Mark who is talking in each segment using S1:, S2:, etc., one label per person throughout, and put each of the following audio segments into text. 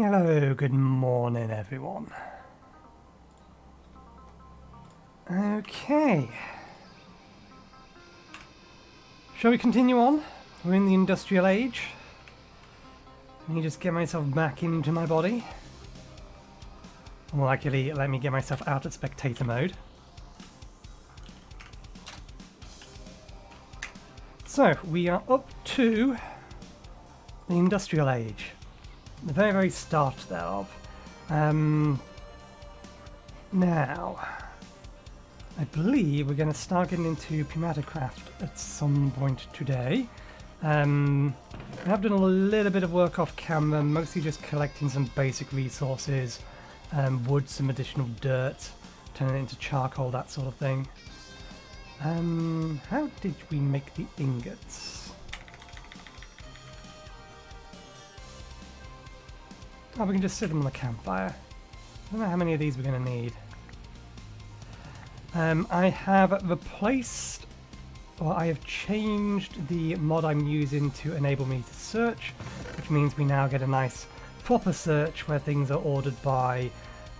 S1: Hello, good morning everyone. Okay. Shall we continue on? We're in the industrial age. Let me just get myself back into my body. Well, actually, let me get myself out of spectator mode. So, we are up to the industrial age. The very, very start thereof. Now, I believe we're going to start getting into Pumatacraft at some point today. I have done a little bit of work off camera, mostly just collecting some basic resources, wood, some additional dirt, turning it into charcoal, that sort of thing. How did we make the ingots? Oh, we can just sit them on the campfire. I don't know how many of these we're going to need. I have replaced, or I have changed the mod I'm using to enable me to search, which means we now get a nice proper search where things are ordered by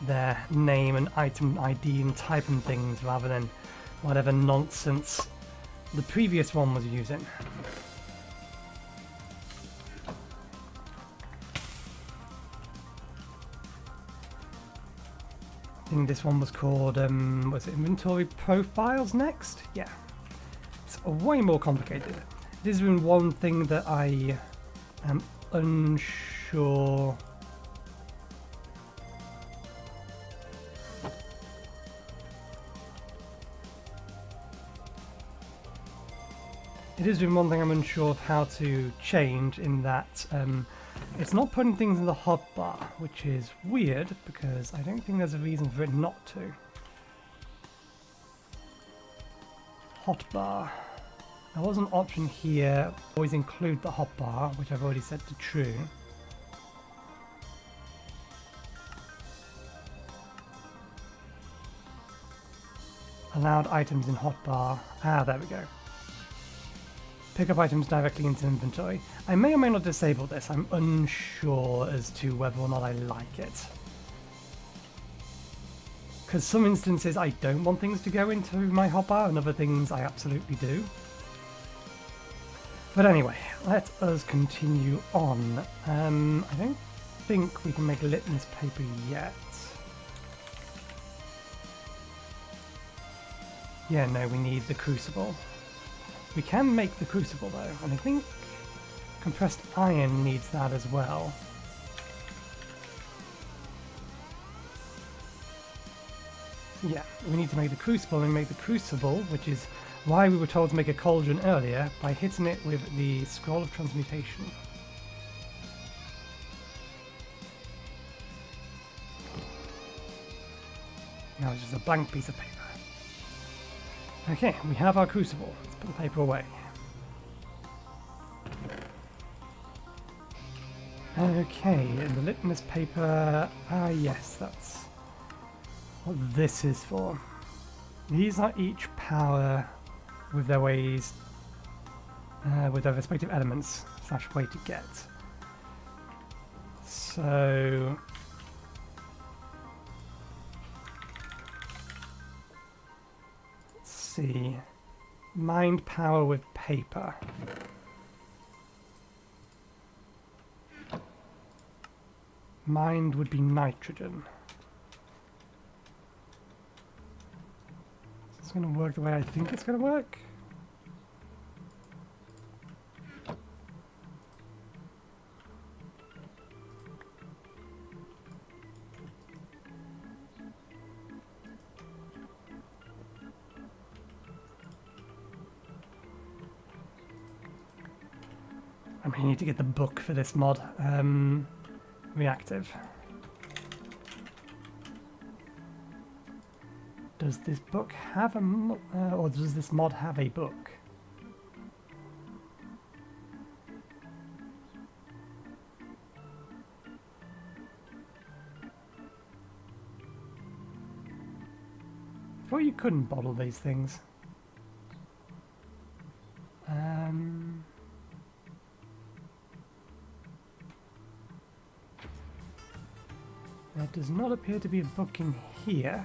S1: their name and item ID and type and things, rather than whatever nonsense the previous one was using. I think this one was called, was it Inventory Profiles next? Yeah. It's way more complicated. This has been one thing that I am unsure. It has been one thing I'm unsure of how to change, in that it's not putting things in the hotbar, which is weird because I don't think there's a reason for it not to. Hotbar. There was an option here, always include the hotbar, which I've already set to true. Allowed items in hotbar. Ah, there we go. Pick up items directly into inventory. I may or may not disable this. I'm unsure as to whether or not I like it. Because some instances I don't want things to go into my hotbar, and other things I absolutely do. But anyway, let us continue on. I don't think we can make litmus paper yet. Yeah, no, we need the crucible. We can make the crucible though, and I think compressed iron needs that as well. Yeah, we need to make the crucible, and make the crucible, which is why we were told to make a cauldron earlier, by hitting it with the scroll of transmutation. Now it's just a blank piece of paper. Okay, we have our crucible. Let's put the paper away. Okay, and the litmus paper. Ah, yes, that's what this is for. These are each power with their ways, with their respective elements / way to get. So see, mind power with paper. Mind would be nitrogen. Is this going to work the way I think it's going to work? I mean, I need to get the book for this mod reactive. Does this book have a or does this mod have a book? I thought you couldn't bottle these things. There does not appear to be a book in here.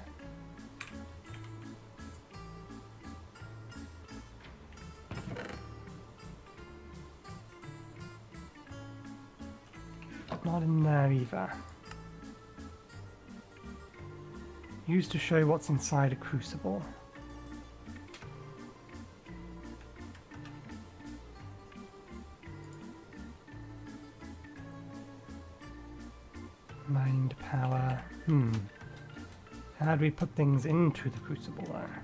S1: Not in there either. Used to show what's inside a crucible. Mind power. How do we put things into the crucible there?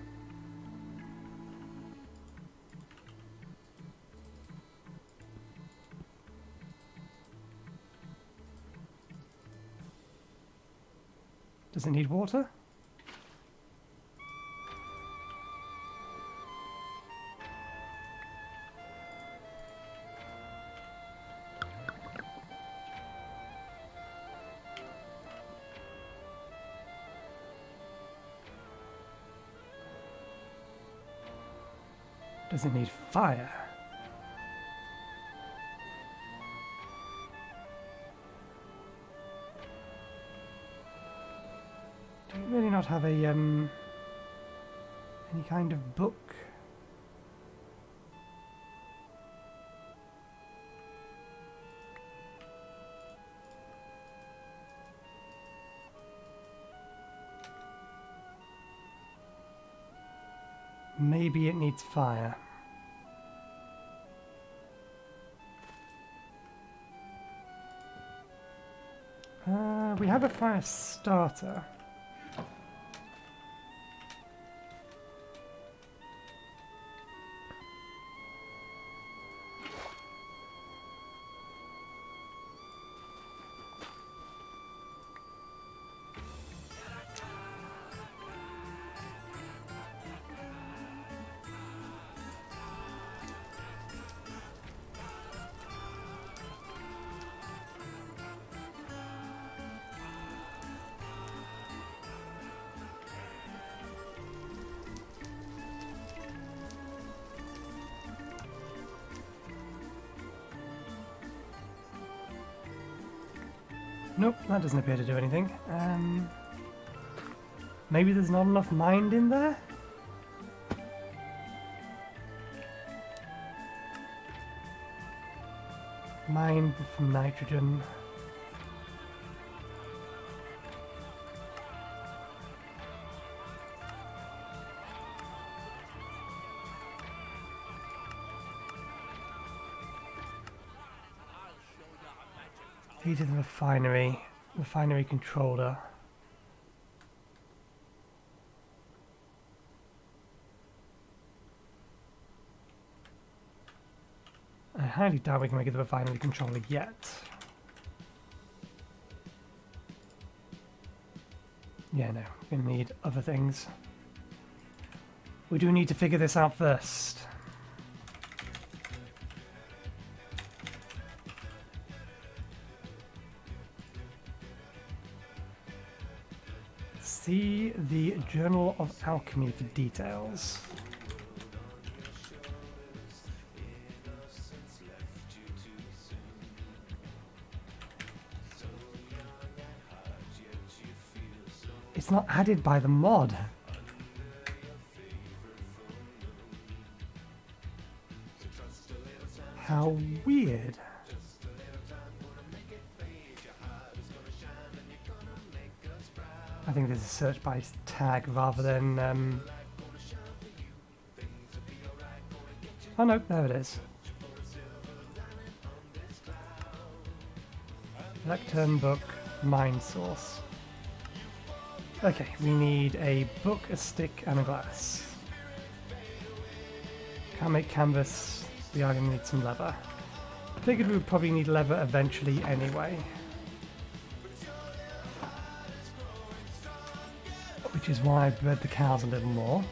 S1: Does it need water? Does it need fire? Do you really not have a any kind of book? Maybe it needs fire. We have a fire starter. Nope, that doesn't appear to do anything. Maybe there's not enough mind in there? Mind from nitrogen. Heat of the refinery controller. I highly doubt we can make it the refinery controller yet. Yeah, no, we're going to need other things. We do need to figure this out first. See the Journal of Alchemy for details. It's not added by the mod. How weird. I think there's a search by tag rather than... Oh no, there it is. Lectern book, mind source. Okay, we need a book, a stick, and a glass. Can't make canvas, we are going to need some leather. Figured we would probably need leather eventually anyway. Which is why I bred the cows a little more.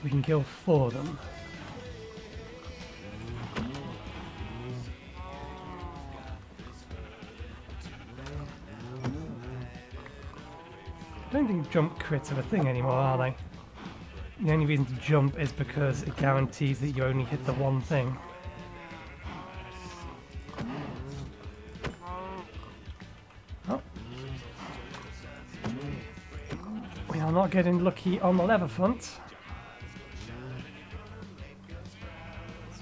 S1: We can kill 4 of them. I don't think jump crits are a thing anymore, are they? The only reason to jump is because it guarantees that you only hit the one thing. not getting lucky on the lever front. So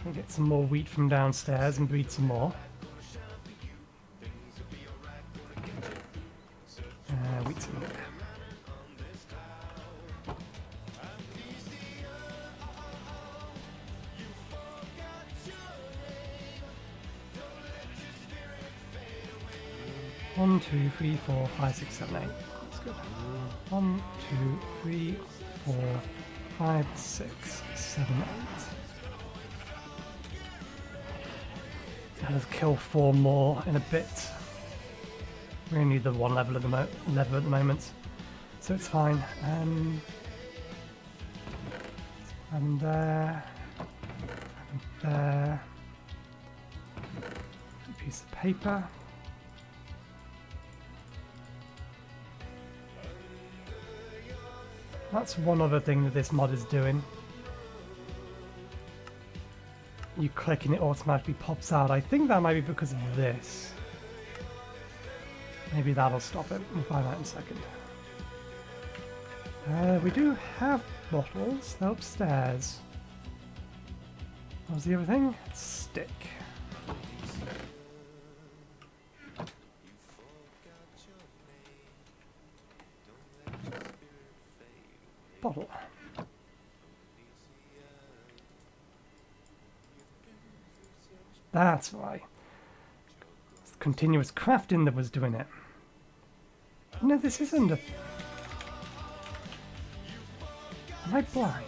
S1: we get some more wheat from downstairs and breed some more. Wheat's in here. One, 2, 3, 4, 5, 6, 7, 8. That's good. 1, 2, 3, 4, 5, 6, 7, 8. Let's kill 4 more in a bit. We only need the one level at the moment, so it's fine. And there, and there. A piece of paper. That's one other thing that this mod is doing. You click and it automatically pops out. I think that might be because of this. Maybe that'll stop it. We'll find out in a second. We do have bottles. They're upstairs. What was the other thing? Stick. Bottle. That's why. It's the continuous crafting that was doing it. No, this isn't a... Am I blind?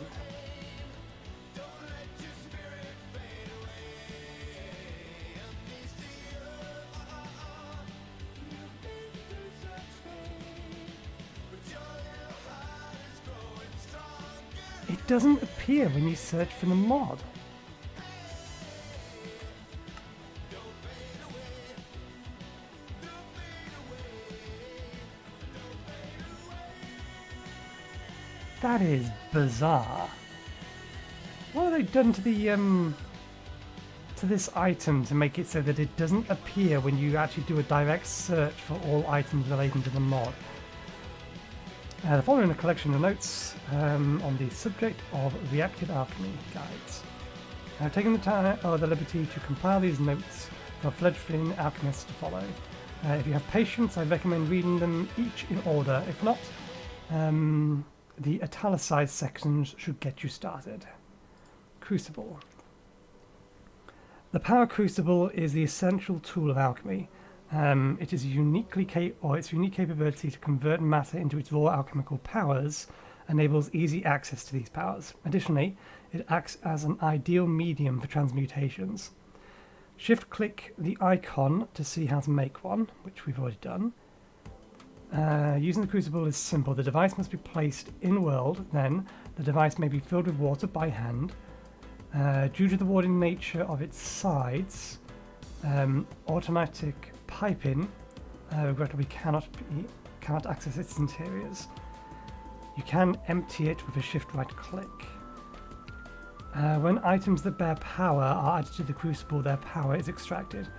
S1: It doesn't appear when you search for the mod. That is bizarre. What have they done to the to this item to make it so that it doesn't appear when you actually do a direct search for all items relating to the mod? The following a collection of notes on the subject of reactive alchemy guides. I've taken the time or the liberty to compile these notes for fledgling alchemists to follow. If you have patience, I recommend reading them each in order. If not, the italicized sections should get you started. Crucible. The power crucible is the essential tool of alchemy. It is its unique capability to convert matter into its raw alchemical powers enables easy access to these powers. Additionally, it acts as an ideal medium for transmutations. Shift-click the icon to see how to make one, which we've already done. Using the crucible is simple. The device must be placed in-world, then the device may be filled with water by hand. Due to the warding nature of its sides, automatic piping regrettably cannot access its interiors. You can empty it with a shift right click. When items that bear power are added to the crucible, their power is extracted.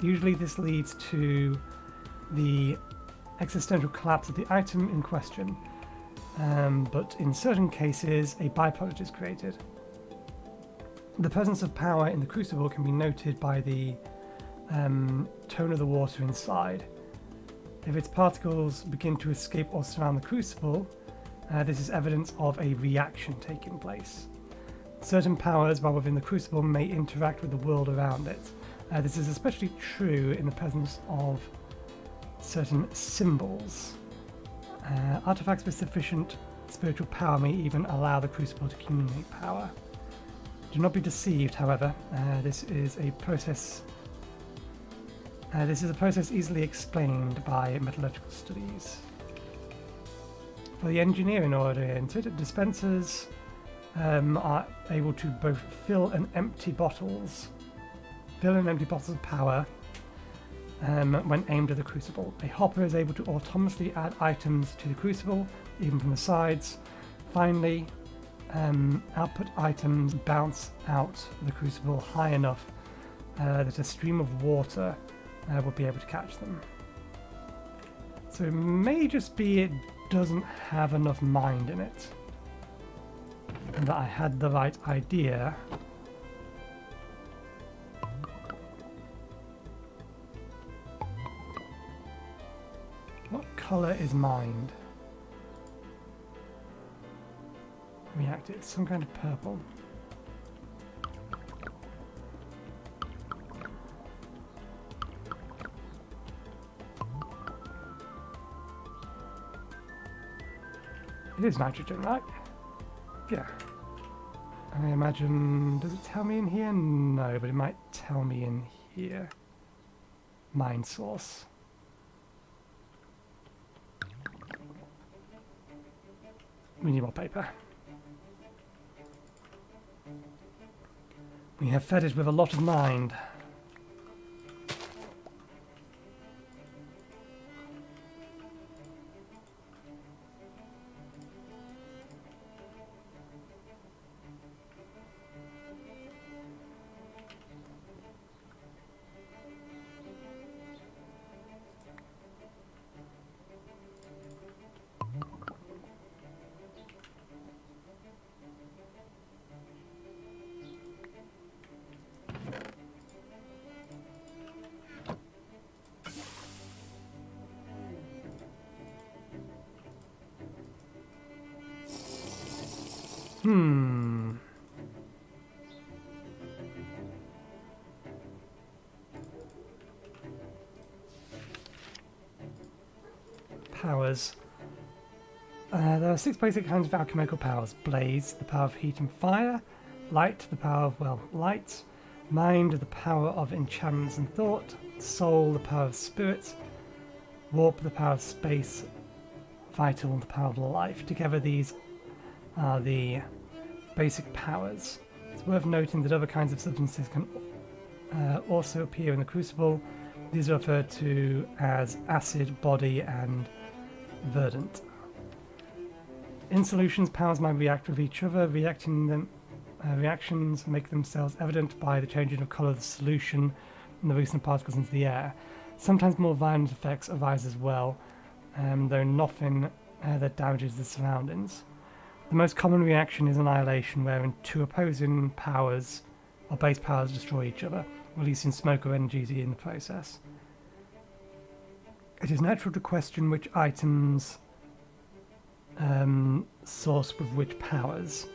S1: Usually this leads to the existential collapse of the item in question, but in certain cases a byproduct is created. The presence of power in the crucible can be noted by the tone of the water inside. If its particles begin to escape or surround the crucible, this is evidence of a reaction taking place. Certain powers, while within the crucible, may interact with the world around it. This is especially true in the presence of certain symbols. Artifacts with sufficient spiritual power may even allow the crucible to communicate power. Do not be deceived, however. This is a process easily explained by metallurgical studies. For the engineering oriented, dispensers are able to both fill and empty bottles of power when aimed at the crucible. A hopper is able to autonomously add items to the crucible, even from the sides. Finally, output items bounce out the crucible high enough that a stream of water will be able to catch them. So it may just be it doesn't have enough mind in it, and that I had the right idea. What colour is mind? Reactive, some kind of purple. It is nitrogen, right? Yeah. I imagine... Does it tell me in here? No, but it might tell me in here. Mind source. We need more paper. We have fed it with a lot of mind. Powers. There are 6 basic kinds of alchemical powers. Blaze, the power of heat and fire. Light, the power of, well, light. Mind, the power of enchantments and thought. Soul, the power of spirit. Warp, the power of space. Vital, the power of life. Together these are the basic powers. It's worth noting that other kinds of substances can also appear in the crucible. These are referred to as acid, body, and verdant. In solutions, powers might react with each other. Reactions make themselves evident by the changing of colour of the solution and the release of particles into the air. Sometimes more violent effects arise as well, though nothing that damages the surroundings. The most common reaction is annihilation, wherein 2 opposing powers or base powers destroy each other, releasing smoke or energy in the process. It is natural to question which items source with which powers.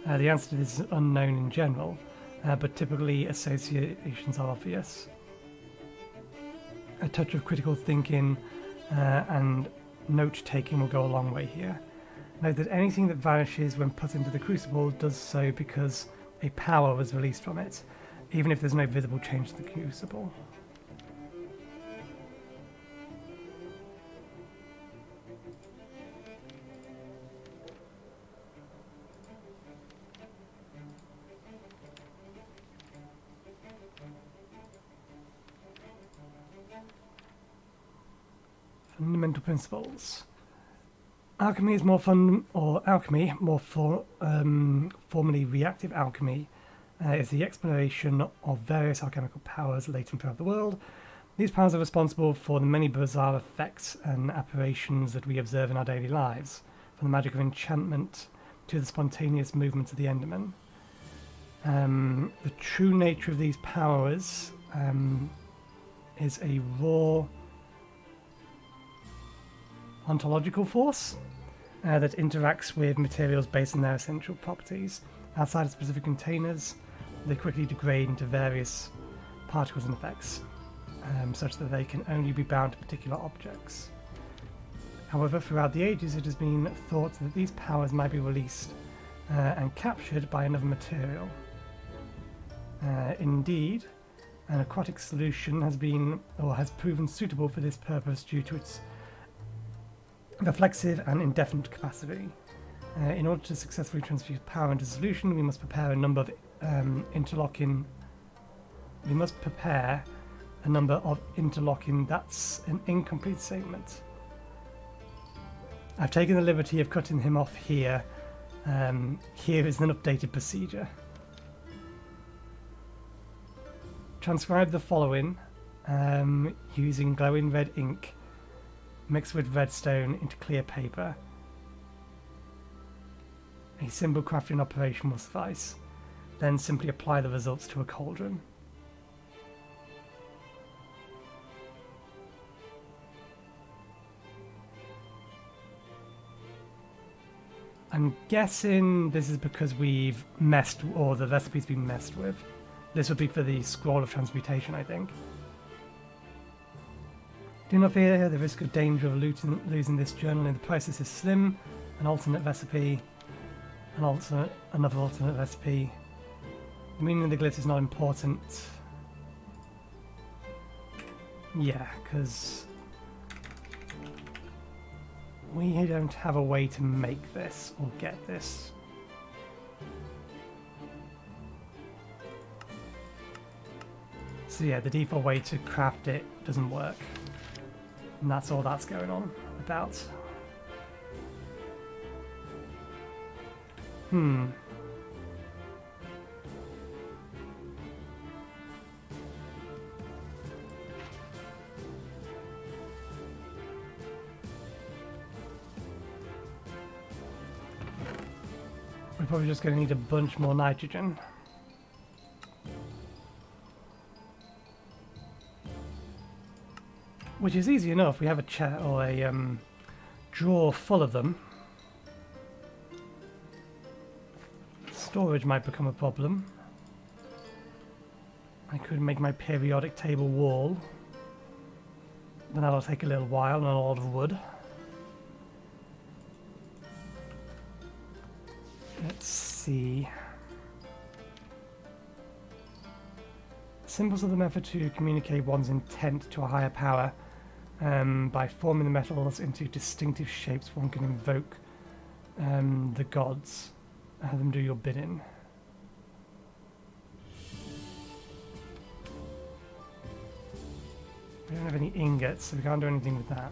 S1: The answer to this is unknown in general, but typically associations are obvious. A touch of critical thinking and note-taking will go a long way here. Note that anything that vanishes when put into the crucible does so because a power was released from it, even if there's no visible change to the crucible. Fundamental principles. Alchemy is more formally reactive alchemy, is the exploration of various alchemical powers latent throughout the world. These powers are responsible for the many bizarre effects and apparitions that we observe in our daily lives, from the magic of enchantment to the spontaneous movements of the Enderman. The true nature of these powers is a raw ontological force that interacts with materials based on their essential properties. Outside of specific containers, they quickly degrade into various particles and effects, such that they can only be bound to particular objects. However, throughout the ages, it has been thought that these powers might be released and captured by another material. Indeed, an aquatic solution has proven suitable for this purpose due to its reflexive and indefinite capacity. In order to successfully transfuse power into solution, we must prepare a number of interlocking. That's an incomplete statement. I've taken the liberty of cutting him off here. Here is an updated procedure. Transcribe the following using glowing red ink. mixed with redstone into clear paper. A simple crafting operation will suffice. Then simply apply the results to a cauldron. I'm guessing this is because we've messed, or the recipe's been messed with. This would be for the scroll of transmutation, I think. Do not fear the risk of danger of losing this journal in the process is slim. An alternate recipe, another alternate recipe. The meaning of the glitch is not important. Yeah, because we don't have a way to make this or get this. So yeah, the default way to craft it doesn't work. And that's all that's going on about. We're probably just going to need a bunch more nitrogen. Which is easy enough. We have a chest or a drawer full of them. Storage might become a problem. I could make my periodic table wall. But that'll take a little while and a lot of wood. Let's see. Symbols are the method to communicate one's intent to a higher power. By forming the metals into distinctive shapes, one can invoke the gods and have them do your bidding. We don't have any ingots, so we can't do anything with that.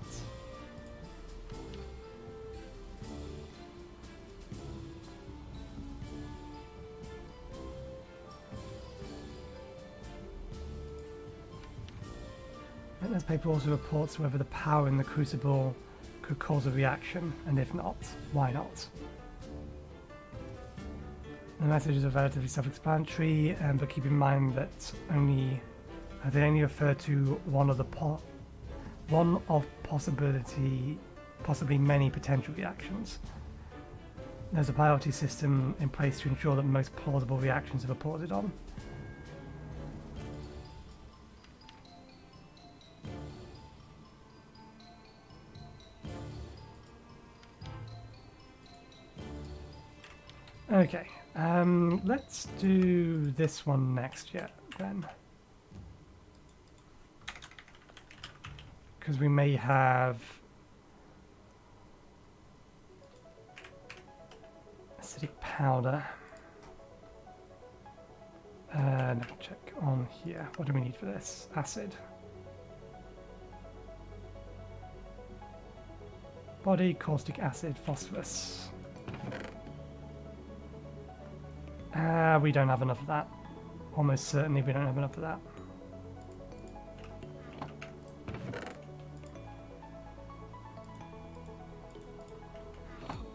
S1: This paper also reports whether the power in the crucible could cause a reaction, and if not, why not? The messages are relatively self-explanatory, but keep in mind that they only refer to one of possibly many potential reactions. There's a priority system in place to ensure that most plausible reactions are reported on. Okay, let's do this one next then. Because we may have acidic powder. No, check on here. What do we need for this? Acid. Body, caustic acid, phosphorus. We don't have enough of that. Almost certainly we don't have enough of that.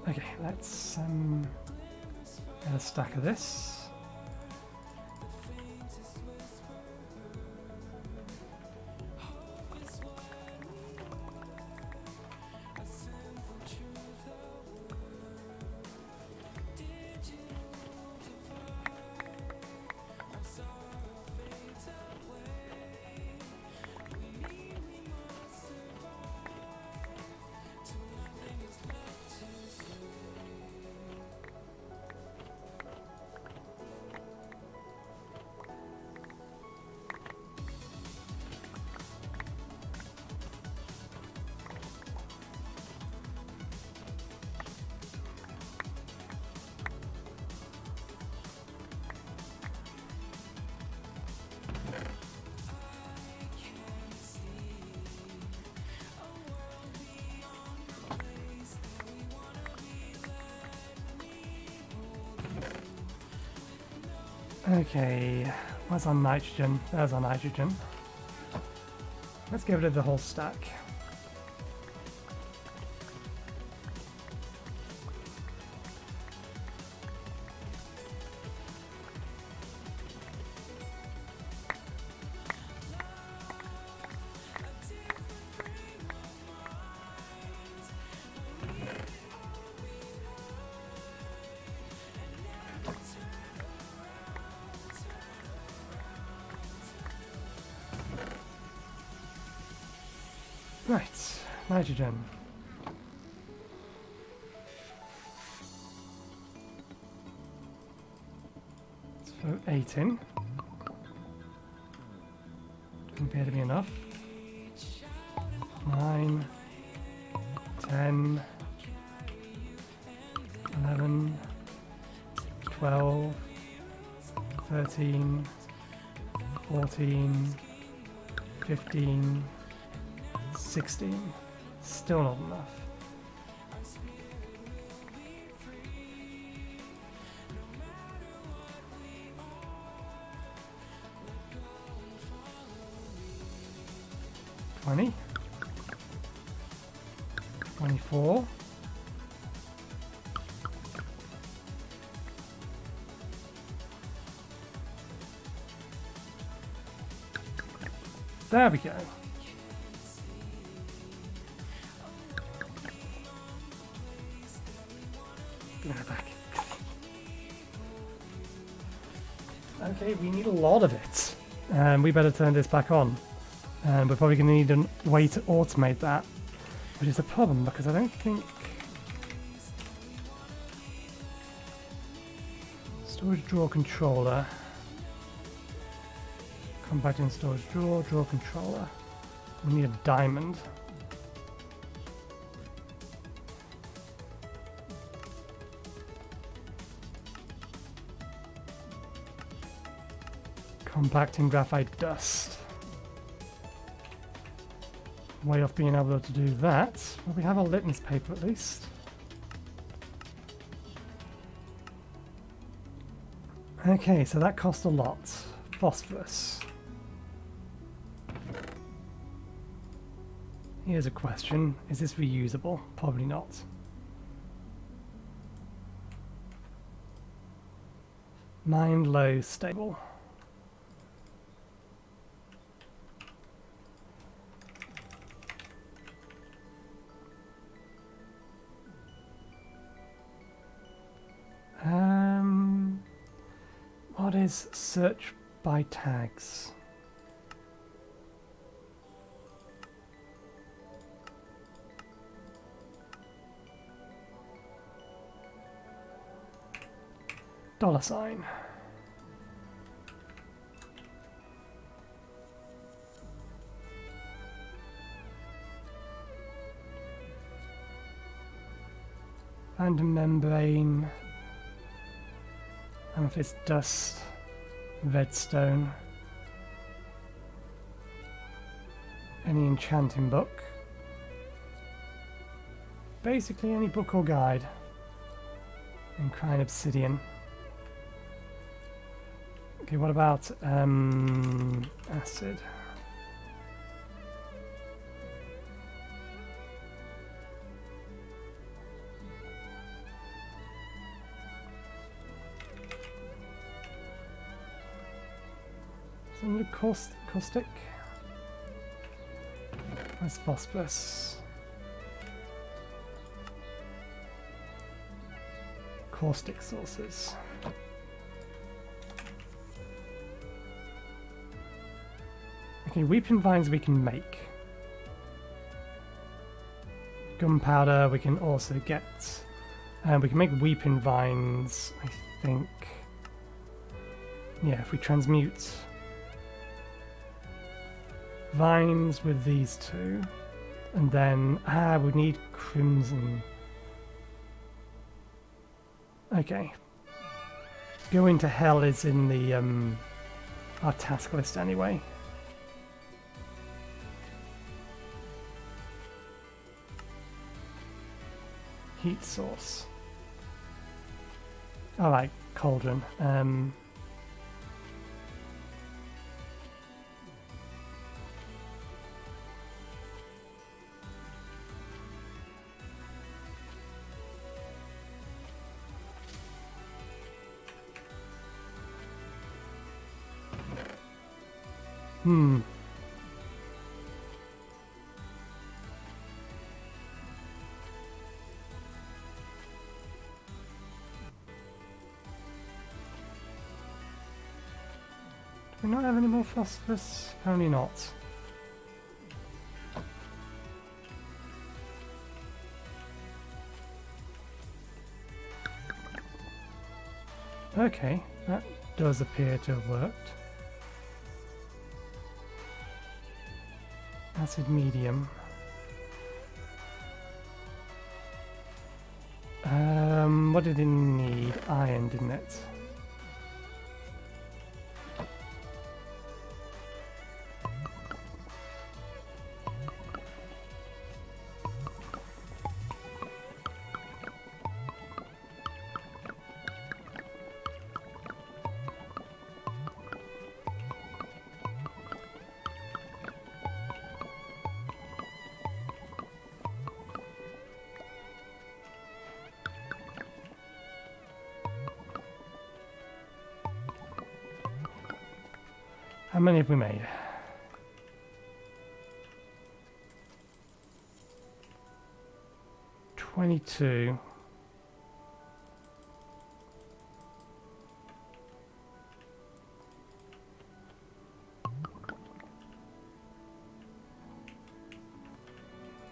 S1: Okay, let's get a stack of this. Okay, where's our nitrogen? There's our nitrogen. Let's get rid of the whole stack. Right, nitrogen. Let's throw 8 in. Doesn't appear to be enough. 9, 10, 11, 12, 13, 14, 15, 16. Still not enough. $20, 24, there we go. Give it back. Okay, we need a lot of it. We better turn this back on. And we're probably going to need a way to automate that, which is a problem because I don't think... Storage drawer controller. Come back in storage drawer, drawer controller. We need a diamond. Compacting graphite dust. Way off being able to do that. Well, we have our litmus paper at least. Okay, so that cost a lot. Phosphorus. Here's a question. Is this reusable? Probably not. Mined low stable. What is search by tags? $. Random membrane. Amethyst dust, redstone, any enchanting book, basically any book or guide, and Crine obsidian. Okay, what about acid? Caustic. Where's phosphorus? Caustic sources. Okay, weeping vines we can make. Gunpowder we can also get. We can make weeping vines, I think. Yeah, if we transmute vines with these two, and then we need crimson. Okay, going to hell is in the our task list anyway. Heat source. All right, cauldron. Do we not have any more phosphorus? Apparently not. Okay, that does appear to have worked. Acid medium. What did it need? Iron, didn't it? How many have we made? $22.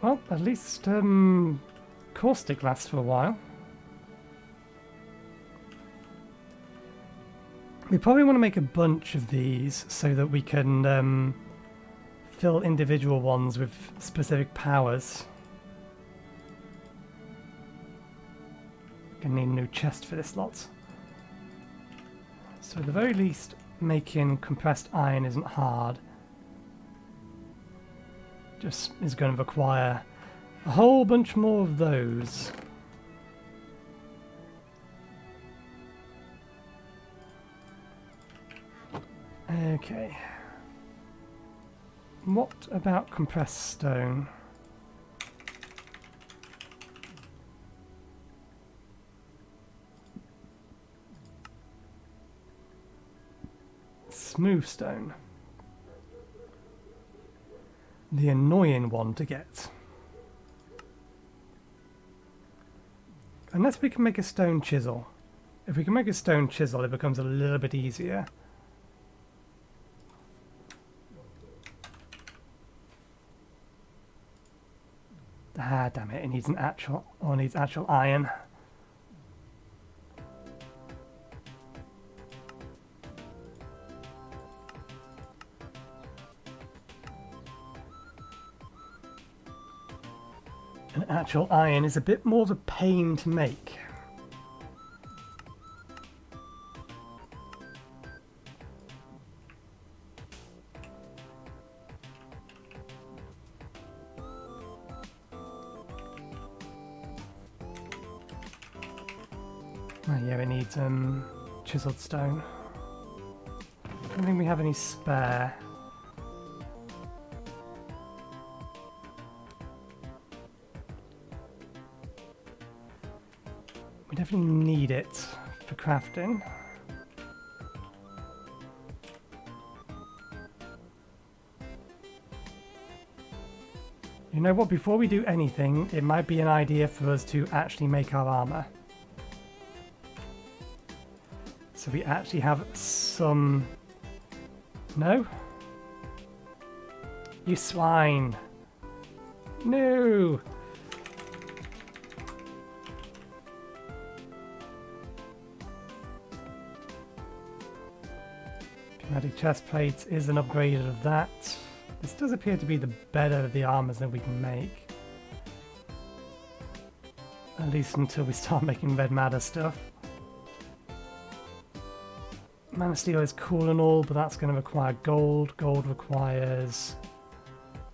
S1: Well, at least caustic lasts for a while. We probably want to make a bunch of these so that we can fill individual ones with specific powers. Gonna need a new chest for this lot. So at the very least, making compressed iron isn't hard. Just is going to require a whole bunch more of those. Okay. What about compressed stone? Smooth stone. The annoying one to get. Unless we can make a stone chisel. If we can make a stone chisel, it becomes a little bit easier. Ah, damn it, it needs an actual, or needs actual iron. An actual iron is a bit more of a pain to make. Oh yeah, it needs chiseled stone. I don't think we have any spare. We definitely need it for crafting. You know what, before we do anything, it might be an idea for us to actually make our armor. So we actually have some... No? You swine! No! Pneumatic chest plates is an upgrade of that. This does appear to be the better of the armors that we can make. At least until we start making red matter stuff. Man of Steel is cool and all, but that's going to require gold. Gold requires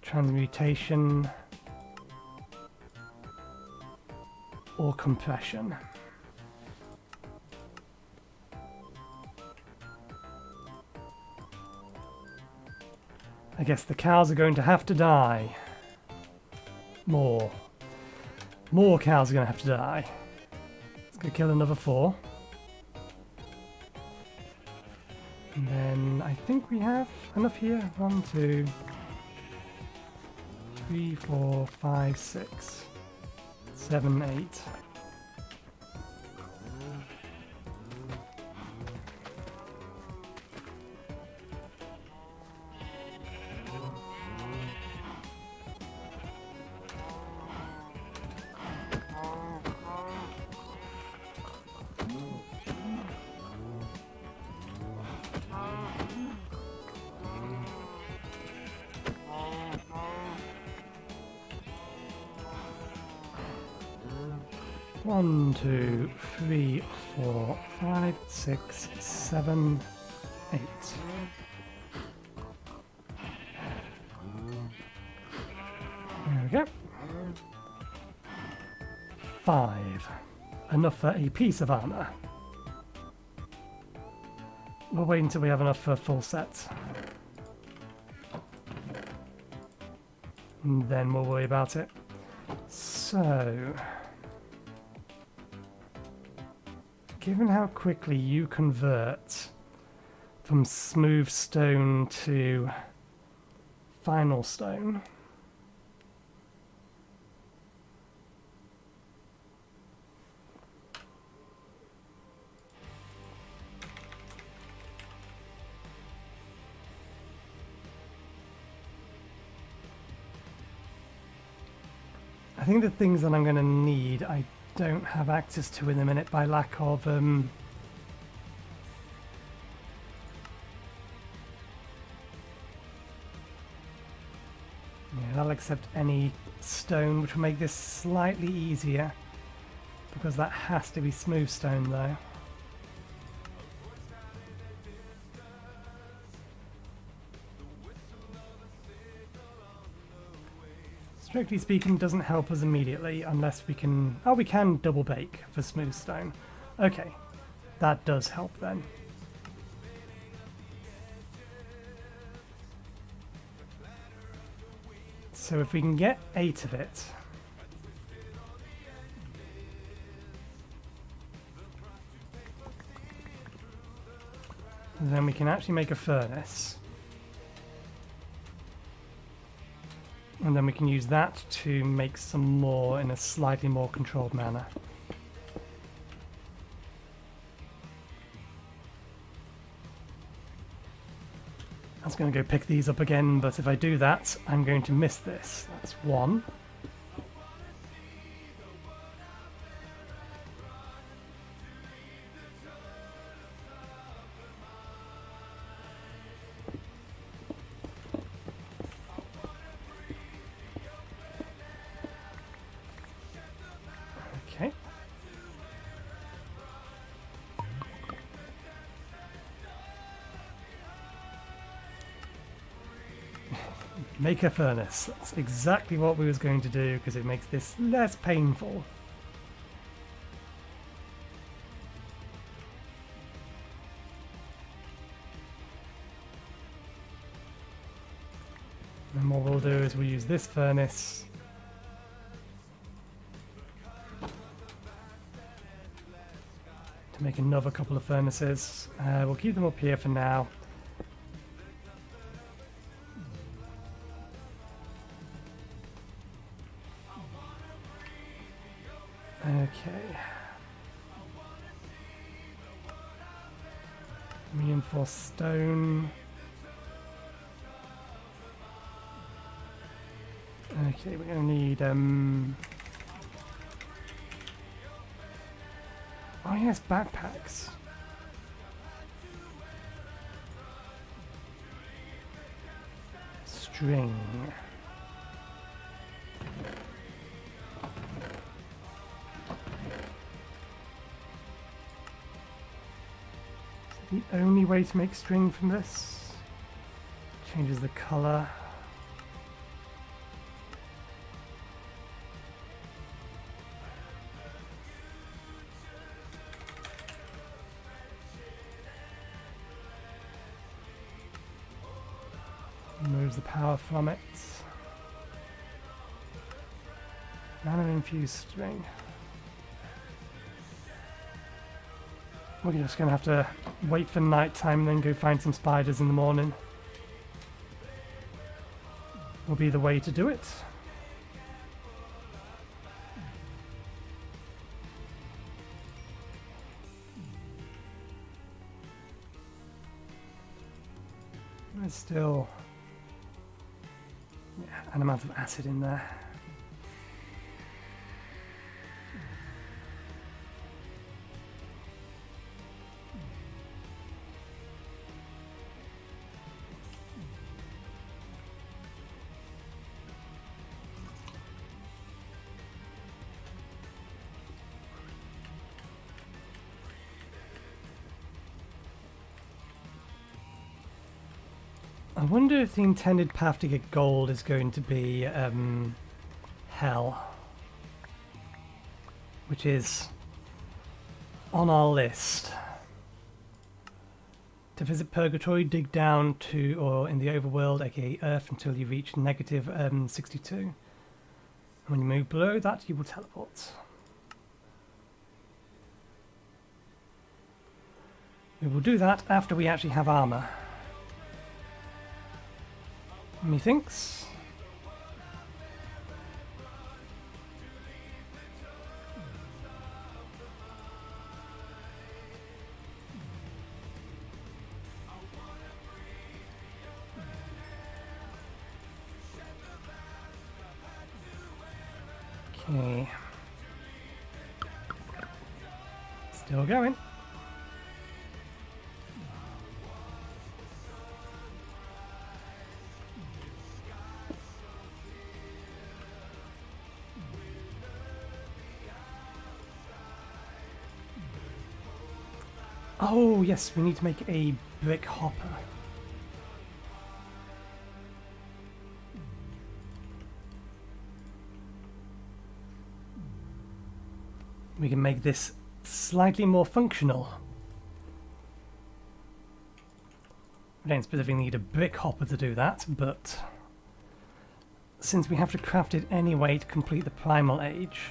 S1: transmutation or compression. I guess the cows are going to have to die. More cows are going to have to die. Let's go kill another 4. And then I think we have enough here. 1, 2, 3, 4, 5, 6, 7, 8. 1, 2, 3, 4, 5, 6, 7, 8. There we go. 5. Enough for a piece of armor. We'll wait until we have enough for a full set. And then we'll worry about it. So, given how quickly you convert from smooth stone to final stone, I think the things that I'm going to need I don't have access to in a minute by lack of yeah, that'll accept any stone, which will make this slightly easier because that has to be smooth stone though. Strictly speaking, doesn't help us immediately unless we can... Oh, we can double bake for smooth stone. Okay, that does help then. So if we can get 8 of it... then we can actually make a furnace. And then we can use that to make some more in a slightly more controlled manner. I was going to go pick these up again, but if I do that, I'm going to miss this. That's 1. Okay. Make a furnace. That's exactly what we was going to do because it makes this less painful. And what we'll do is we'll use this furnace to make another couple of furnaces. We'll keep them up here for now. Okay. Reinforced stone. Okay, we're going to need oh yes, backpacks. String. The only way to make string from this changes the color. Removes the power from it. Nano infused string. We're just going to have to wait for night time and then go find some spiders in the morning. Will be the way to do it. There's still an amount of acid in there. I wonder if the intended path to get gold is going to be hell, which is on our list. To visit Purgatory, dig down to or in the overworld, aka Earth, until you reach negative 62. And when you move below that, you will teleport. We will do that after we actually have armor. Methinks. Okay. Still going. Oh yes, we need to make a brick hopper. We can make this slightly more functional. We don't specifically need a brick hopper to do that, but since we have to craft it anyway to complete the primal age,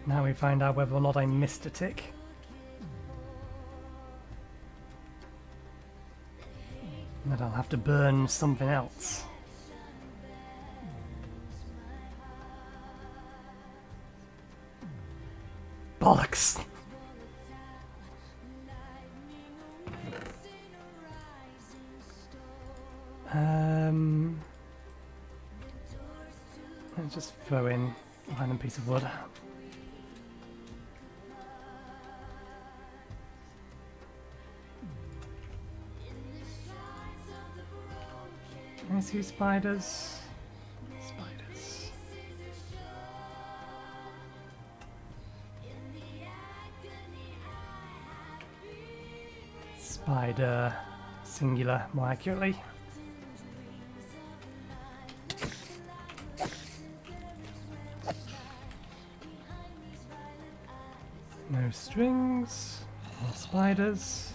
S1: now we find out whether or not I missed a tick. And then I'll have to burn something else. Bollocks! Let's just throw in a random piece of wood. I see spiders. Spiders. Spider, singular, more accurately. No strings, more spiders.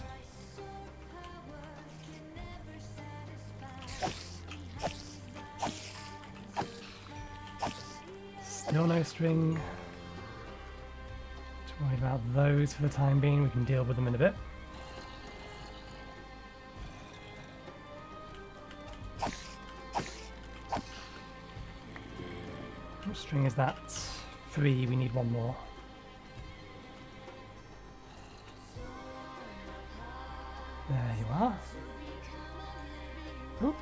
S1: Still no string. Don't worry about those for the time being, we can deal with them in a bit. What string is that? 3, we need one more. There you are. Ooh,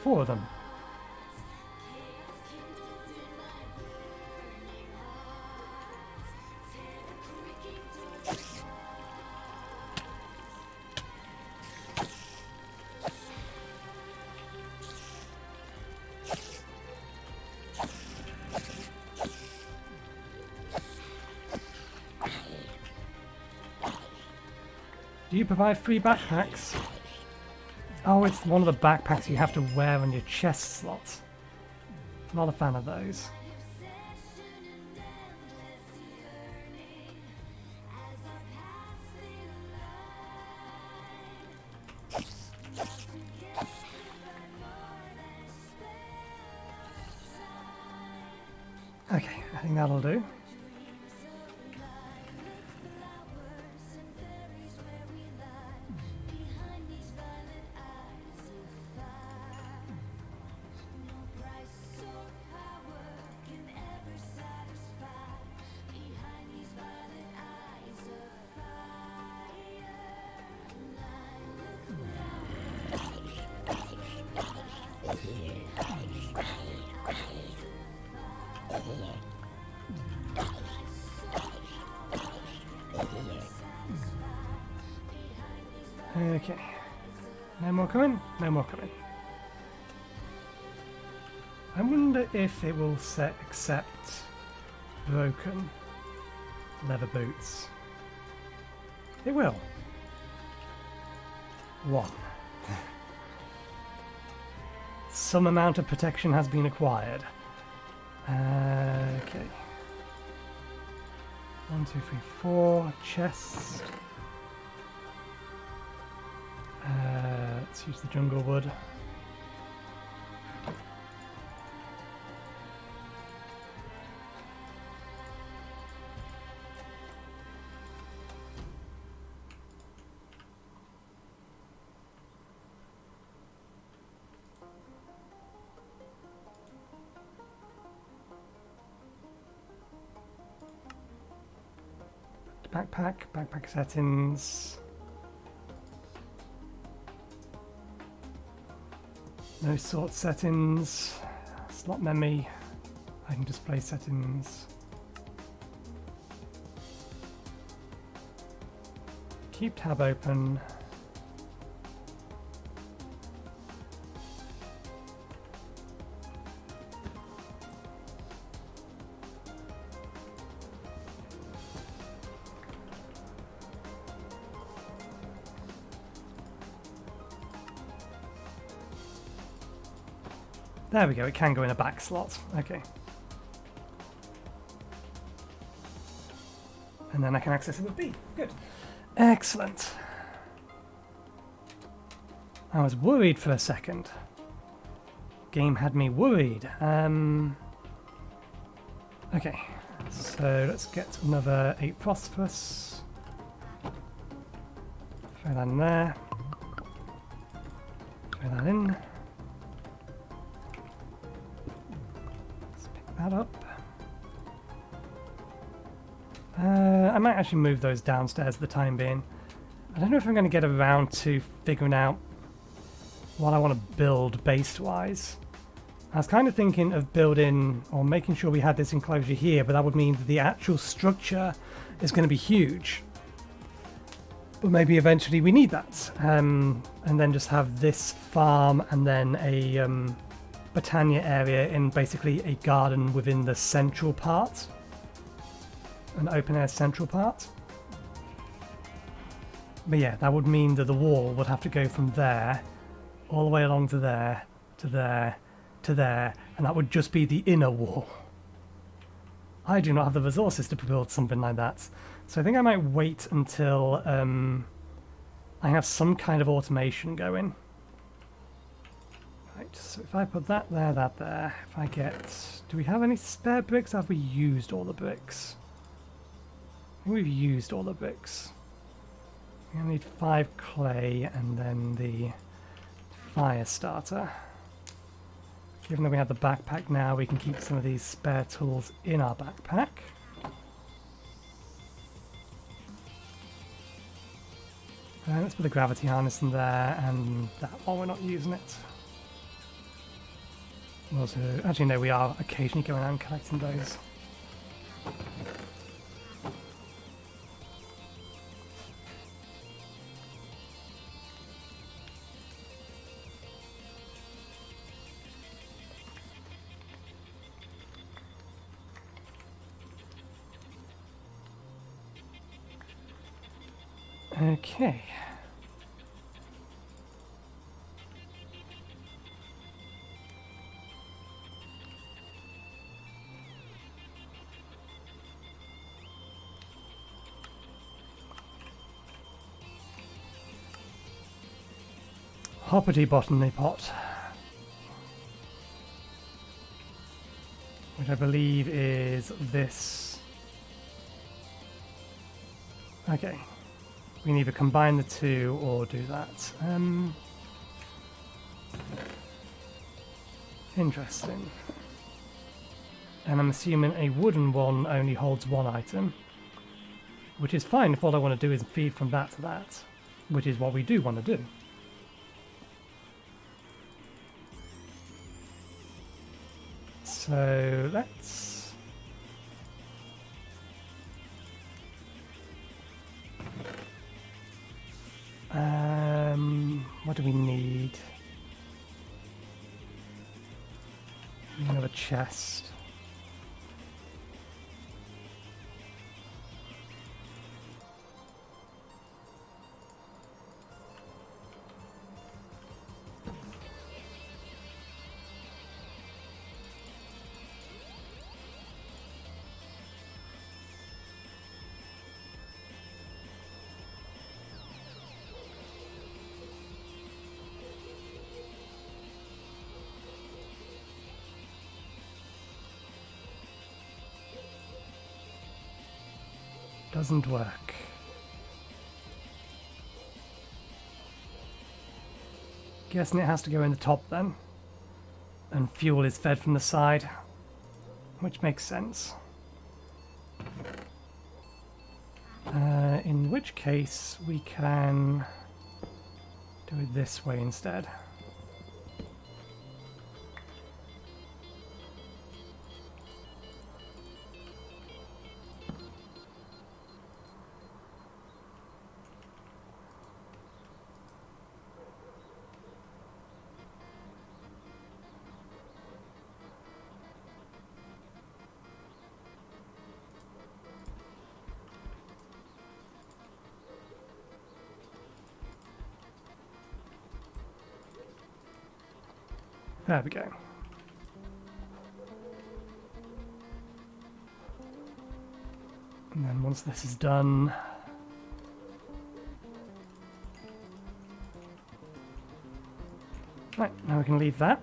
S1: 4 of them. Do you provide free backpacks? Oh, it's one of the backpacks you have to wear on your chest slot. Not a fan of those. Okay, I think that'll do. Okay. No more coming? No more coming. I wonder if it will accept broken leather boots. It will. 1. Some amount of protection has been acquired. Okay. 1, 2, 3, 4 chests. Let's use the jungle wood. Backpack settings. No sort settings. Slot memory. I can display settings. Keep tab open. There we go, it can go in a back slot. Okay. And then I can access it with B. Good. Excellent. I was worried for a second. Game had me worried. Okay, so let's get another 8 phosphorus. Throw that in there. Throw that in. That up. I might actually move those downstairs for the time being. I don't know if I'm going to get around to figuring out what I want to build base-wise. I was kind of thinking of building or making sure we had this enclosure here, but that would mean that the actual structure is going to be huge. But maybe eventually we need that. And then just have this farm and then a Botania area in basically a garden within the central part, an open air central part. But yeah, that would mean that the wall would have to go from there all the way along to there, to there, to there, and that would just be the inner wall. I do not have the resources to build something like that, so I think I might wait until I have some kind of automation going. Right, so if I put that there, that there, if I get... Do we have any spare bricks? Have we used all the bricks? I think we've used all the bricks. We only need 5 clay and then the fire starter. Given that we have the backpack now, we can keep some of these spare tools in our backpack. Let's put the gravity harness in there, and that one we're not using it. Also, actually no, we are occasionally going out and collecting those. Okay. Hoppity botany pot, which I believe is this. Okay, we can either combine the two or do that. Interesting. And I'm assuming a wooden one only holds 1 item, which is fine if all I want to do is feed from that to that, which is what we do want to do. So let's What do we need? Another chest. Doesn't work. Guessing it has to go in the top then. And fuel is fed from the side, which makes sense. In which case we can do it this way instead. There we go. And then once this is done, right, now we can leave that.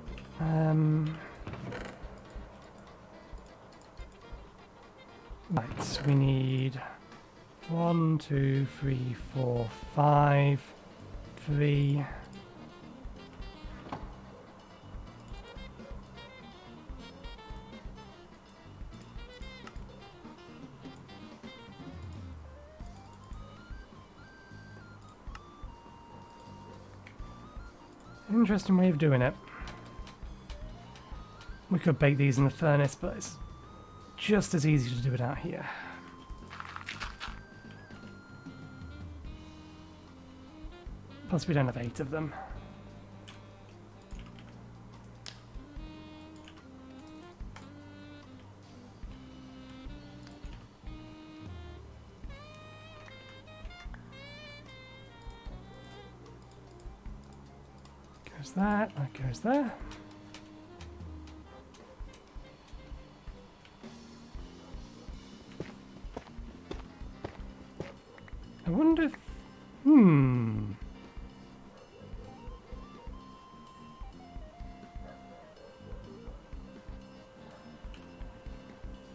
S1: Right, so we need 1, 2, 3, 4, 5, 3. Interesting way of doing it. We could bake these in the furnace, but it's just as easy to do it out here. Plus we don't have 8 of them. Goes that goes there. I wonder if...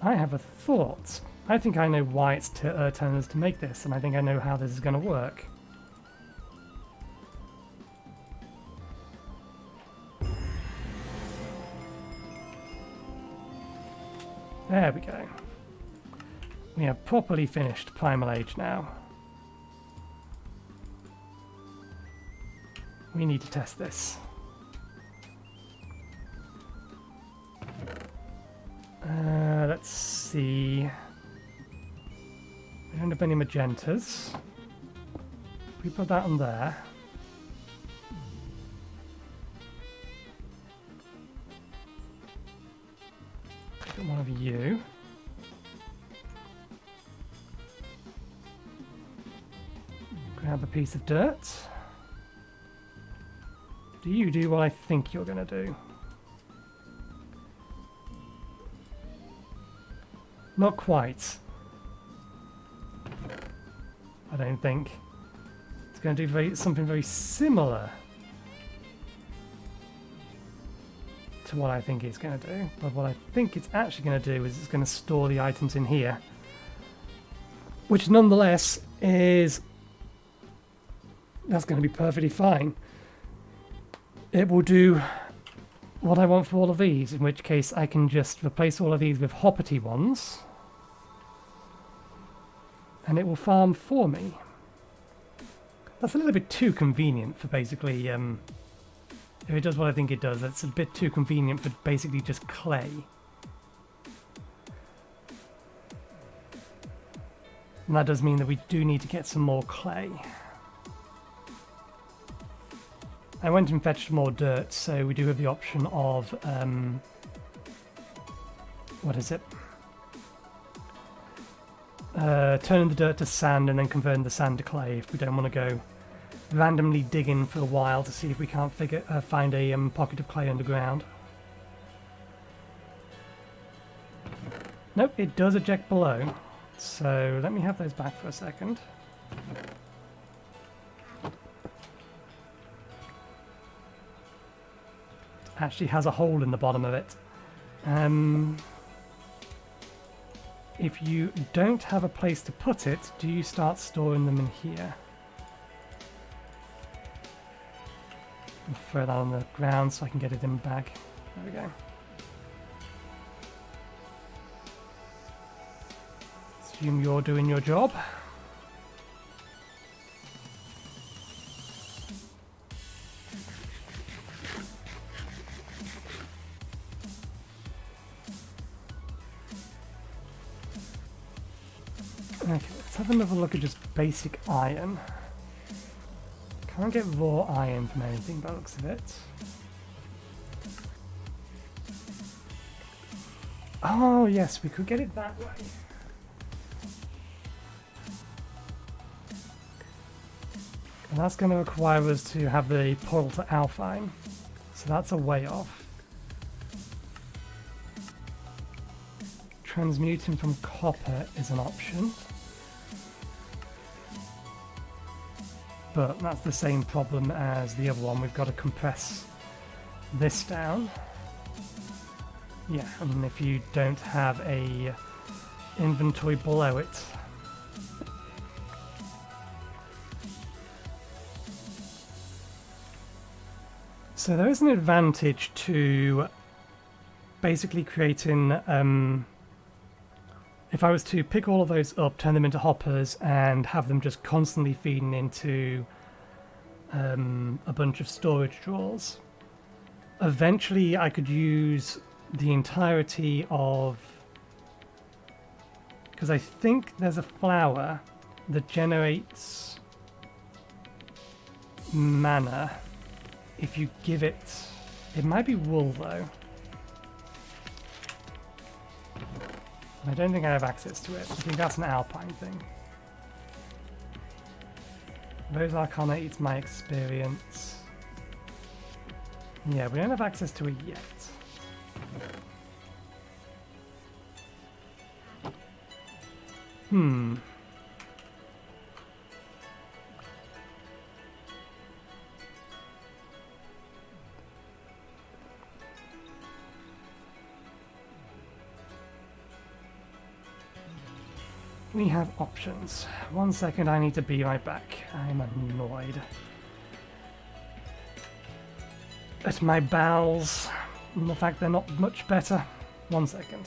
S1: I have a thought. I think I know why it's telling us to make this, and I think I know how this is going to work. There we go. We have properly finished Primal Age now. We need to test this. Let's see. We don't have any magentas. If we put that on there. Put one of you. Grab a piece of dirt. Do you do what I think you're going to do? Not quite. I don't think. It's going to do something very similar to what I think it's going to do. But what I think it's actually going to do is it's going to store the items in here. Which nonetheless is... that's going to be perfectly fine. It will do what I want for all of these, in which case I can just replace all of these with hoppity ones. And it will farm for me. That's a little bit too convenient for basically, if it does what I think it does, that's a bit too convenient for basically just clay. And that does mean that we do need to get some more clay. I went and fetched more dirt, so we do have the option of what is it? Turning the dirt to sand and then converting the sand to clay if we don't want to go randomly digging for a while to see if we can't find a pocket of clay underground. Nope, it does eject below, so let me have those back for a second. Actually has a hole in the bottom of it. If you don't have a place to put it, do you start storing them in here? I'll throw that on the ground so I can get it in the bag. There we go. Assume you're doing your job. Okay, let's have another look at just basic iron. Can't get raw iron from anything by the looks of it. Oh yes, we could get it that way. And that's going to require us to have the portal to Alfheim. So that's a way off. Transmuting from copper is an option. But that's the same problem as the other one. We've got to compress this down. Yeah, and if you don't have a inventory below it. So there is an advantage to basically creating, if I was to pick all of those up, turn them into hoppers, and have them just constantly feeding into a bunch of storage drawers, eventually I could use the entirety of... Because I think there's a flower that generates mana if you give it... It might be wool though. I don't think I have access to it. I think that's an alpine thing. Those Arcana eats my experience. Yeah, we don't have access to it yet. We have options. 1 second, I need to be right back. I'm annoyed at my bowels and the fact they're not much better. 1 second.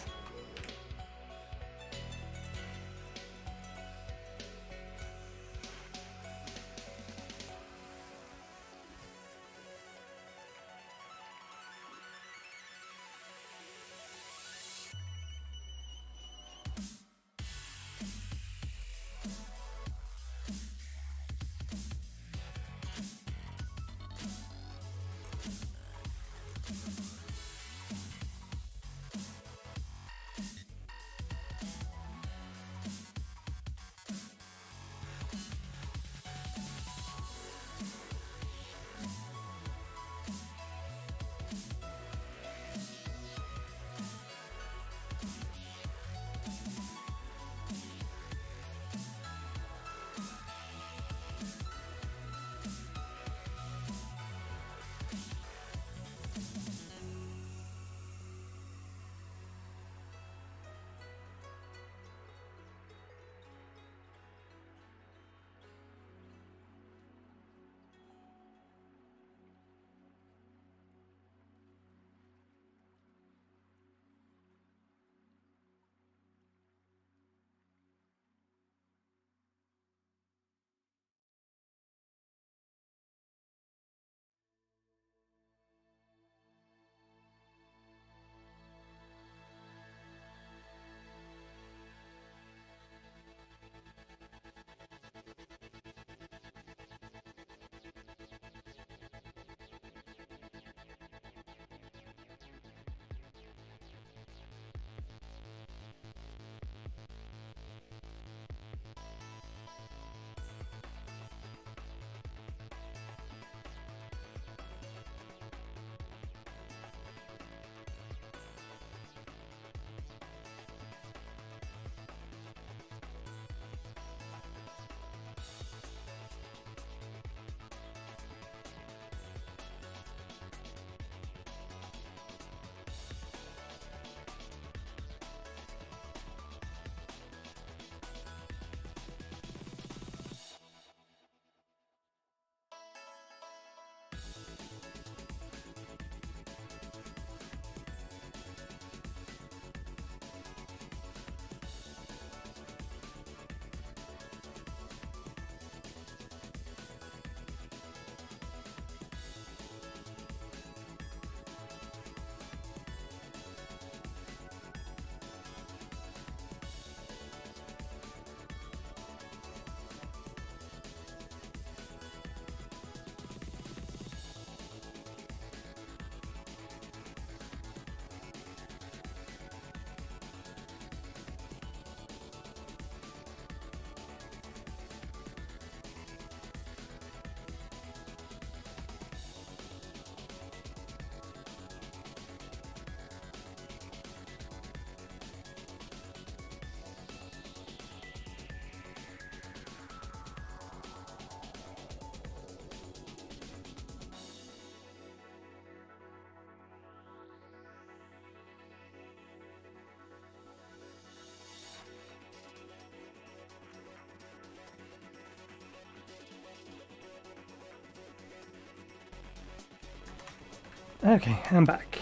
S1: Okay, I'm back.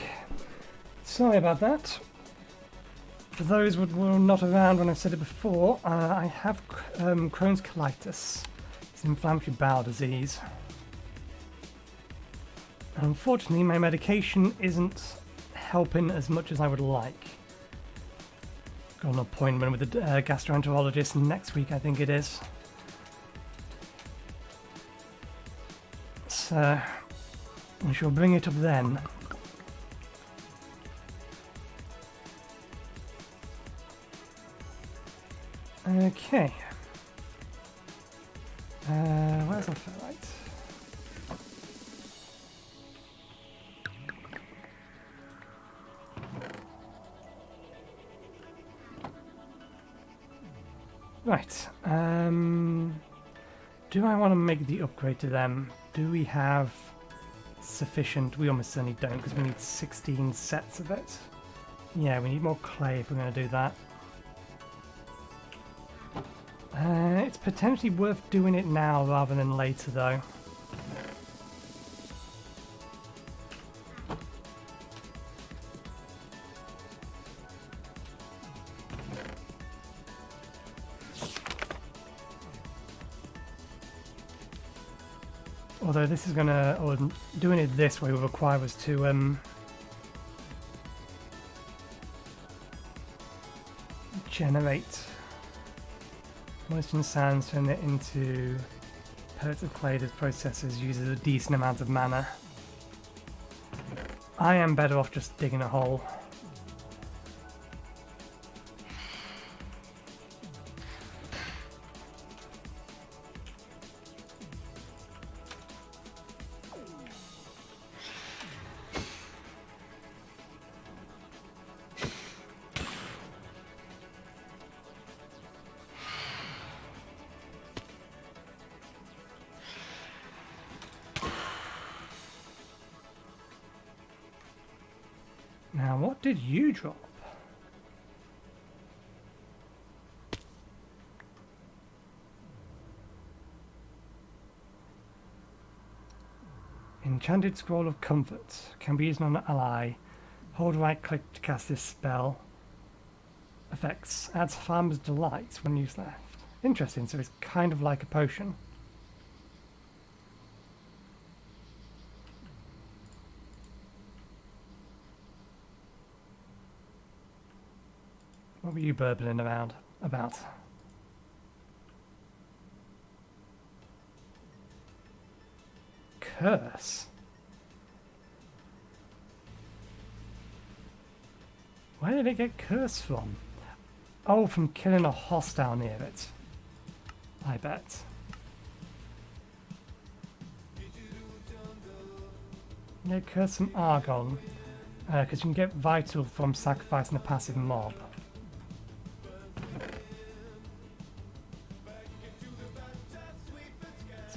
S1: Sorry about that. For those who were not around when I said it before, I have Crohn's colitis. It's inflammatory bowel disease. Unfortunately, my medication isn't helping as much as I would like. Got an appointment with a gastroenterologist next week, I think it is. So, we shall bring it up then. Okay. Where's our ferrite? Right. Do I want to make the upgrade to them? Do we have sufficient? We almost certainly don't, because we need 16 sets of it. Yeah, we need more clay if we're going to do that. It's potentially worth doing it now rather than later, though. Although this is gonna, or doing it this way will require us to generate moisture and sand, turn it into pellets of clay. This processes uses a decent amount of mana. I am better off just digging a hole. Now, what did you drop? Enchanted Scroll of Comfort. Can be used on an ally. Hold right click to cast this spell. Effects. Adds Farmer's Delight when used left. Interesting, so it's kind of like a potion. What were you burbling around about? Curse? Where did it get curse from? Oh, from killing a hostile near it. I bet. Yeah, curse from Argon. Because you can get vital from sacrificing a passive mob.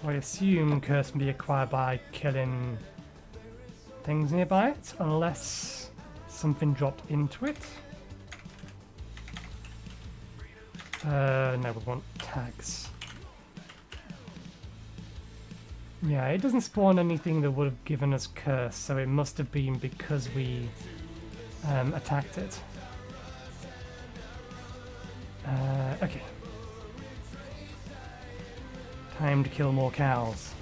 S1: So I assume curse can be acquired by killing things nearby it, unless something dropped into it. No, we want tags. Yeah, it doesn't spawn anything that would have given us curse, so it must have been because we attacked it. Okay. Time to kill more cows.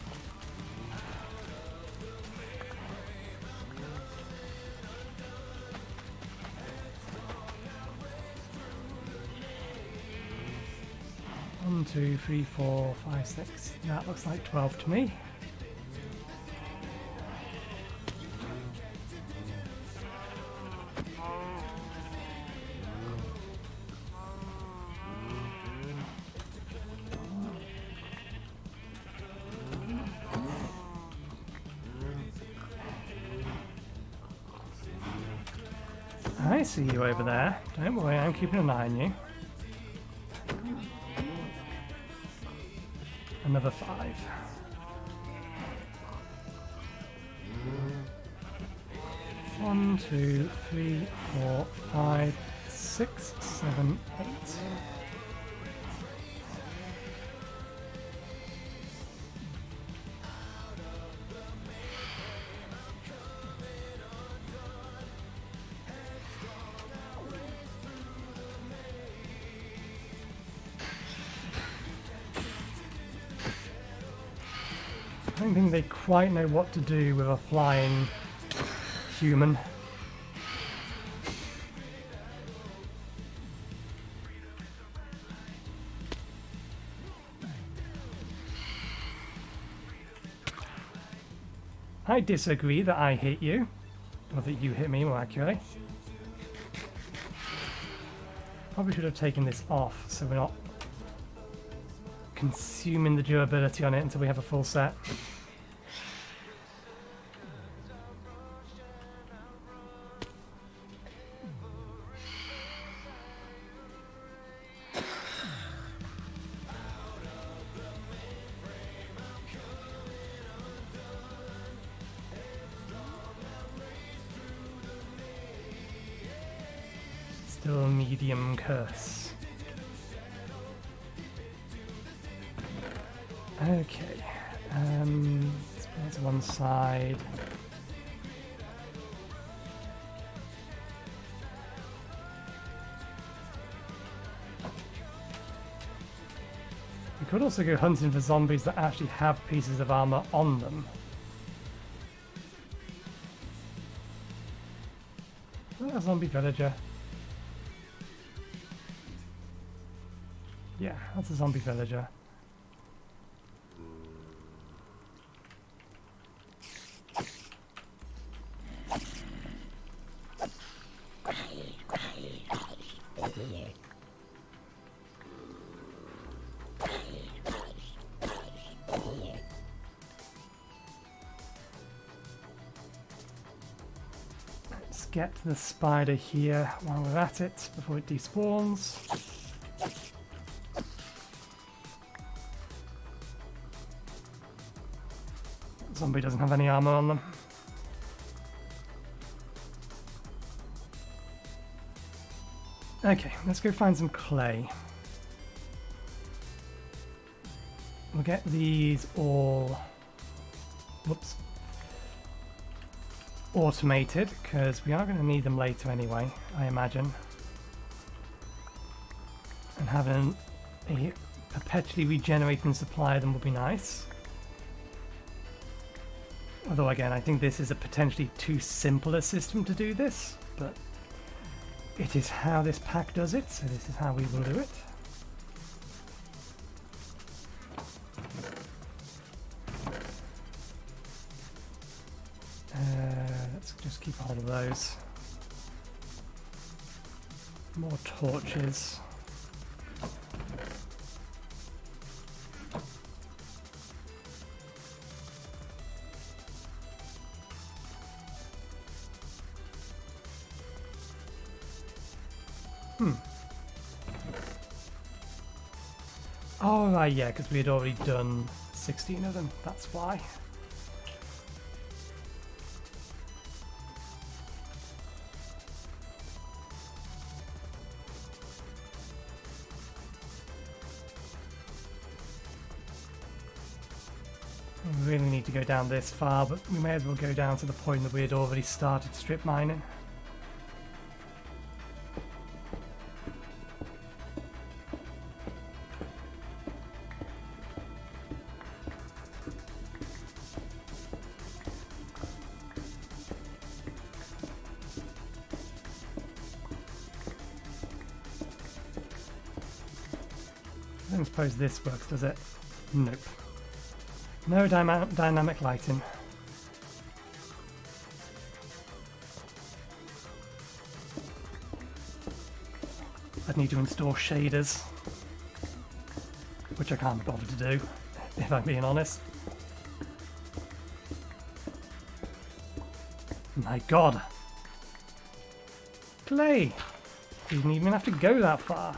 S1: One, 2, 3, 4, 5, 6. That looks like 12 to me. I see you over there. Don't worry, I'm keeping an eye on you. Another 5. One, 2, 3, 4, 5, 6, 7, 8. think they quite know what to do with a flying human. I disagree that I hit you, or that you hit me more accurately. Probably should have taken this off so we're not consuming the durability on it until we have a full set. Still medium curse. Okay, let's put that to one side. We could also go hunting for zombies that actually have pieces of armor on them. Is that a zombie villager? Yeah, that's a zombie villager. Let's get the spider here while we're at it before it despawns. Zombie doesn't have any armor on them. Okay, let's go find some clay. We'll get these all, whoops, automated, because we are going to need them later anyway, I imagine. And having a perpetually regenerating supply of them would be nice. Although again, I think this is a potentially too simple a system to do this, but it is how this pack does it, so this is how we will do it. Let's just keep hold of those. More torches. Oh, right, yeah, because we had already done 16 of them, that's why. We really need to go down this far, but we may as well go down to the point that we had already started strip mining. I don't suppose this works, does it? Nope. No dynamic lighting. I'd need to install shaders, which I can't bother to do, if I'm being honest. My god! Clay! Didn't even have to go that far.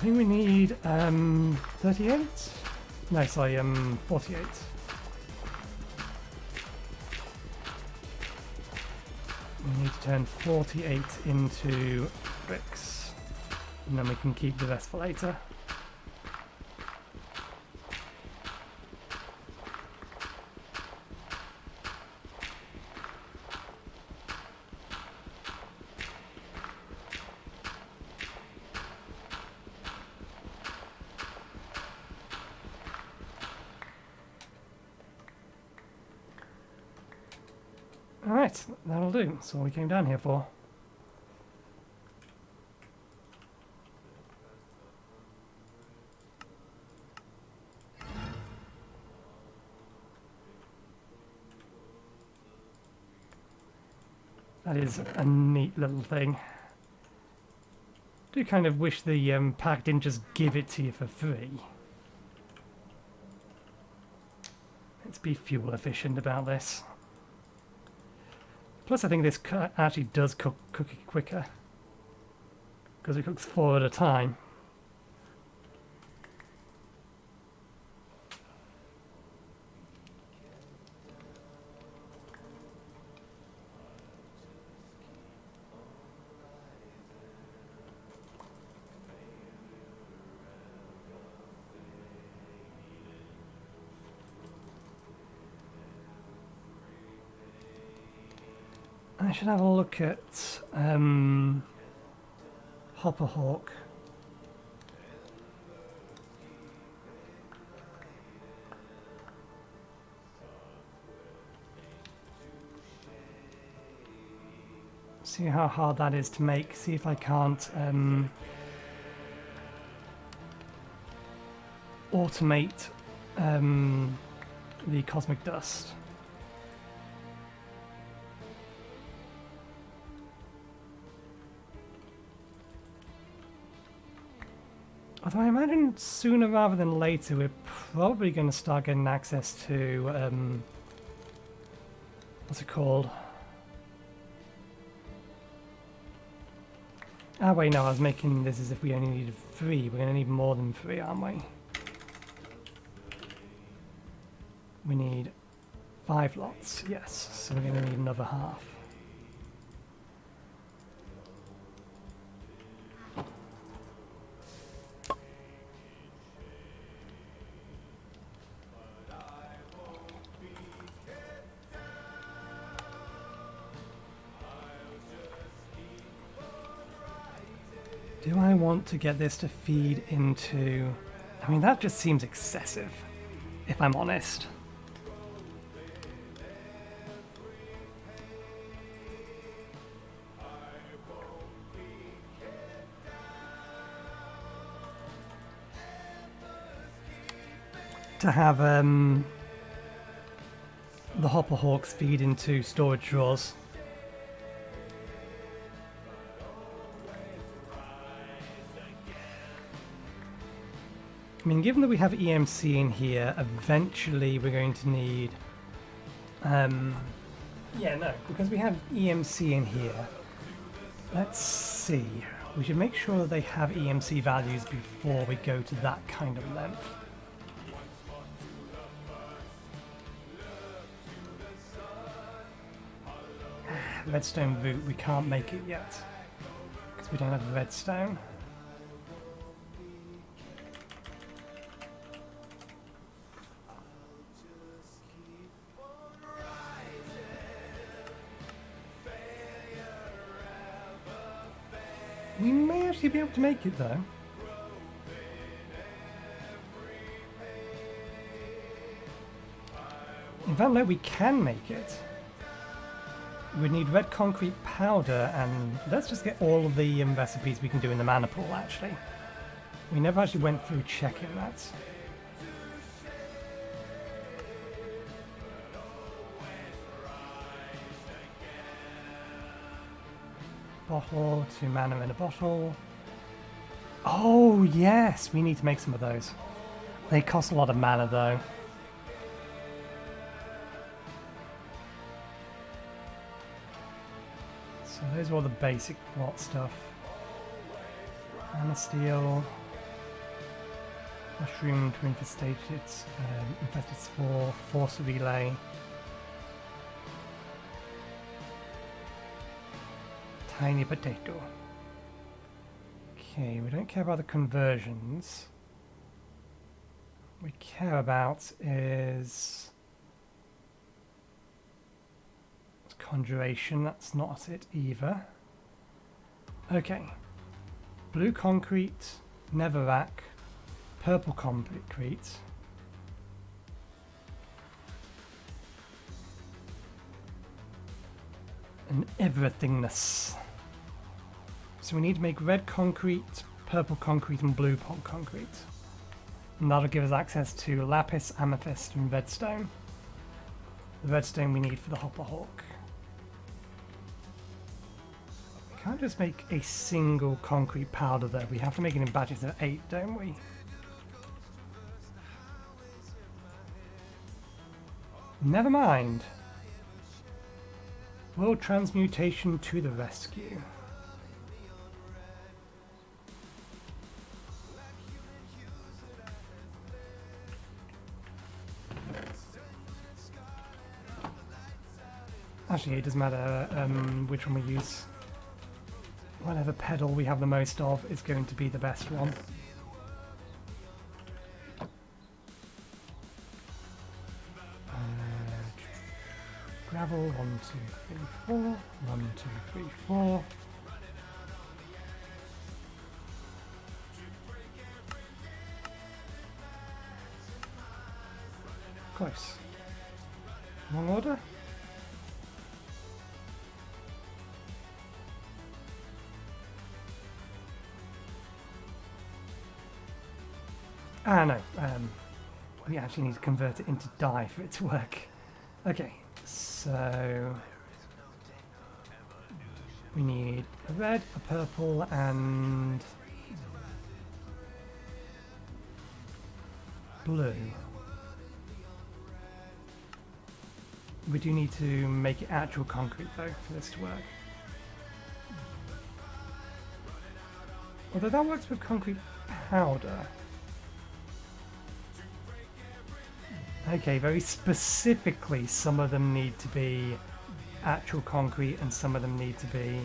S1: think we need 38? No, sorry, 48. We need to turn 48 into bricks, and then we can keep the rest for later. Alright, that'll do. That's all we came down here for. That is a neat little thing. I do kind of wish the pack didn't just give it to you for free. Let's be fuel efficient about this. Plus I think this actually does cook it quicker, because it cooks 4 at a time. I should have a look at Hopper Hawk. See how hard that is to make. See if I can't automate the cosmic dust. Although I imagine sooner rather than later we're probably going to start getting access to, what's it called? Ah wait, no, I was making this as if we only needed 3. We're going to need more than 3, aren't we? We need 5 lots, yes, so we're going to need another half. Do I want to get this to feed into... I mean, that just seems excessive, if I'm honest. To have the Hopper Hawks feed into storage drawers. I mean, given that we have EMC in here, eventually we're going to need... yeah, no, because we have EMC in here, let's see. We should make sure that they have EMC values before we go to that kind of length. Redstone route, we can't make it yet, because we don't have redstone. We may actually be able to make it though. In fact, no, we can make it. We need red concrete powder, and let's just get all of the recipes we can do in the mana pool, actually. We never actually went through checking that. Bottle, 2 mana in a bottle. Oh, yes, we need to make some of those. They cost a lot of mana, though. So those are all the basic plot stuff. Mana steel. Mushroom to infested spore, force relay. Tiny potato. Okay, we don't care about the conversions. What we care about is conjuration. That's not it either. Okay. Blue concrete, netherrack, purple concrete. And everythingness. So we need to make red concrete, purple concrete, and blue concrete. And that'll give us access to lapis, amethyst, and redstone. The redstone we need for the hopper hawk. We can't just make a single concrete powder though. We have to make it in batches of 8, don't we? Never mind. World transmutation to the rescue. Actually, it doesn't matter which one we use. Whatever pedal we have the most of is going to be the best one. Gravel, 1, 2, 3, 4. 1, 2, 3, 4. Close. Wrong order? No. We actually need to convert it into dye for it to work. Okay, so we need a red, a purple, and blue. We do need to make it actual concrete though for this to work. Although that works with concrete powder. Okay, very specifically some of them need to be actual concrete and some of them need to be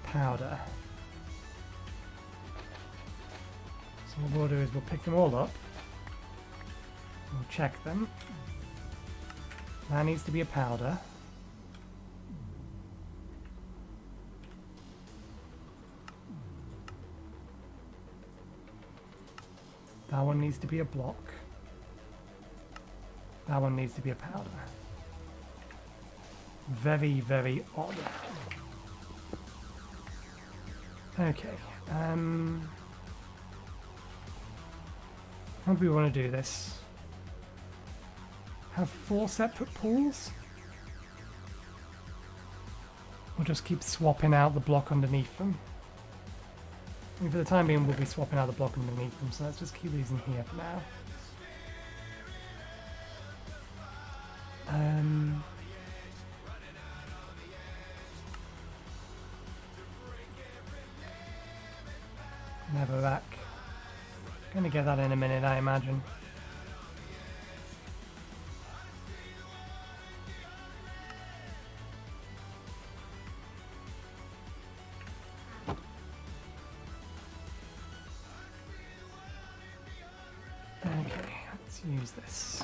S1: powder. So what we'll do is we'll pick them all up, we'll check them. That needs to be a powder. That one needs to be a block. That one needs to be a powder. Very, very odd. Okay. How do we want to do this? Have 4 separate pools? Or just keep swapping out the block underneath them? I mean, for the time being, we'll be swapping out the block underneath them, so let's just keep these in here for now. Netherrack. Gonna get that in a minute, I imagine. Okay, let's use this.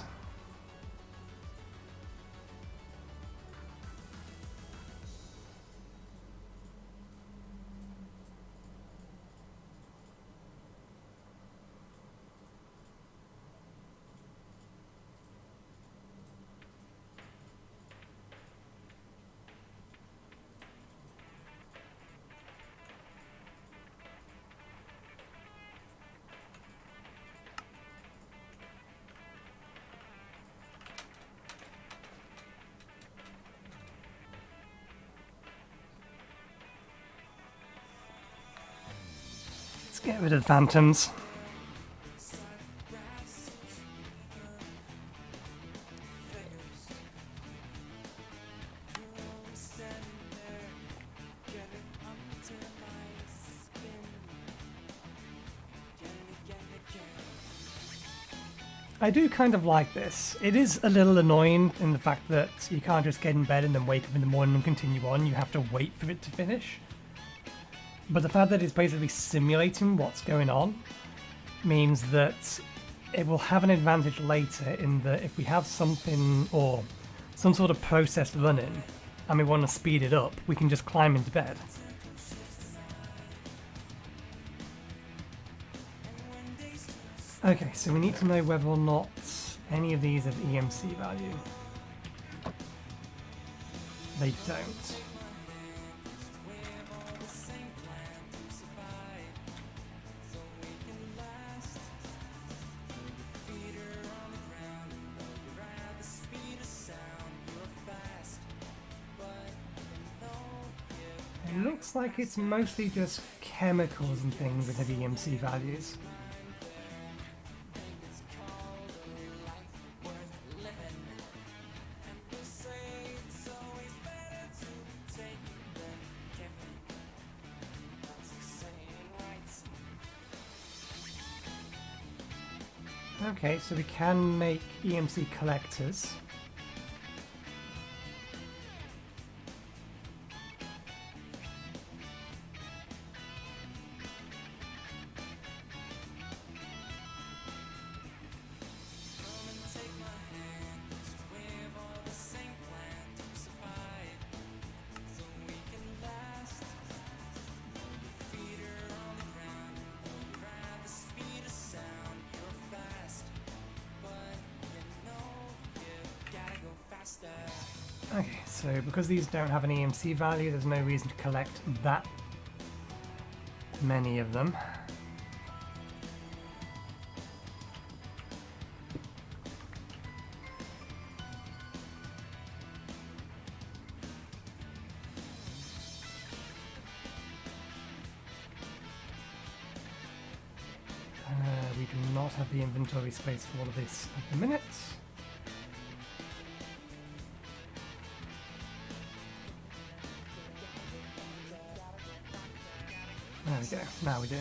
S1: Let's get rid of the phantoms. I do kind of like this. It is a little annoying in the fact that you can't just get in bed and then wake up in the morning and continue on. You have to wait for it to finish. But the fact that it's basically simulating what's going on means that it will have an advantage later in that if we have something or some sort of process running and we want to speed it up, we can just climb into bed. Okay, so we need to know whether or not any of these have EMC value. They don't. It looks like it's mostly just chemicals and things that have EMC values. Okay, so we can make EMC collectors. Okay, so because these don't have an EMC value, there's no reason to collect that many of them. We do not have the inventory space for all of this at the minute. There we go, now we do.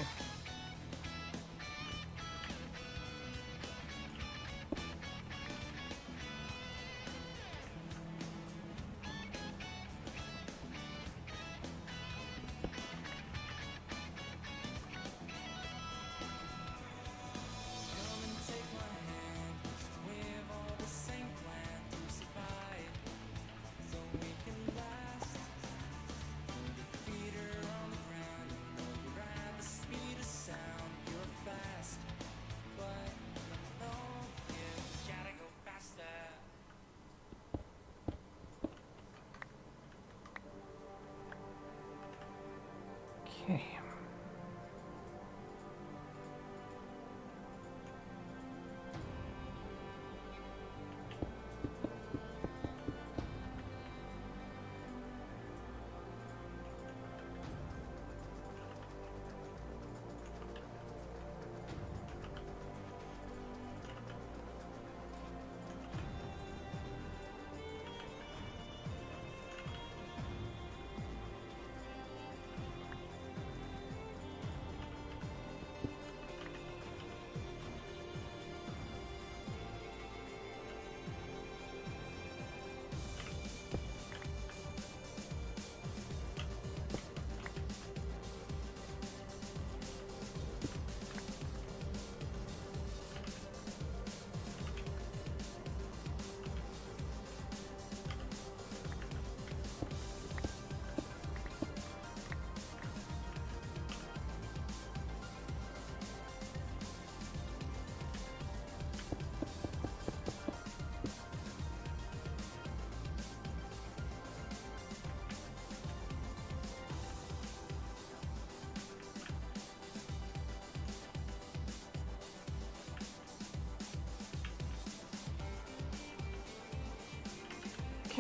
S1: Okay.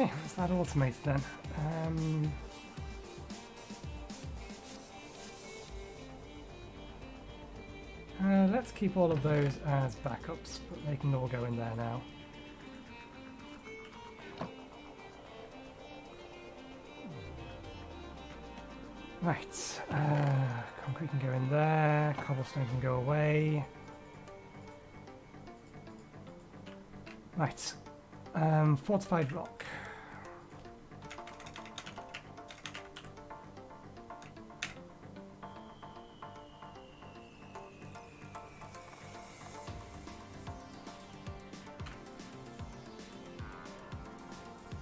S1: Okay, that's that automated then. Let's keep all of those as backups, but they can all go in there now. Right, concrete. Concrete can go in there, cobblestone can go away. Right. Fortified rock.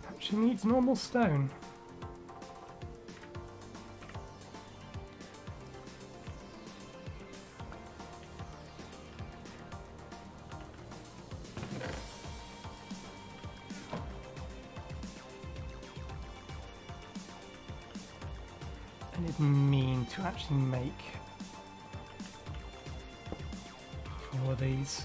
S1: Actually needs normal stone. I didn't mean to actually make 4 of these.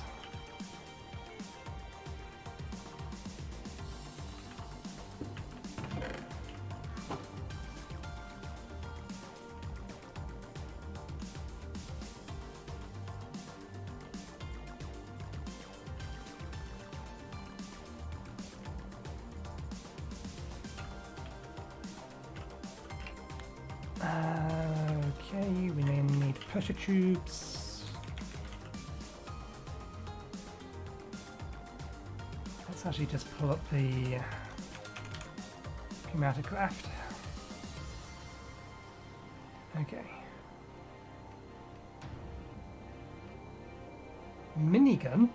S1: Okay, we then need pressure tubes. Let's actually just pull up the hematocraft. Okay. Minigun?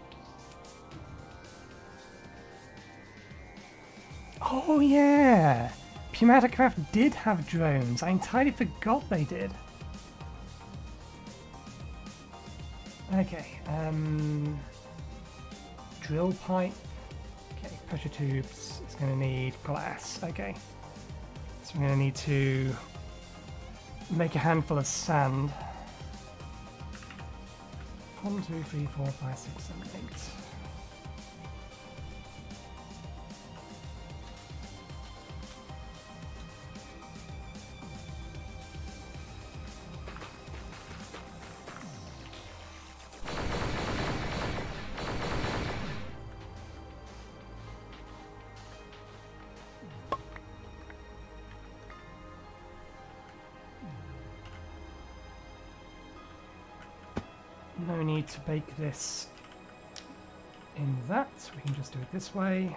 S1: Oh yeah! Hematocraft did have drones. I entirely forgot they did. Okay, drill pipe. Okay, pressure tubes. It's going to need glass. Okay, so we're going to need to make a handful of sand. 1, 2, 3, 4, 5, 6, 7, 8. No need to bake this in that, we can just do it this way.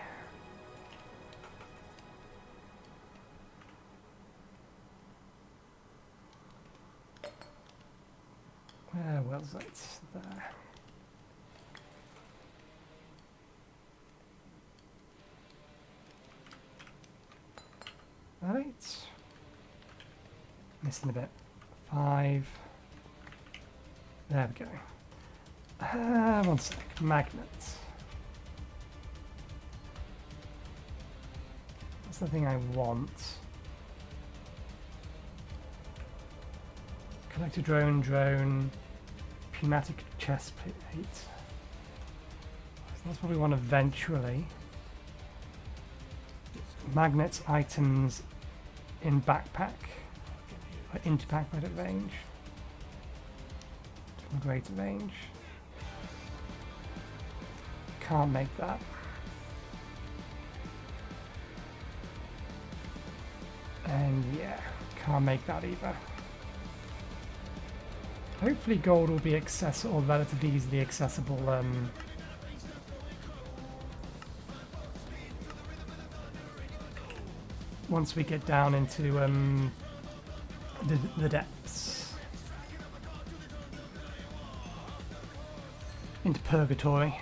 S1: Where was it? There. Right. Missing a bit. 5. There we go. 1 sec. Magnets. That's the thing I want. Collector drone, pneumatic chest plate. So that's what we want eventually. Magnets, items in backpack, or into backpack at range. Greater range. Can't make that. And yeah, can't make that either. Hopefully gold will be accessible, or relatively easily accessible, once we get down into the depths. Into purgatory.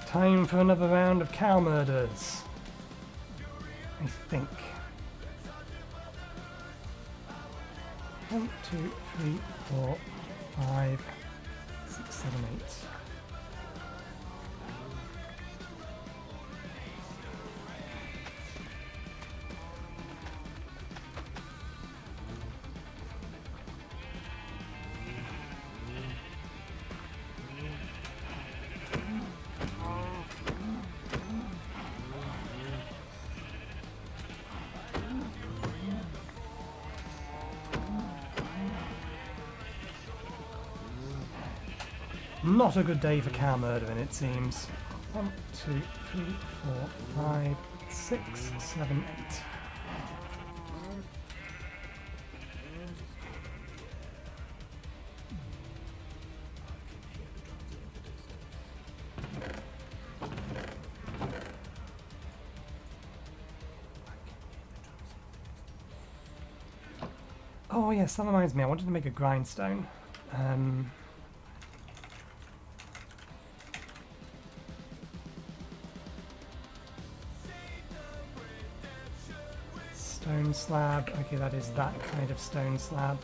S1: Time for another round of cow murders, I think. 1, 2, 3, 4, 5, 6, 7, 8. Not a good day for cow murdering, it seems. 1, 2, 3, 4, 5, 6, 7, 8. Oh yes, that reminds me, I wanted to make a grindstone. Stone slab, okay, that is that kind of stone slab.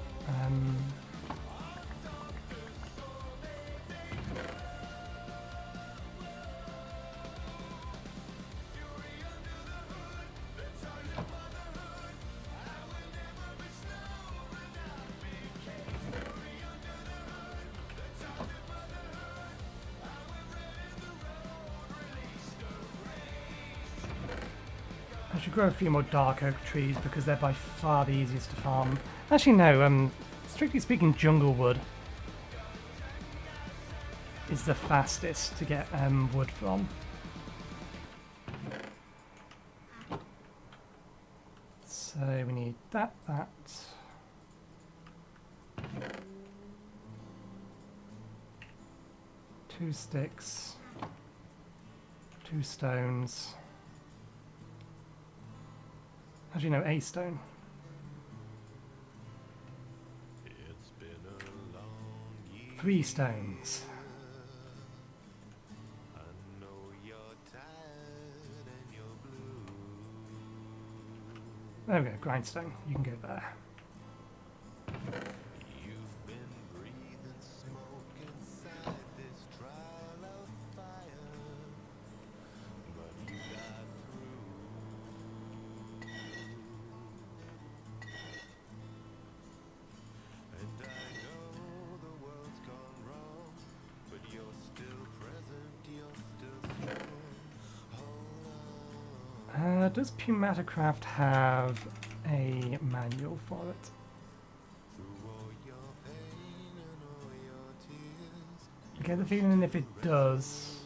S1: I should grow a few more dark oak trees because they're by far the easiest to farm. Actually no, strictly speaking jungle wood is the fastest to get wood from. So we need that. 2 sticks, 2 stones. Actually, no, a stone. It's been a long year. 3 stones. I know you're tired and you're blue. There we go, grindstone. You can go there. You've been breathing smoke inside this trial of fire, but you got through. Does Pumatacraft have a manual for it? I get the feeling if it does,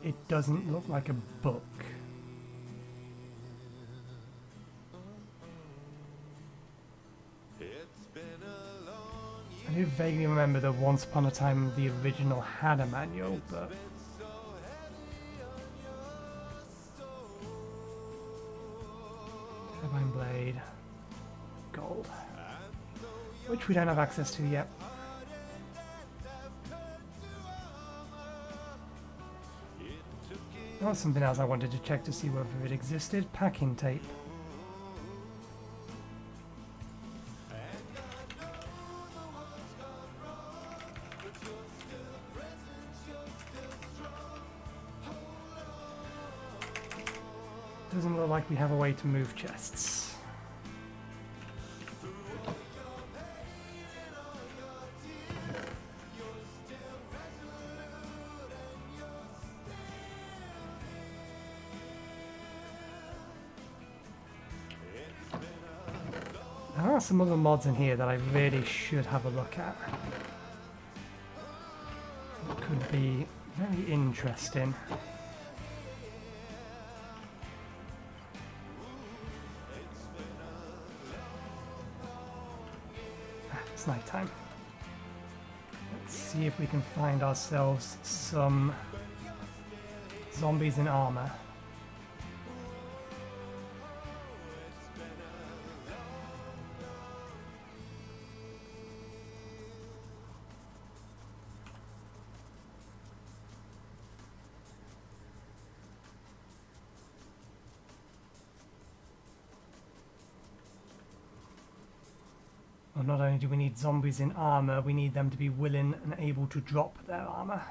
S1: it doesn't look like a book. I do vaguely remember that once upon a time the original had a manual, but Turbine blade, gold, which we don't have access to yet. That was something else I wanted to check to see whether it existed. Packing tape. Doesn't look like we have a way to move chests. There are some other mods in here that I really should have a look at. It could be very interesting. It's night time. Let's see if we can find ourselves some zombies in armor. Well, not only do we need zombies in armor, we need them to be willing and able to drop their armor.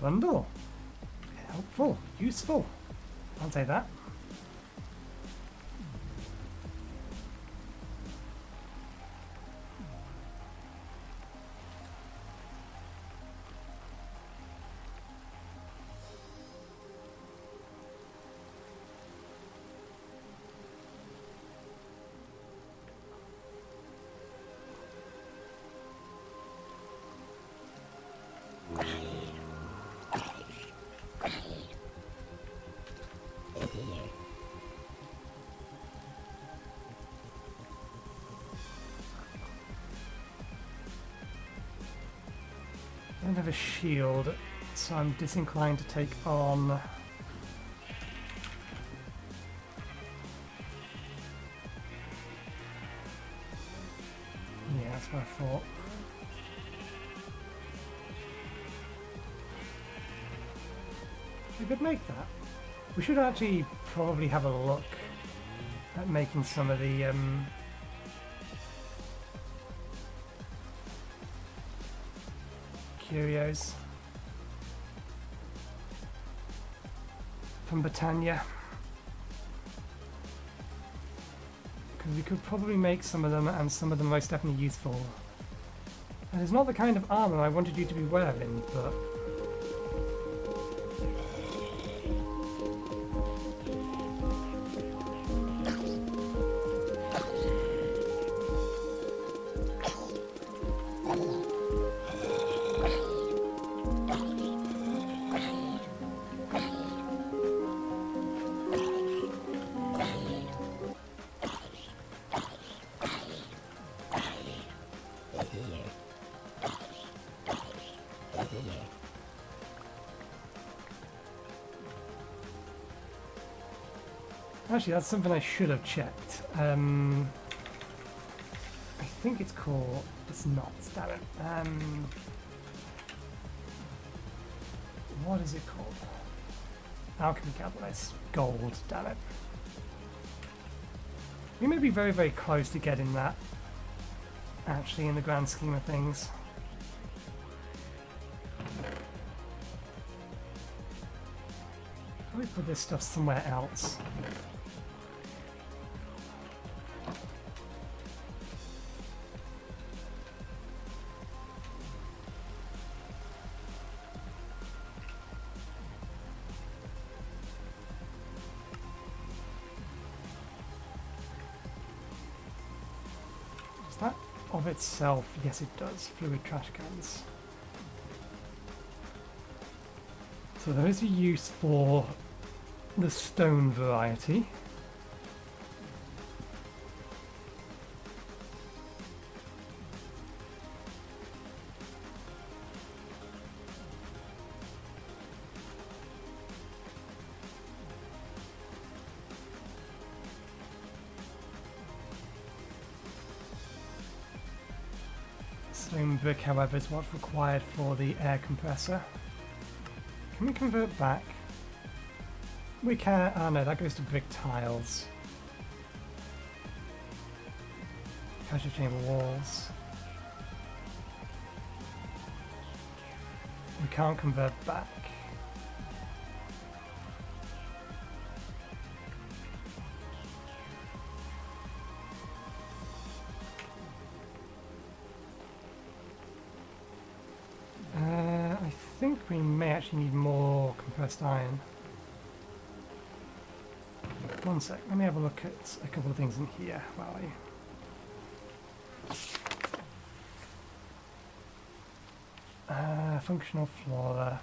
S1: bundle. Helpful, useful. I'll take that. I don't have a shield, so I'm disinclined to take on... Yeah, that's what I thought. We could make that. We should actually probably have a look at making some of the curios from Britannia, because we could probably make some of them, and some of them most definitely useful. And it's not the kind of armor I wanted you to be wearing, but actually, that's something I should have checked. I think it's called... It's not, damn it. What is it called? Alchemy Catalyst. Gold, damn it. We may be very, very close to getting that, actually, in the grand scheme of things. Probably put this stuff somewhere else. That of itself, yes it does, fluid trash cans. So there is a use for the stone variety. Stone brick, however, is what's required for the air compressor. Can we convert back? We can. Oh no, that goes to brick tiles. Pressure chamber walls. We can't convert back. I think we may actually need more compressed iron. One sec, let me have a look at a couple of things in here while I... functional flora.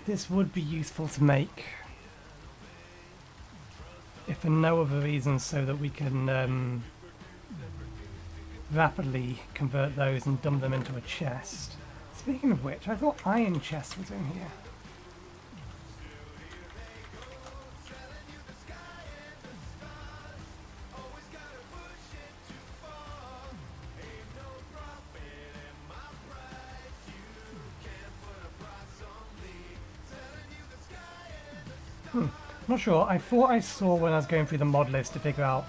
S1: This would be useful to make, if for no other reason, so that we can rapidly convert those and dump them into a chest. Speaking of which, I thought iron chest was in here. Not sure. I thought I saw when I was going through the mod list to figure out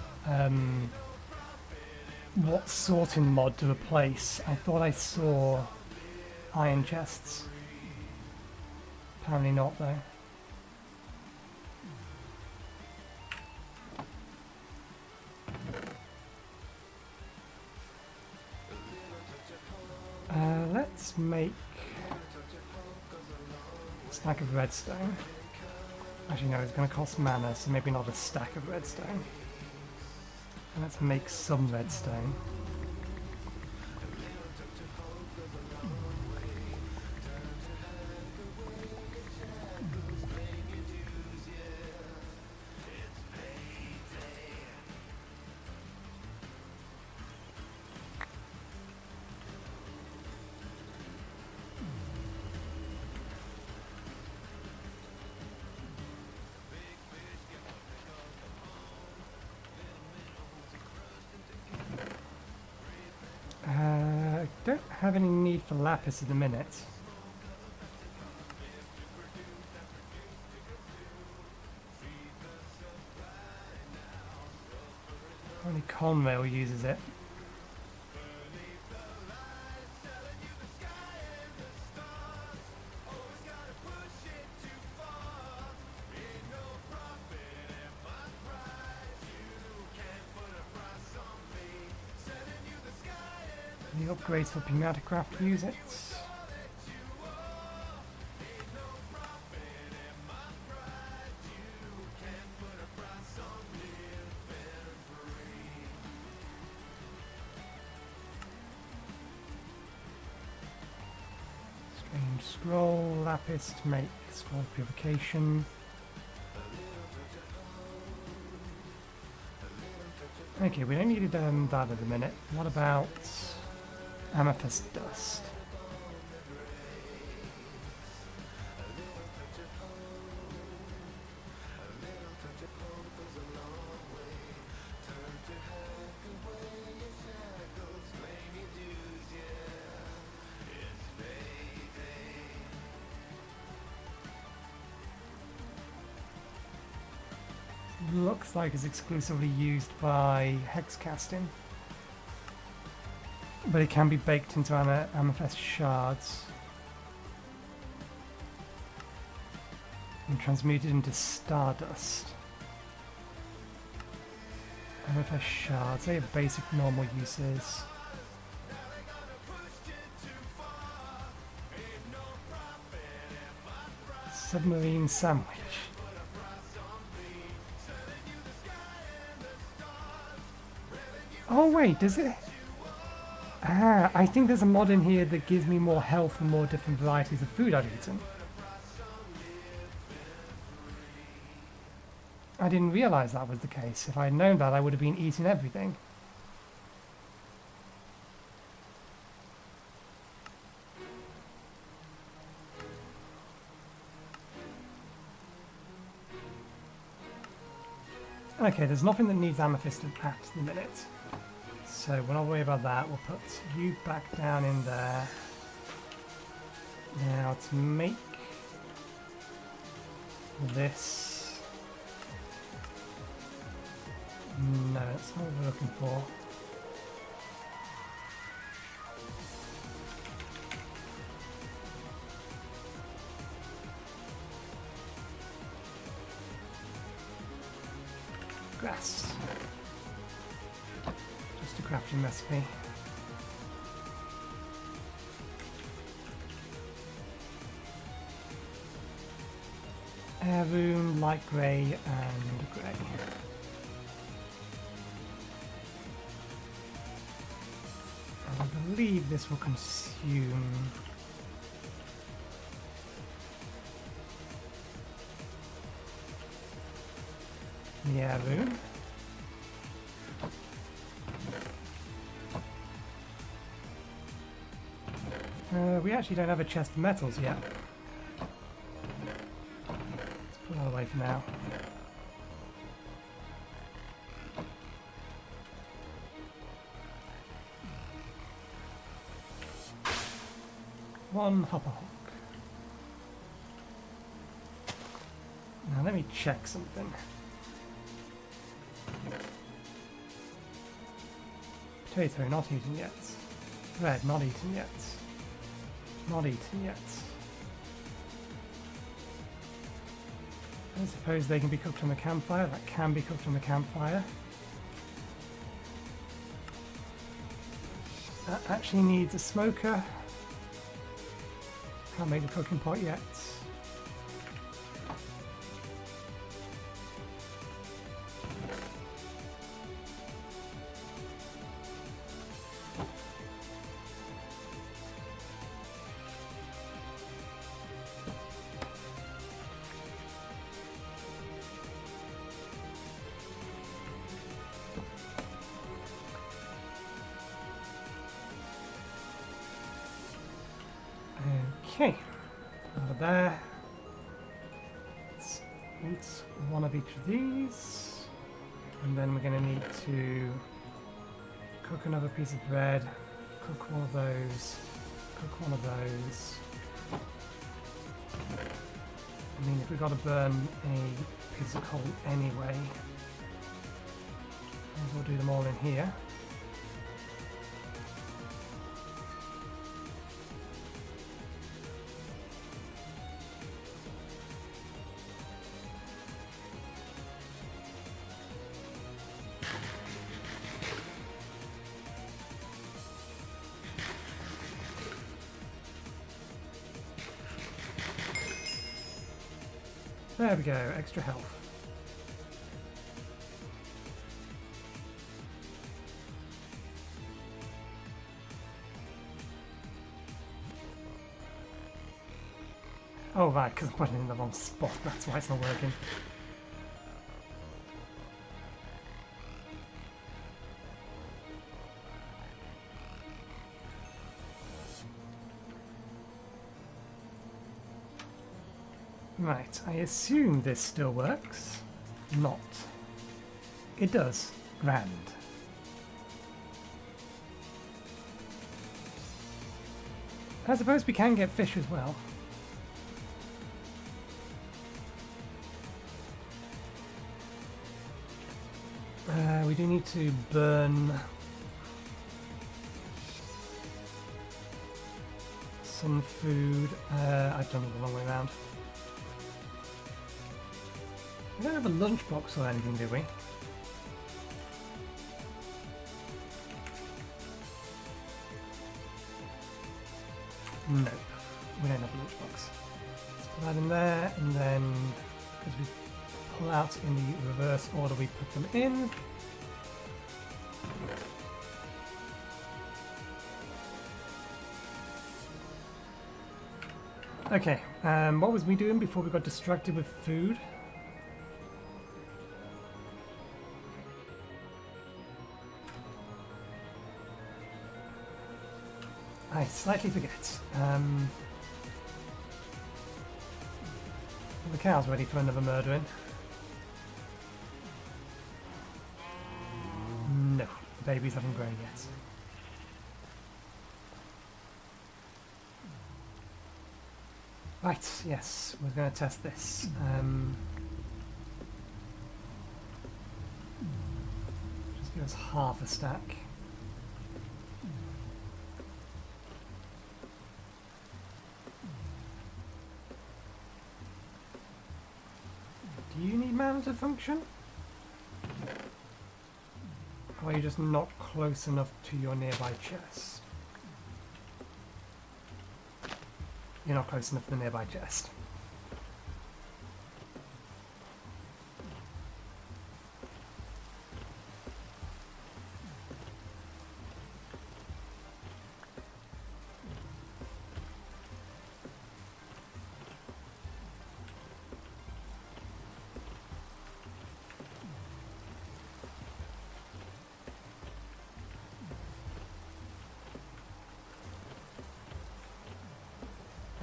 S1: what sorting mod to replace. I thought I saw iron chests. Apparently not, though. Let's make a stack of redstone. Actually, no, it's going to cost mana, so maybe not a stack of redstone. And let's make some redstone. Don't have any need for lapis at the minute. Only Conrail uses it. The upgrades for Pneumaticraft use it. Strange scroll, lapis to make scroll purification. Okay, we don't need that at the minute. What about amethyst dust? Looks like it's exclusively used by hex casting, but it can be baked into amethyst shards and transmuted into stardust. Amethyst shards, they have basic normal uses. Submarine sandwich. Oh wait, does it? Ah, I think there's a mod in here that gives me more health and more different varieties of food I've eaten. I didn't realise that was the case. If I had known that, I would have been eating everything. Okay, there's nothing that needs amethyst at the minute. So we'll not worry about that. We'll put you back down in there. Now to make this. No, that's not what we're looking for. Grass. Just a crafting recipe. Air rune, light grey and grey. And I believe this will consume the air rune. We actually don't have a chest of metals yet. Let's put that away for now. One hopper hawk. Now let me check something. Potato, not eaten yet. Bread, not eaten yet. Not eaten yet. I suppose they can be cooked on the campfire. That can be cooked on the campfire. That actually needs a smoker. Can't make the cooking pot yet. Okay, over there. Let's eat one of each of these, and then we're going to need to cook another piece of bread, cook one of those, cook one of those. I mean, if we've got to burn a piece of coal anyway, we'll do them all in here. There we go, extra health. Oh right, because I'm putting it in the wrong spot, that's why it's not working. Right, I assume this still works. Not. It does. Grand. I suppose we can get fish as well. We do need to burn some food. I've done it the wrong way around. We don't have a lunchbox or anything, do we? No, we don't have a lunchbox. Let's put that in there, and then as we pull out in the reverse order we put them in. Okay, what was we doing before we got distracted with food? I slightly forget. The cow's ready for another murdering. No, the babies haven't grown yet. Right, yes, we're going to test this. Just give us half a stack. Do you need mana to function? Or are you just not close enough to your nearby chest? You're not close enough to the nearby chest.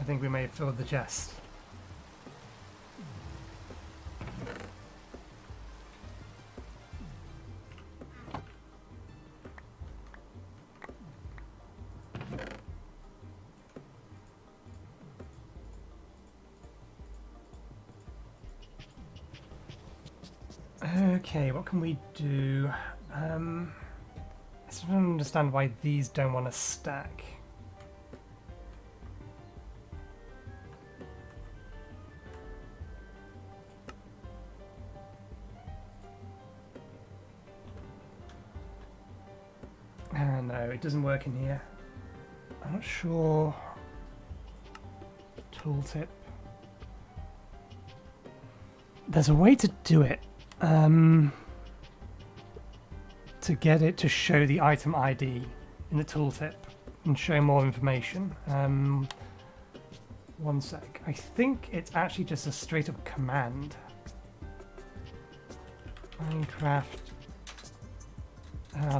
S1: I think we may have filled the chest. Okay, what can we do? I still don't understand why these don't want to stack. No, it doesn't work in here. I'm not sure. Tooltip. There's a way to do it. To get it to show the item ID in the tooltip and show more information. One sec. I think it's actually just a straight up command. Minecraft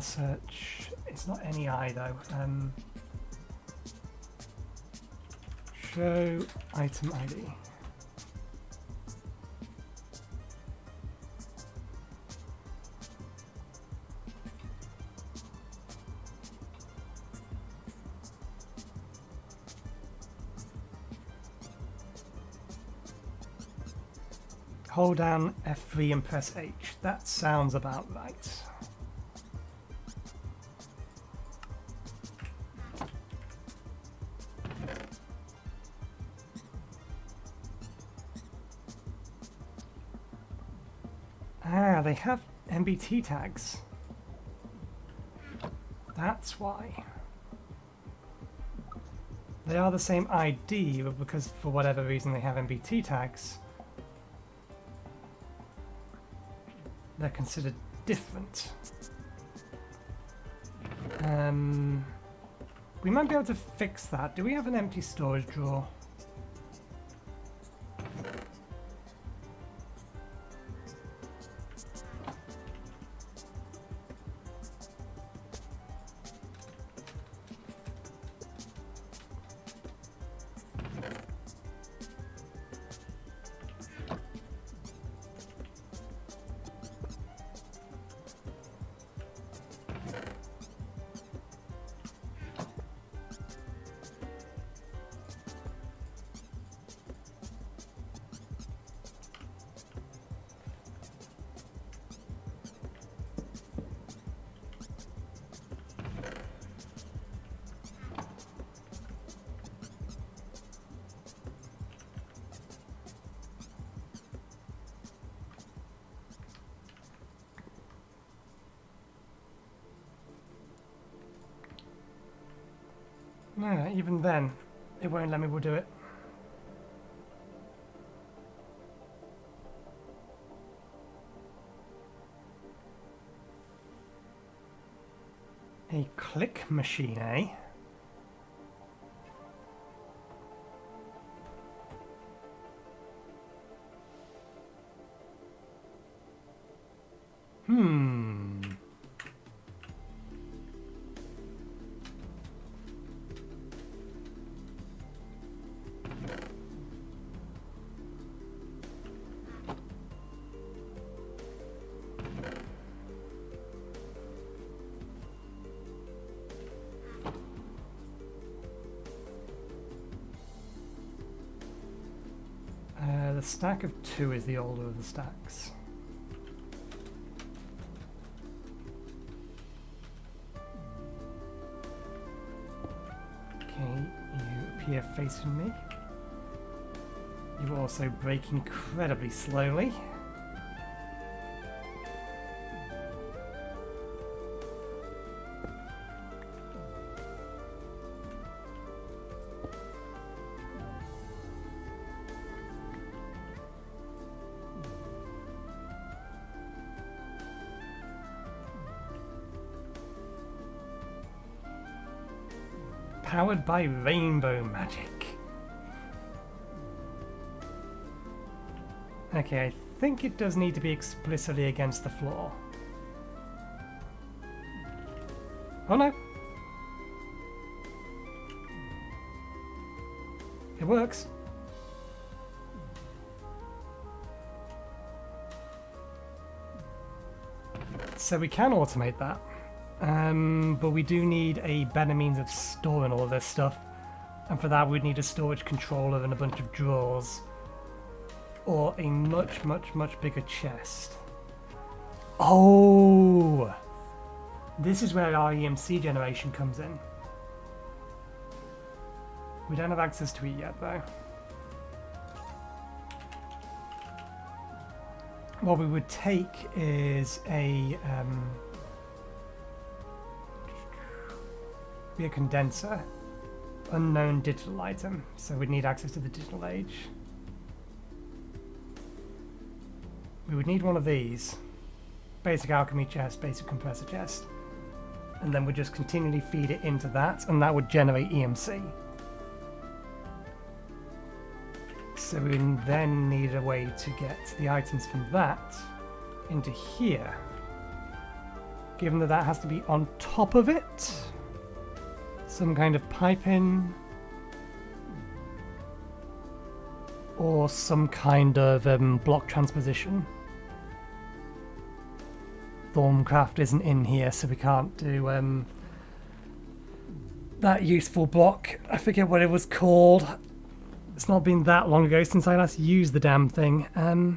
S1: search. It's not NEI though. Show item ID. Hold down F3 and press H. That sounds about right. Ah, they have MBT tags. That's why. They are the same ID, but because for whatever reason they have MBT tags, they're considered different. We might be able to fix that. Do we have an empty storage drawer? No, even then, it won't let me do it. A click machine, eh? The stack of 2 is the older of the stacks. Okay, you appear facing me. You also break incredibly slowly. Powered by rainbow magic. Okay, I think it does need to be explicitly against the floor. Oh no! It works. So we can automate that. But we do need a better means of storing all of this stuff. And for that we'd need a storage controller and a bunch of drawers. Or a much, much, much bigger chest. Oh! This is where our EMC generation comes in. We don't have access to it yet though. What we would take is a be a condenser, unknown digital item, so we'd need access to the digital age. We would need one of these, basic alchemy chest, basic compressor chest, and then we'd just continually feed it into that, and that would generate EMC. So we then need a way to get the items from that into here. Given that that has to be on top of it, some kind of piping or some kind of block transposition. Thorncraft isn't in here, so we can't do that useful block. I forget what it was called. It's not been that long ago since I last used the damn thing. I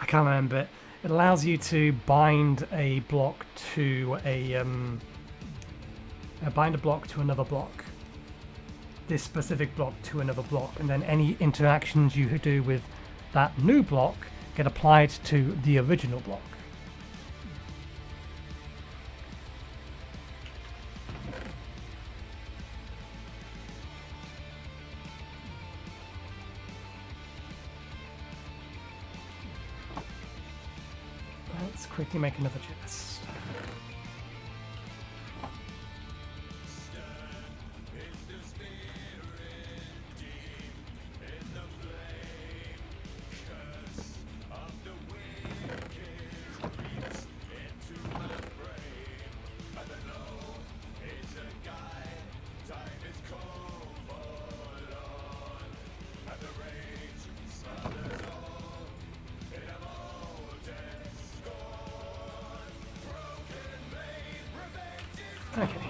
S1: can't remember it. It allows you to bind a block to bind a block to another block. This specific block to another block, and then any interactions you do with that new block get applied to the original block. Let's quickly make another chest. Okay.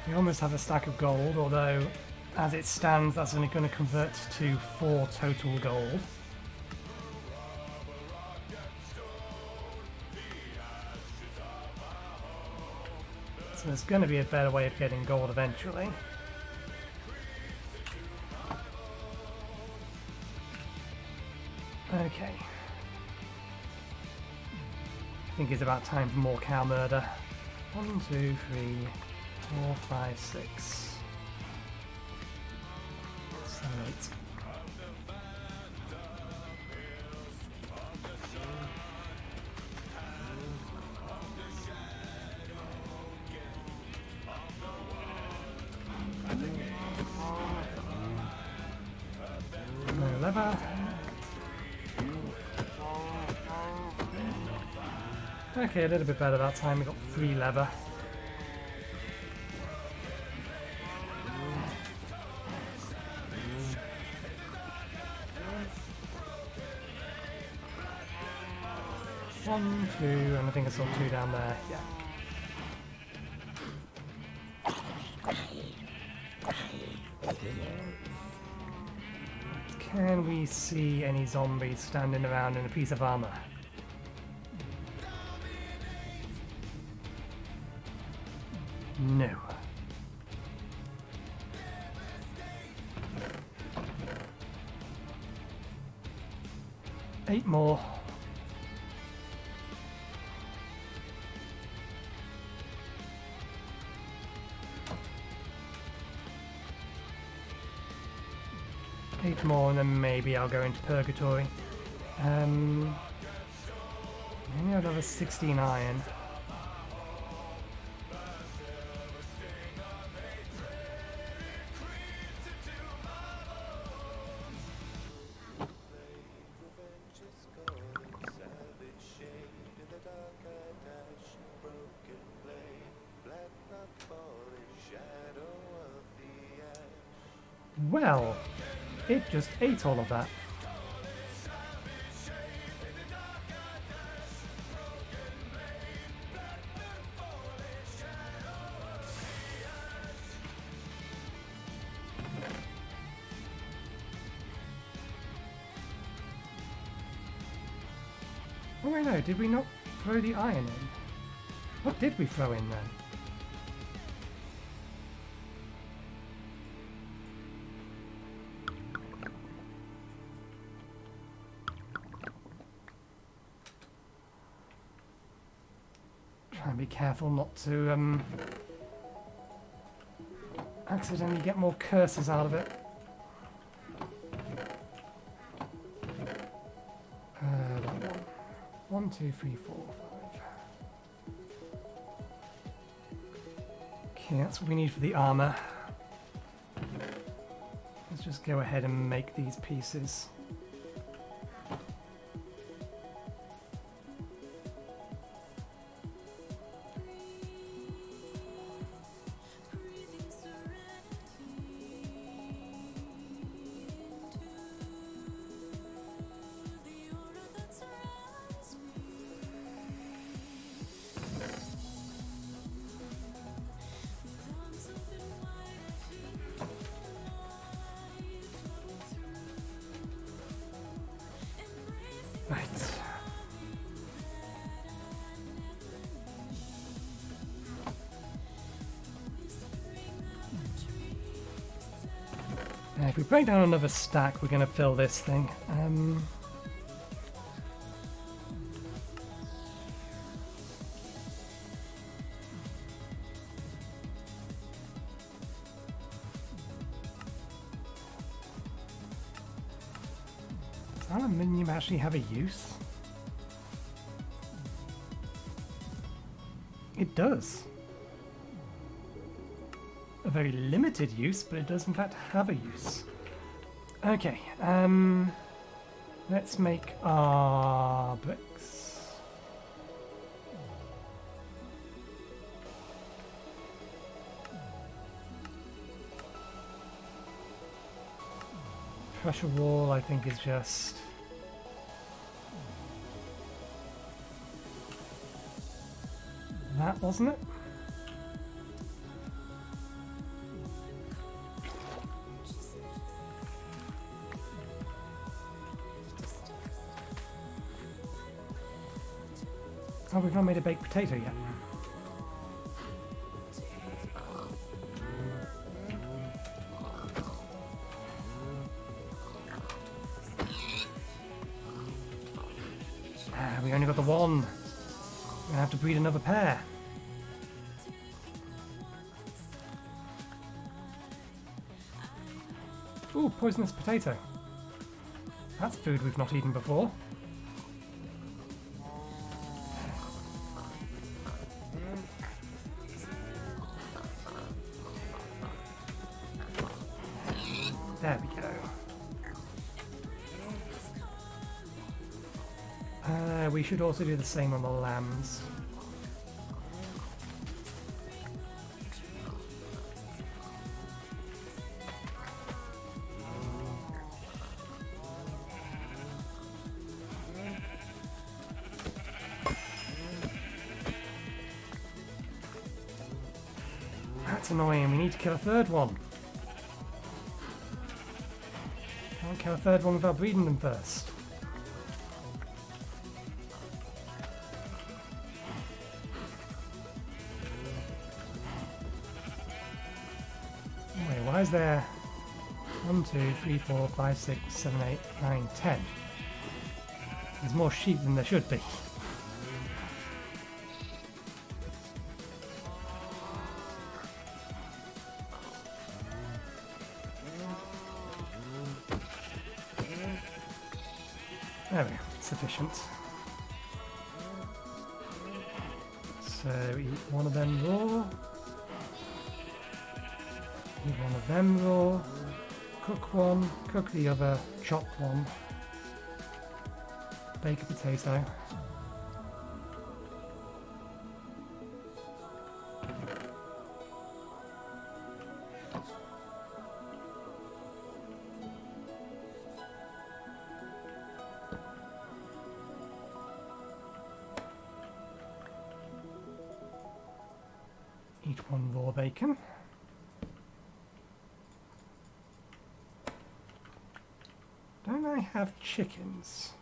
S1: We almost have a stack of gold, although as it stands that's only going to convert to 4 total gold. So there's going to be a better way of getting gold eventually. Okay. I think it's about time for more cow murder. 1, 2, 3, 4, 5, 6, 7, 8. No lever. Okay, a little bit better that time. We got 3 leather. One, 2, and I think I saw 2 down there. Yeah. Can we see any zombies standing around in a piece of armor? No. Eight more. Eight more, and then maybe I'll go into purgatory. Maybe I'll have a 16 iron. well, it just ate all of that. Oh wait, no, did we not throw the iron in? What did we throw in then? Try and be careful not to accidentally get more curses out of it. One, two, three, four, five. Okay, that's what we need for the armor. Let's just go ahead and make these pieces. Right. Now, if we break down another stack, we're going to fill this thing. Does aluminium actually have a use? It does. A very limited use, but it does in fact have a use. Okay, let's make our bricks. Pressure wall, I think, is just... that, wasn't it? Oh, we've not made a baked potato yet. We only got the one. We're gonna have to breed another pair. Ooh, poisonous potato. That's food we've not eaten before. There we go. We should also do the same on the lambs. That's annoying. We need to kill a third one. Can't kill a third one without breeding them first. Wait, why is there 1, 2, 3, 4, 5, 6, 7, 8, 9, 10? There's more sheep than there should be. There we go, sufficient. So eat one of them raw. Eat one of them raw. Cook one, cook the other, chop one. Bake a potato. eat one raw bacon. Don't I have chickens?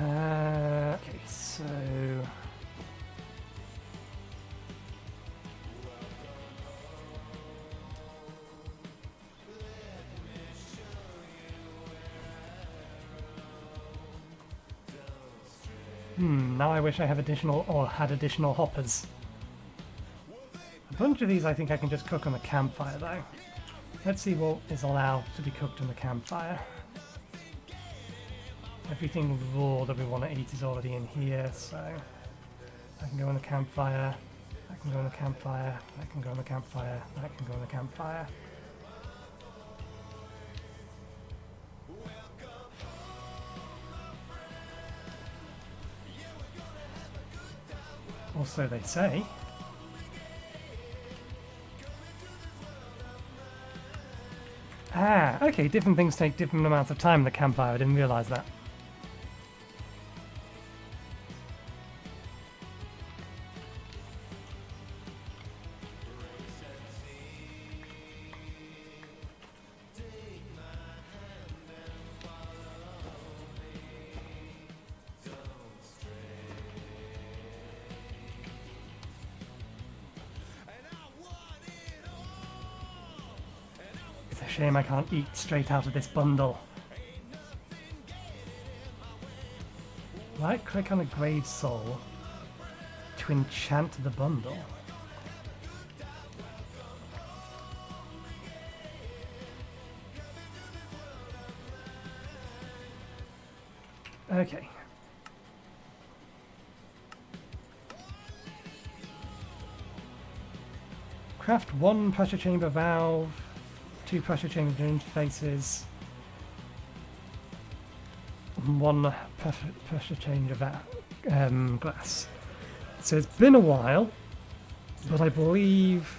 S1: Okay, so now I wish I have additional or had additional hoppers. A bunch of these I think I can just cook on the campfire though. Let's see what is allowed to be cooked on the campfire. Everything raw that we want to eat is already in here, so I can go on the campfire, I can go on the campfire, I can go on the campfire, I can go on the campfire. Or so they say. Ah, okay, different things take different amounts of time in the campfire, I didn't realise that. Shame I can't eat straight out of this bundle. Right click on a grave soul to enchant the bundle. Okay. Craft one pressure chamber valve. 2 pressure chamber interfaces, 1 pressure chamber glass. So it's been a while, but I believe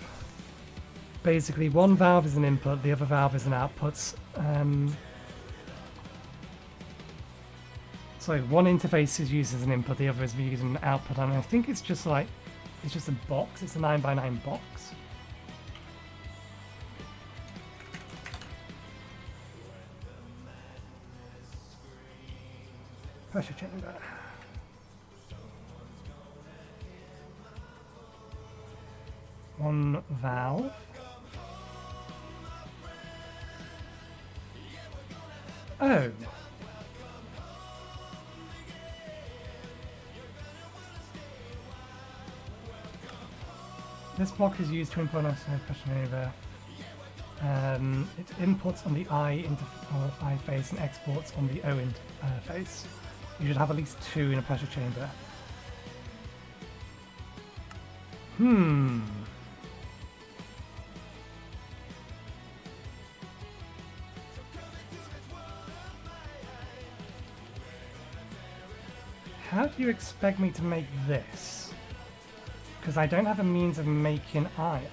S1: basically one valve is an input, the other valve is an output. So one interface is used as an input, the other is used as an output, and I think it's just like, it's just a box, it's a 9x9 box. Pressure chamber. One valve. Oh. This block is used to input pressure chamber. It inputs on the I face and exports on the O face. You should have at least 2 in a pressure chamber. How do you expect me to make this? Because I don't have a means of making iron.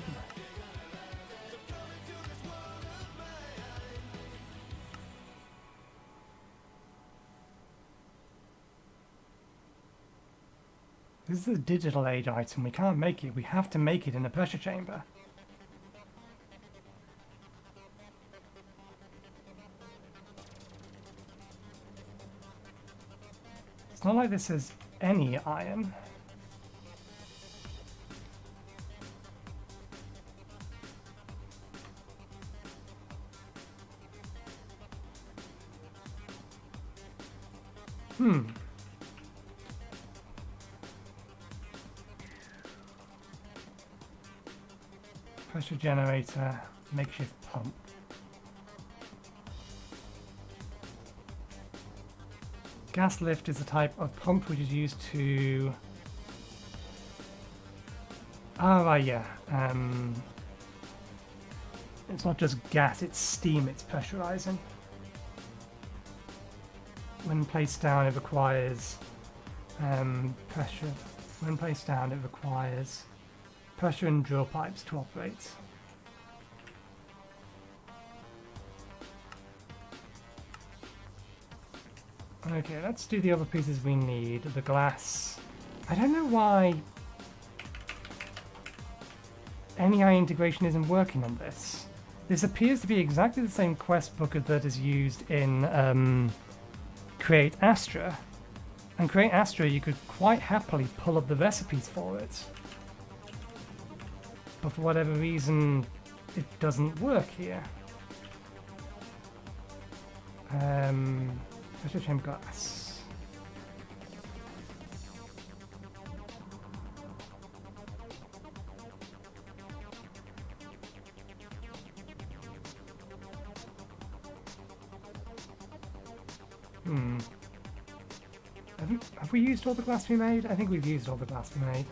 S1: This is a digital age item, we can't make it, we have to make it in a pressure chamber. It's not like this is any iron. Pressure generator, makeshift pump. Gas lift is a type of pump which is used to... Oh, right, yeah. It's not just gas, it's steam it's pressurizing. when placed down, it requires pressure. When placed down, it requires pressure and drill pipes to operate. Okay, let's do the other pieces we need. The glass. I don't know why NEI integration isn't working on this. This appears to be exactly the same quest book that is used in Create Astra. And Create Astra, you could quite happily pull up the recipes for it. But for whatever reason, it doesn't work here. Pressure chamber glass. Have we used all the glass we made? I think we've used all the glass we made.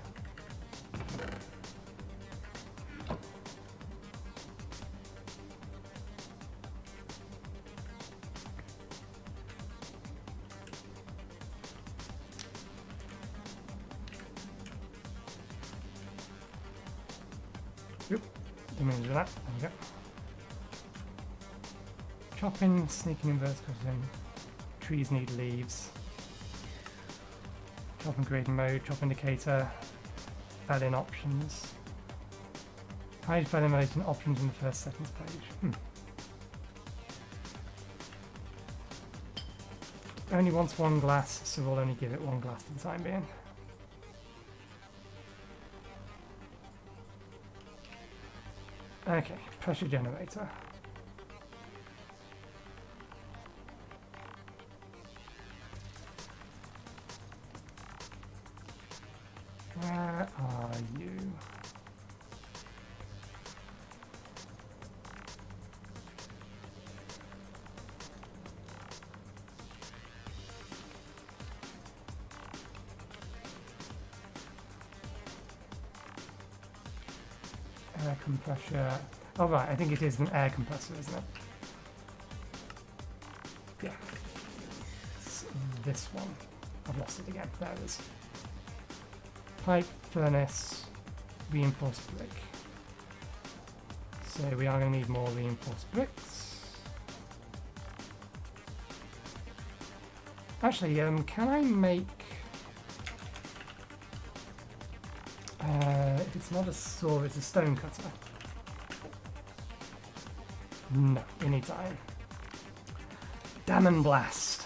S1: Oop, didn't mean to do that. There we go. Chopping, sneaking inverse cutting. Trees need leaves. Chop and grading mode, chop indicator, fell-in options. Hide fell-in relating options in the first seconds page. Only wants one glass, so we'll only give it one glass for the time being. Okay, pressure generator. Where are you? Air compressor. Oh right, I think it is an air compressor, isn't it? Yeah. It's this one. I've lost it again. There it is. Pipe, furnace, reinforced brick. So we are going to need more reinforced bricks. Actually, can I make... if it's not a saw, it's a stone cutter. No, it needs iron. Damn and blast.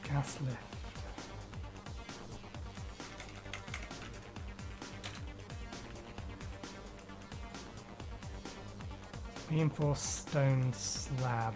S1: Gas lift. Reinforced stone slab.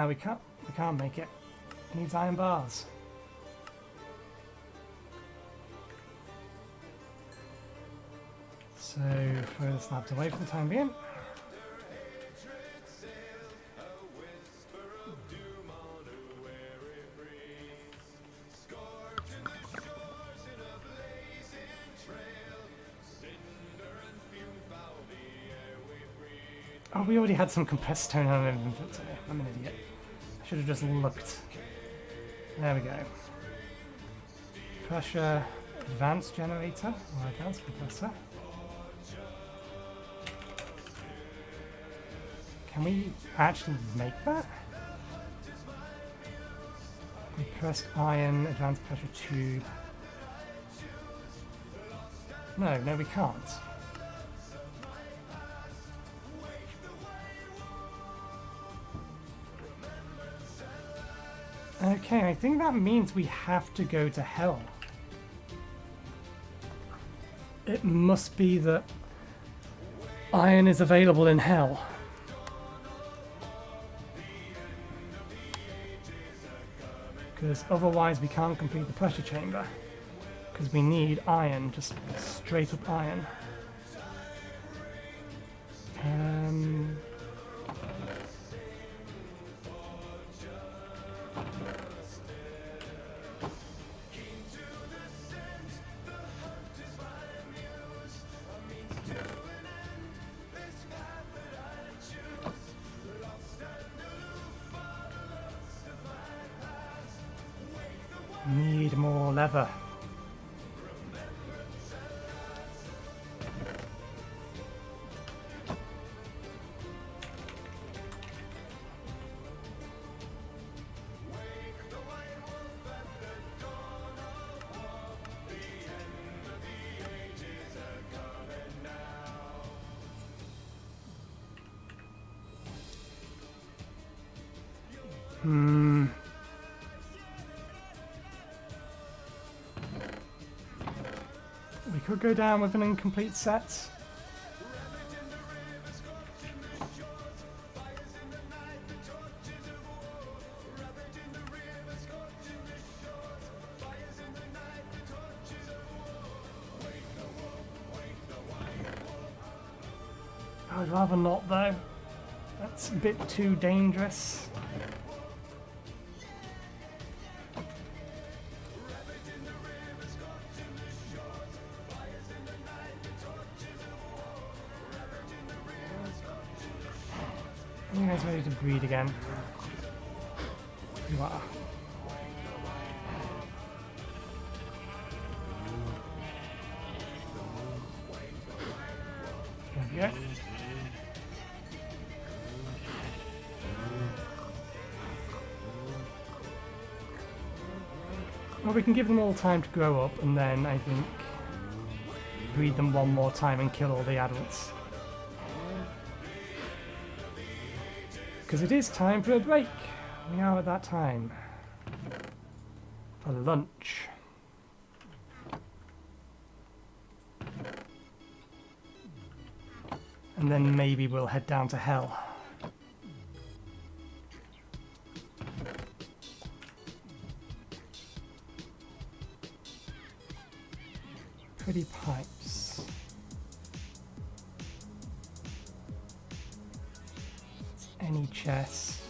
S1: We can't make it. It needs iron bars. So throw the slabs away for the time being. Oh, we already had some compressed stone on our inventory. I'm an idiot. I should have just looked. There we go. Pressure advanced generator or advanced compressor. Can we actually make that? Compressed iron, advanced pressure tube. No, we can't. Okay, I think that means we have to go to hell. It must be that iron is available in hell. Because otherwise we can't complete the pressure chamber. Because we need iron, just straight up iron. Need more leather. We could go down with an incomplete set. I'd rather not though. That's a bit too dangerous. Are you guys ready to breed again? You are. There we go. Well, we can give them all time to grow up and then, I think, breed them one more time and kill all the adults. Because it is time for a break. We are at that time. For lunch. And then maybe we'll head down to hell. Pretty pipes. Any chest.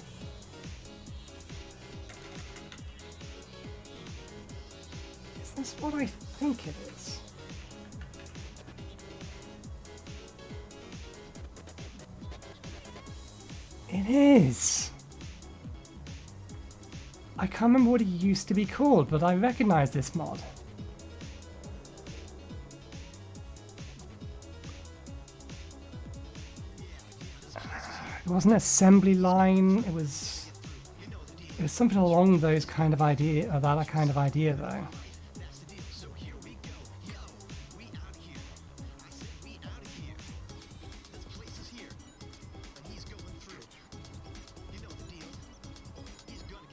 S1: Is this what I think it is? It is! I can't remember what it used to be called, but I recognize this mod. It wasn't assembly line, it was something along those kind of idea, or that kind of idea though.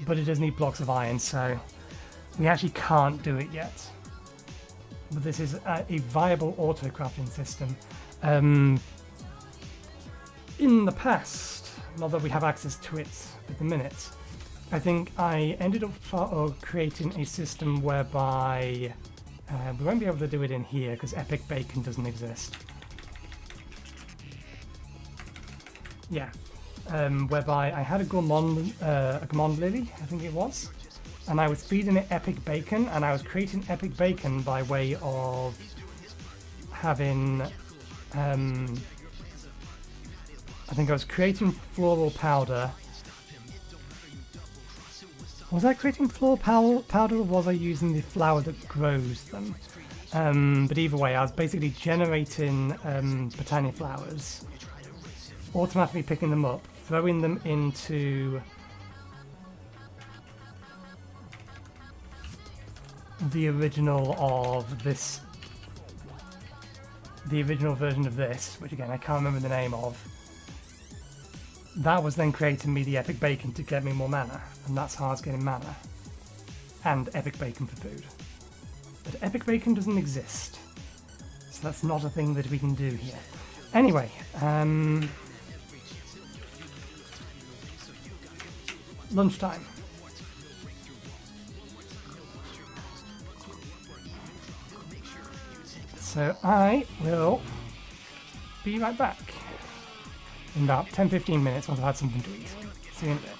S1: But it does need blocks of iron, so we actually can't do it yet. But this is a viable auto crafting system. In the past, not that we have access to it at the minute, I think I ended up creating a system whereby we won't be able to do it in here because Epic Bacon doesn't exist. Yeah, whereby I had a gourmand lily, I think it was, and I was feeding it Epic Bacon, and I was creating Epic Bacon by way of having I think I was creating floral powder. Was I creating floral powder, or was I using the flower that grows them? But either way, I was basically generating Botania flowers, automatically picking them up, throwing them into the original of this, the original version of this, which again I can't remember the name of. That was then creating me the epic bacon to get me more mana, and that's how I was getting mana. And epic bacon for food. But epic bacon doesn't exist, so that's not a thing that we can do here. Anyway, lunchtime. So I will be right back in about 10-15 minutes once I've had something to eat. See you in a bit.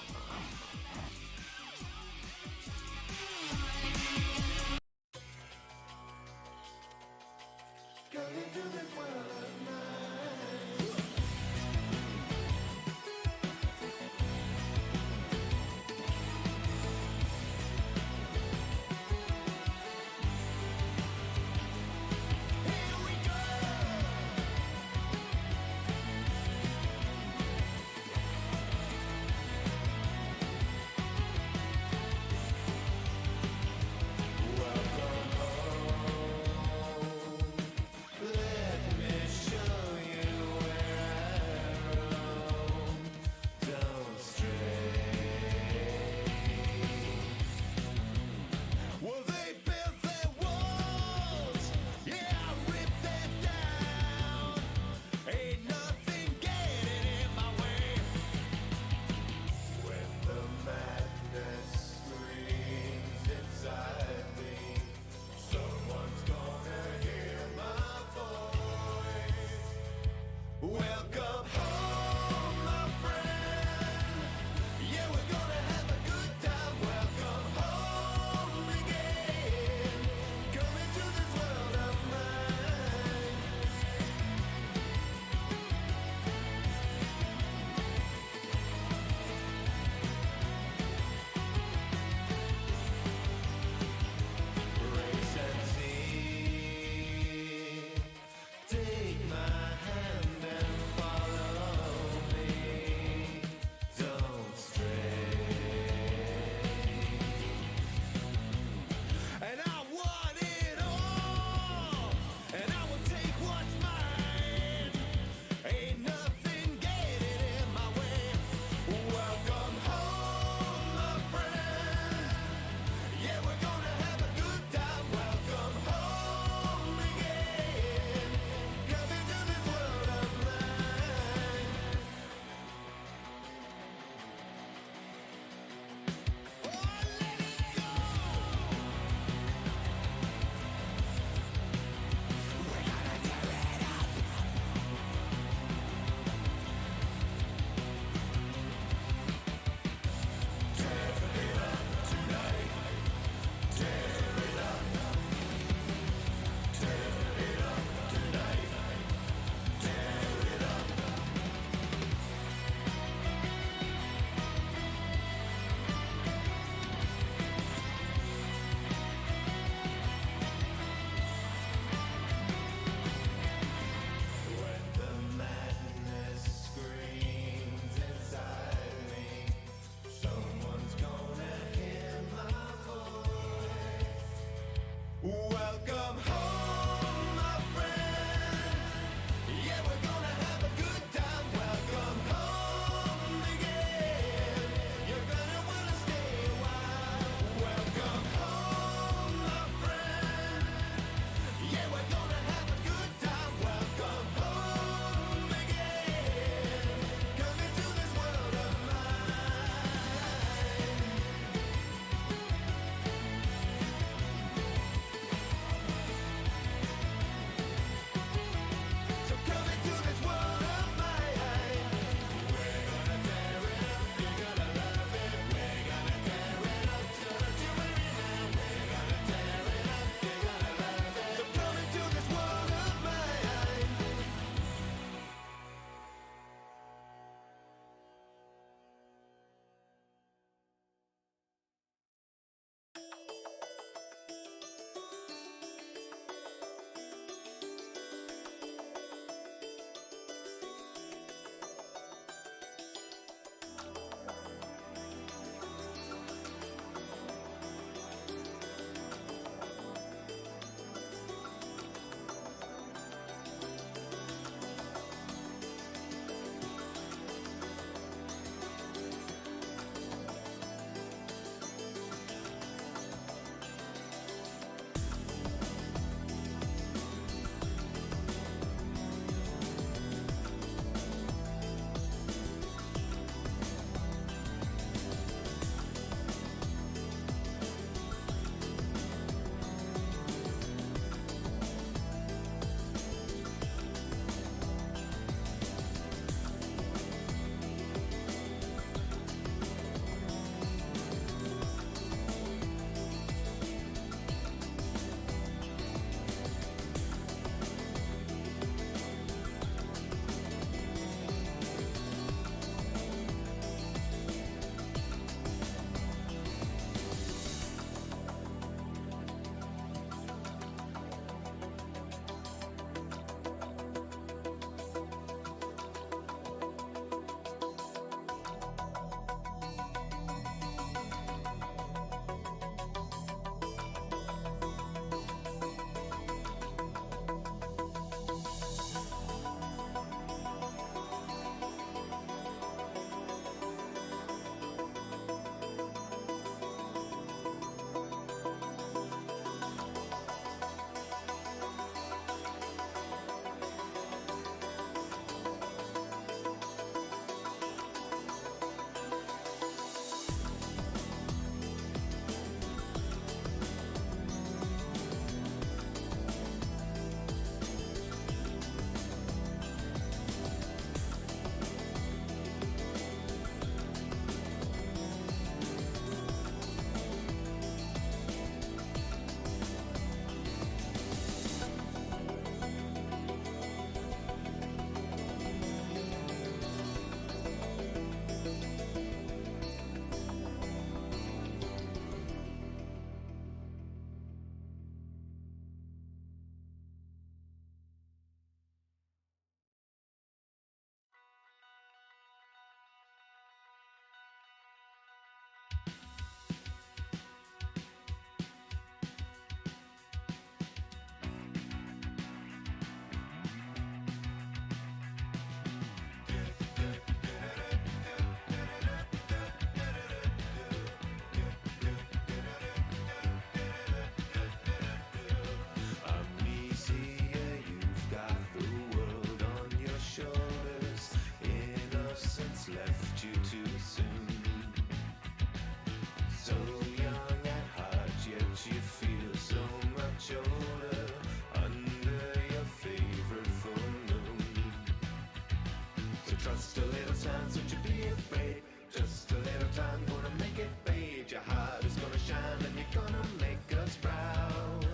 S2: sound, so you be afraid. Just a little time, gonna make it fade. Your heart is gonna shine and you're gonna make us proud.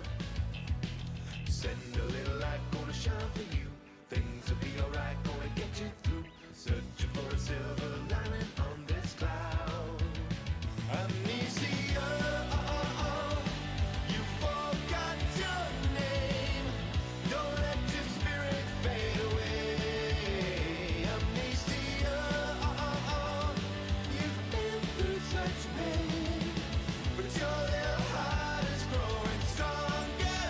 S2: Send a little light, gonna shine for you. Things will be alright, gonna get you through. Searching for a silver lining on this cloud. Amnesia, you forgot your name. Don't let your spirit fade away. Amnesia, you've been through such pain, but your little heart is growing stronger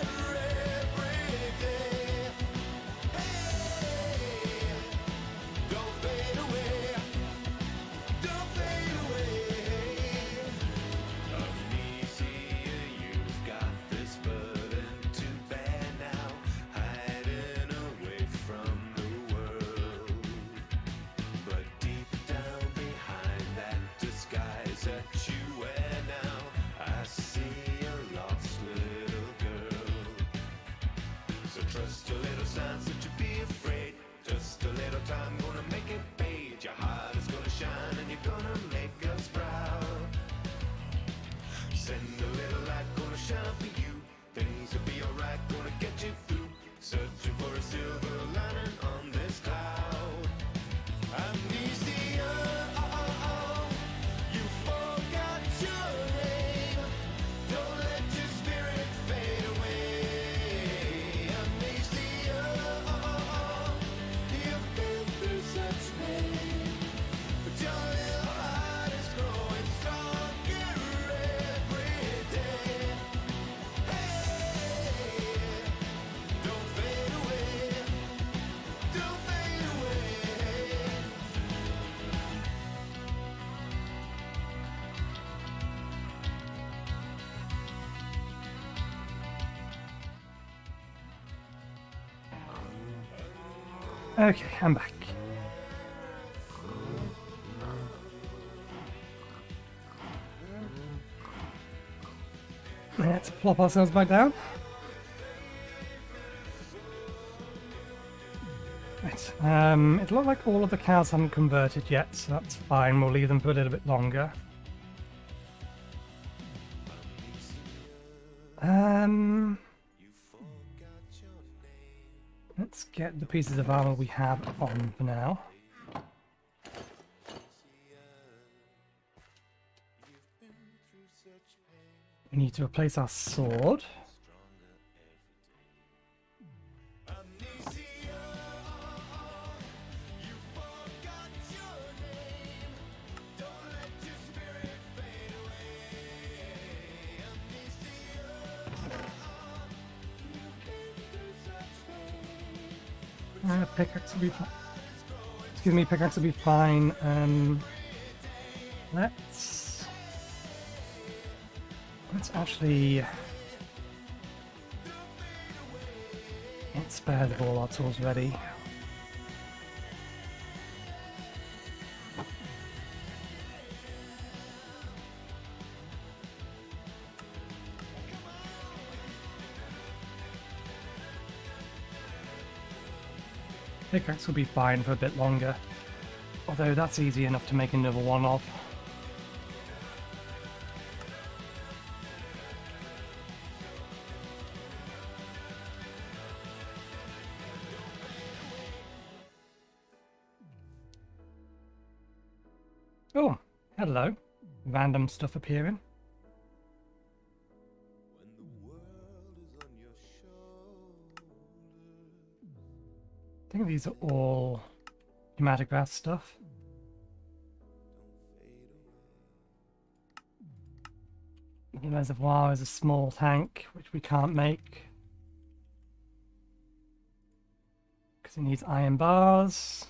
S2: every day. Hey, don't fade away. Don't fade away. Amnesia, you've got this burden to bear now, hiding away from the world. But deep down behind that disguise that you wear now, I see a lost little girl. So trust a little signs, that you be afraid. Just a little time, gonna make it fade. Your heart is gonna shine and you're gonna make us proud. Send a little light, gonna shine for you. Things will be alright, gonna get you through. Searching for a silver lining on this cloud. Amnesia, you forgot your name. Don't let your spirit fade away. Amnesia, you've been through such pain, but your little heart is growing stronger every day. Hey, don't fade away. Don't fade away.
S1: Okay, I'm back. Let's plop ourselves back down. Right. It looked like all of the cows haven't converted yet, so that's fine. We'll leave them for a little bit longer. Let's get the pieces of armor we have on for now. We need to replace our sword. Pickaxe will be fine. Excuse me, pickaxe will be fine. Let's actually spare the all our tools ready. Pickaxe will be fine for a bit longer, although that's easy enough to make another one of. Oh, hello. Random stuff appearing. I think these are all hematograph stuff. The reservoir is a small tank, which we can't make because it needs iron bars.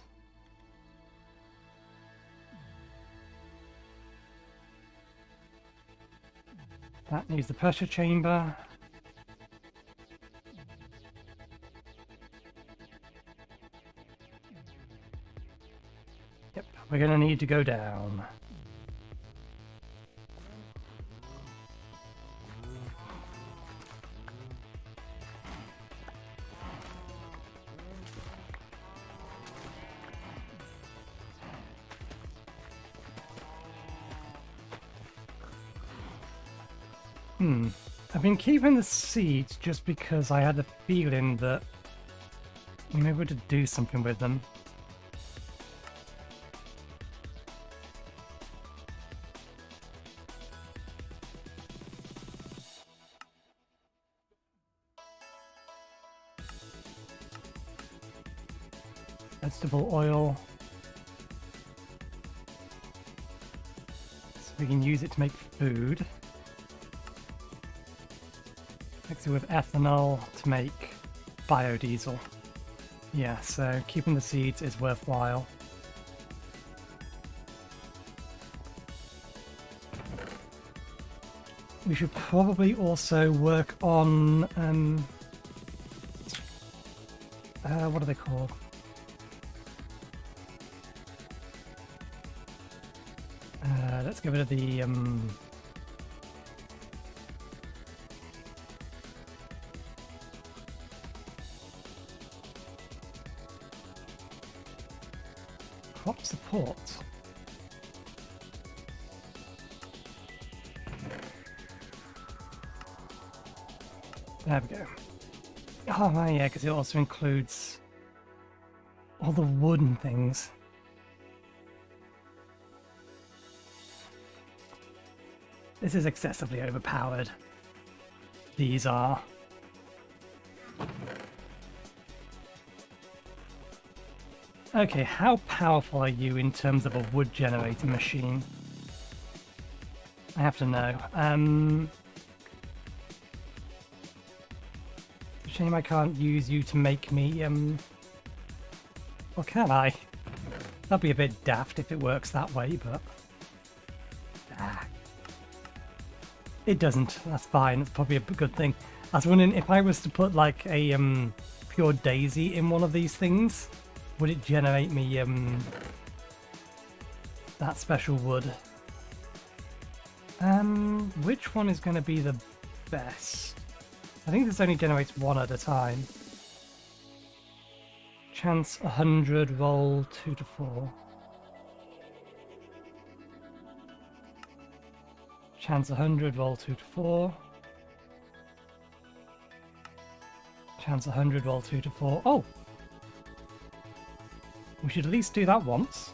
S1: That needs the pressure chamber. Yep, we're going to need to go down. I've been keeping the seeds just because I had a feeling that we may be able to do something with them. Vegetable oil. So we can use it to make food. Mix it with ethanol to make biodiesel. Yeah, so keeping the seeds is worthwhile. We should probably also work on what are they called? Let's get rid of the crop support. There we go. Oh, yeah, because it also includes all the wooden things. This is excessively overpowered. These are. Okay, how powerful are you in terms of a wood generating machine? I have to know. Shame I can't use you to make me, or can I? That'd be a bit daft if it works that way, but... It doesn't. That's fine. It's probably a good thing. I was wondering if I was to put like a pure daisy in one of these things, would it generate me that special wood? Which one is going to be the best? I think this only generates one at a time. Chance 100, roll 2 to 4. Chance 100, roll 2 to 4. Chance 100, roll 2 to 4. Oh! We should at least do that once.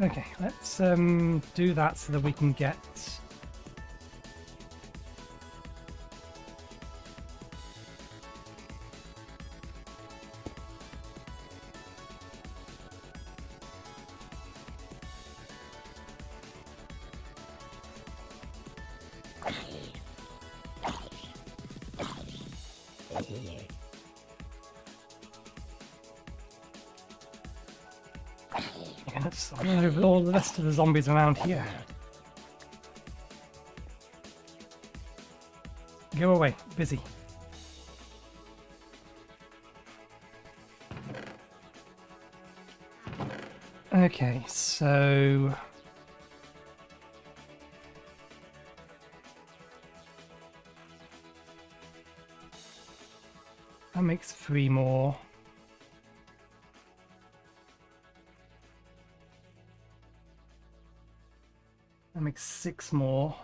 S1: Okay, let's do that so that we can get let's move all the rest of the zombies around here. Go away, busy. Okay, so... that makes 3 more. That makes 6 more.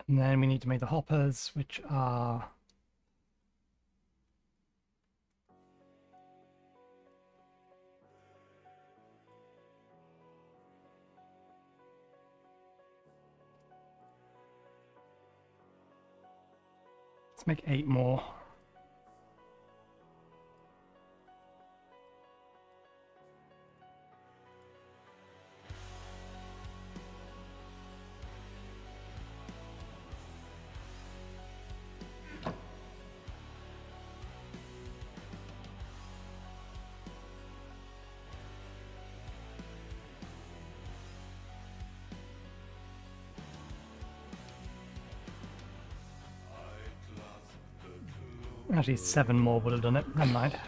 S1: And then we need to make the hoppers, which are... let's make 8 more. Actually, 7 more would have done it. Never mind.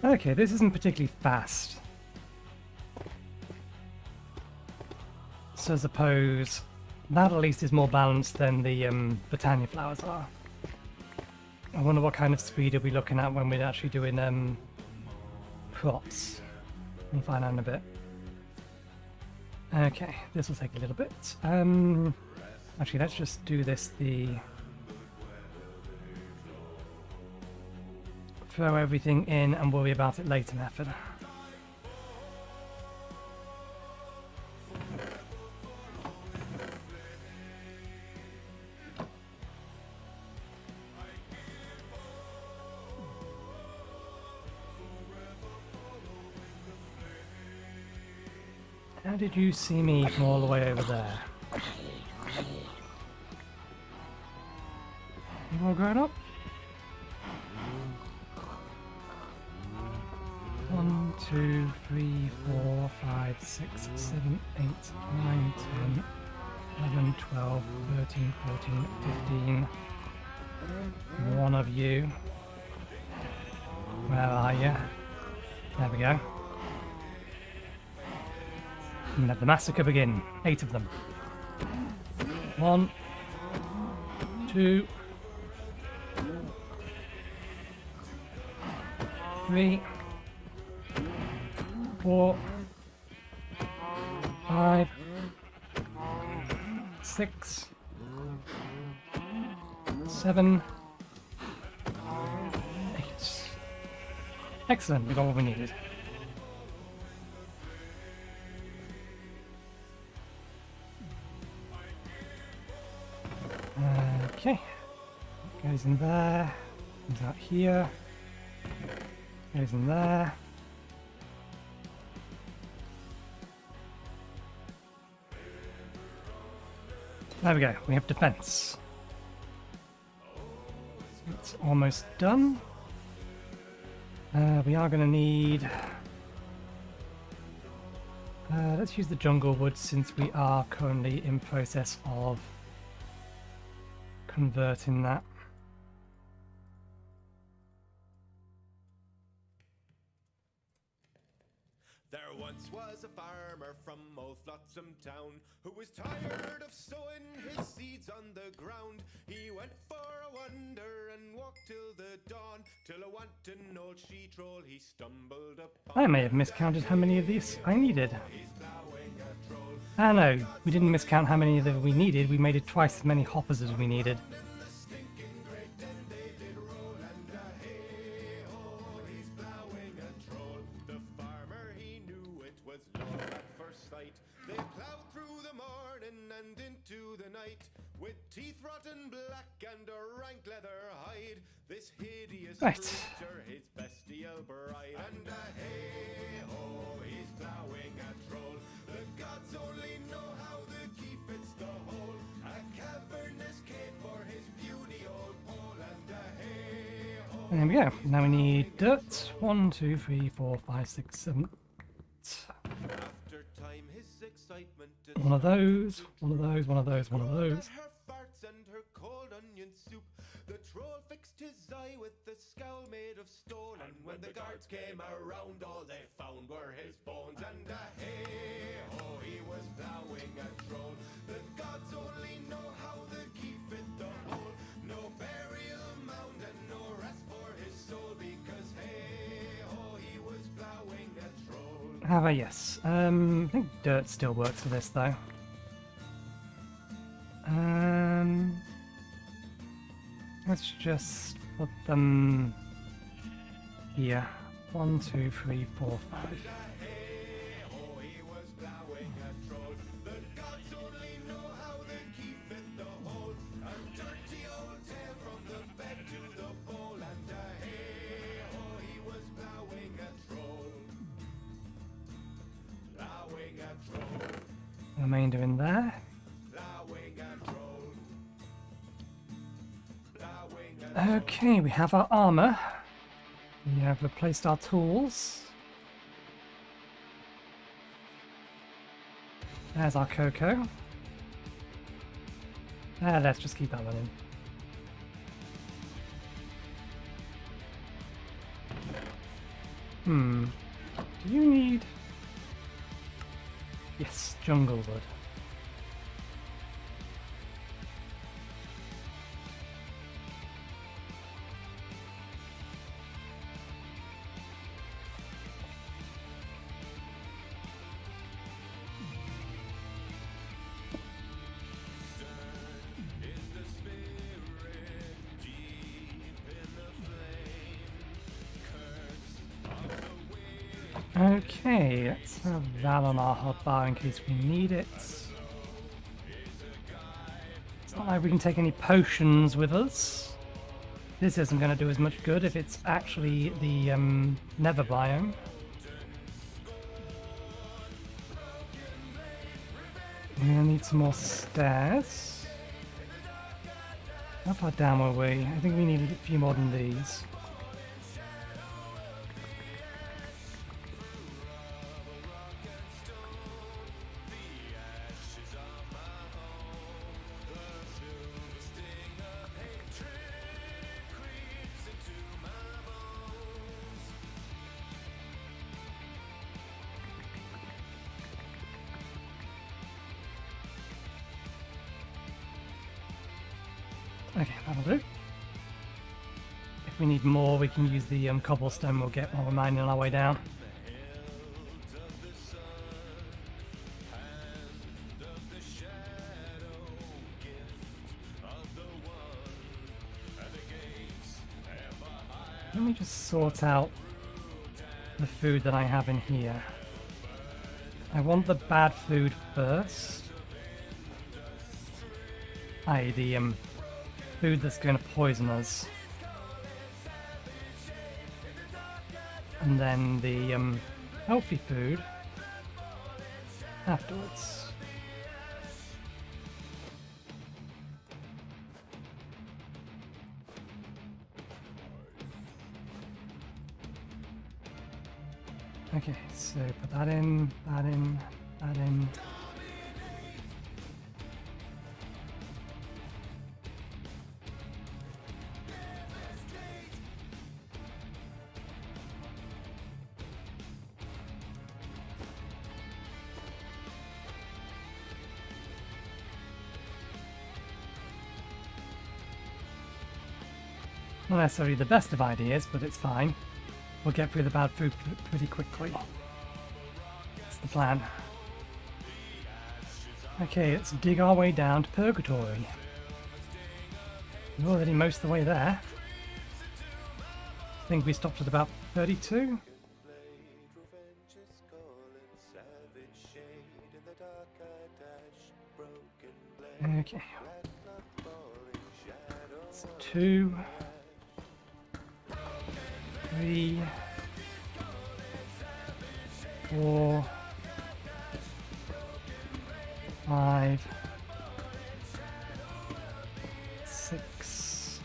S1: Okay, this isn't particularly fast. So I suppose that at least is more balanced than the Britannia flowers are. I wonder what kind of speed are we looking at when we're actually doing props. We'll find out in a bit. Okay, this will take a little bit. Actually, let's just do this throw everything in and worry about it later method. How did you see me from all the way over there? You all grown up? 1, 2, 3, 4, 5, 6, 7, 8, 9, 10, 11, 12, 13, 14, 15. One of you. Where are you? There we go. And let the massacre begin. 8 of them. 1, 2, 3, 4, 5, 6, 7, 8. Excellent, we got what we needed. Okay, goes in there, comes out here, goes in there. There we go, we have defense. It's almost done. We are going to need... let's use the jungle wood since we are currently in process of converting that.
S2: There once was a farmer from old Flotsam town who was tired of sowing his seeds on the ground. He went for a wander and walked till the dawn, till a wanton old she-troll he stumbled upon.
S1: I may have miscounted how many of these I needed. Ah no, we didn't miscount how many that we needed, we made it twice as many hoppers as we needed.
S2: They plowed through the morning and into the night, with teeth rotten black and a rank leather hide. This hideous creature, his bestial bride, and a hey-ho, he's plowing a troll. The gods only know how the key fits the hole. A cavernous cave for his puny old pole, and a hey-ho.
S1: There we go. Now we need dirt. 1, 2, 3, 4, 5, 6, 7.
S2: After time, his excitement is
S1: One of those, one of those, one of those, one of those.
S2: her farts and her cold onion soup. The troll fixed his eye with a scowl made of stone, and when the guards came around, all they found were his bones. And a hey-ho, he was plowing a troll. The gods only know how the key fit the hole. No burial mound and no rest for his soul, because hey-ho, he was plowing a troll.
S1: Have I? Yes. I think dirt still works for this though. Let's just put them here. 1, 2, 3, 4, 5. Remainder in there. Okay, we have our armor. We have replaced our tools. There's our cocoa. Let's just keep that running. Do you need... Yes, jungle wood. Okay, let's have that on our hotbar in case we need it. It's not like we can take any potions with us. This isn't going to do as much good if it's actually the nether biome. We're going to need some more stairs. How far down were we? I think we needed a few more than these. Okay, that'll do. If we need more, we can use the cobblestone we'll get while we're mining our way down. Let me just sort out the food that I have in here. I want the bad food first. i.e. the food that's going to poison us. And then the healthy food afterwards. Okay, so put that in, that in, that in. Not necessarily the best of ideas, but it's fine. We'll get through the bad food pretty quickly. That's the plan. Okay, let's dig our way down to Purgatory. We're already most of the way there. I think we stopped at about 32. Okay. It's 2, 3, 4, 5, 6,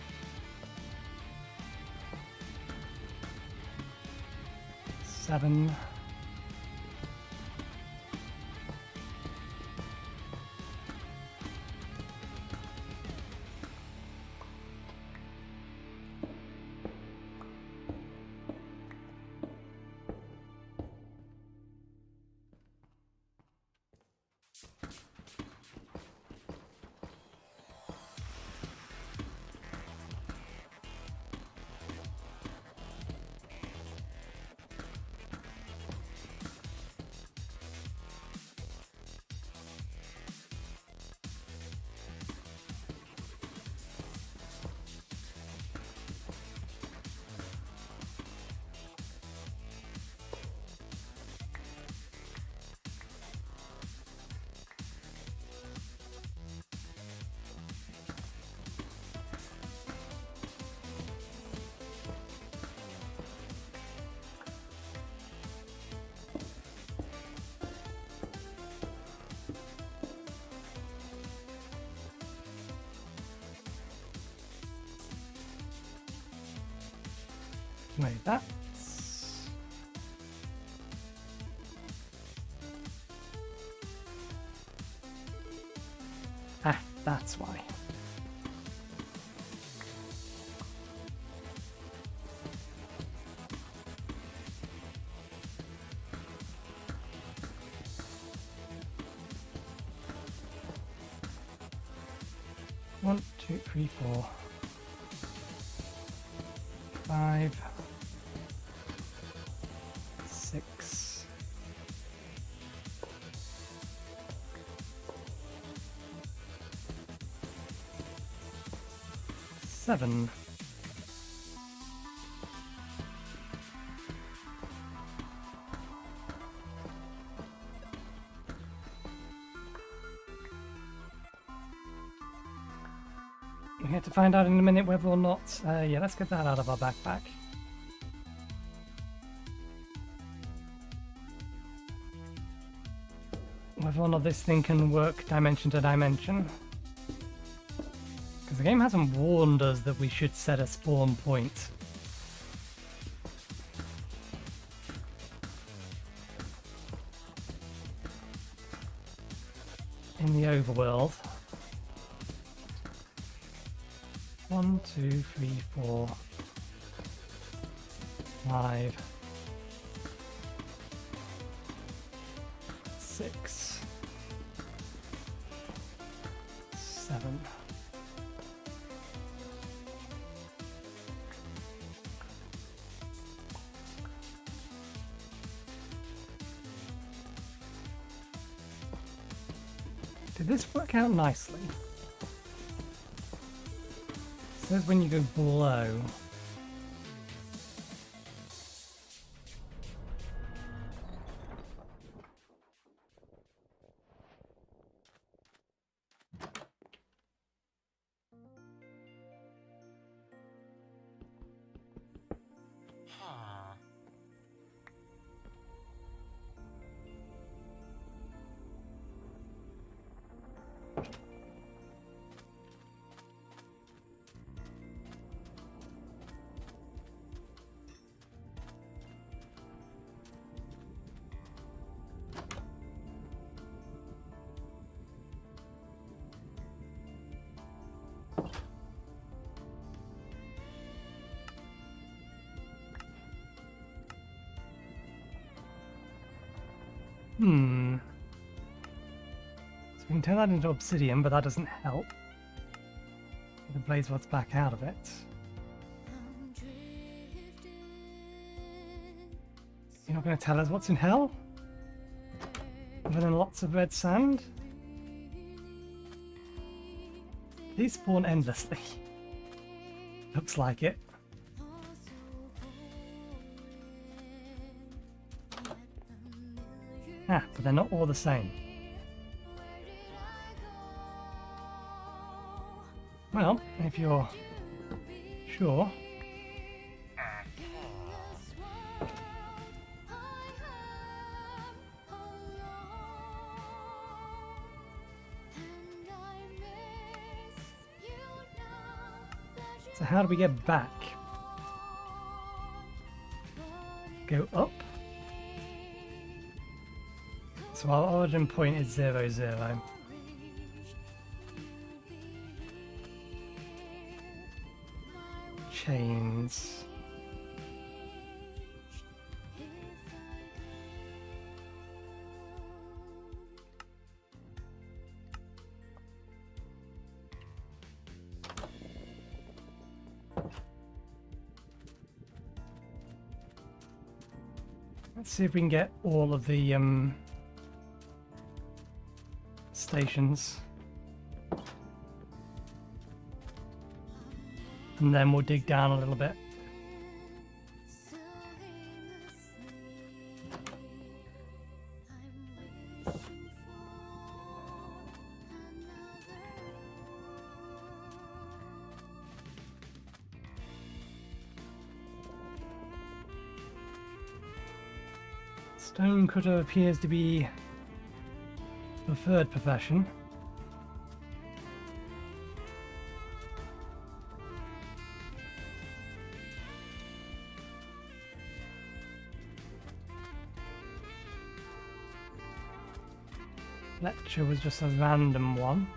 S1: 7, 5, Wait, that's... Ah, that's why. One, two, three, 4, 5, 6, 7. We have to find out in a minute whether or not... yeah, let's get that out of our backpack. Whether or not this thing can work dimension to dimension. Because the game hasn't warned us that we should set a spawn point. In the overworld. 1, 2, 3, 4, 5, 6, 7. Did this work out nicely? It says when you go below. So we can turn that into obsidian, but that doesn't help. The blaze rods back out of it. You're not going to tell us what's in hell? Other than lots of red sand? These spawn endlessly. Looks like it. Ah, but they're not all the same. Well, if you're sure. So how do we get back? Go up? So our origin point is 0, 0. Chains. Let's see if we can get all of the stations. And then we'll dig down a little bit. Stonecutter appears to be the third profession. Fletcher was just a random one.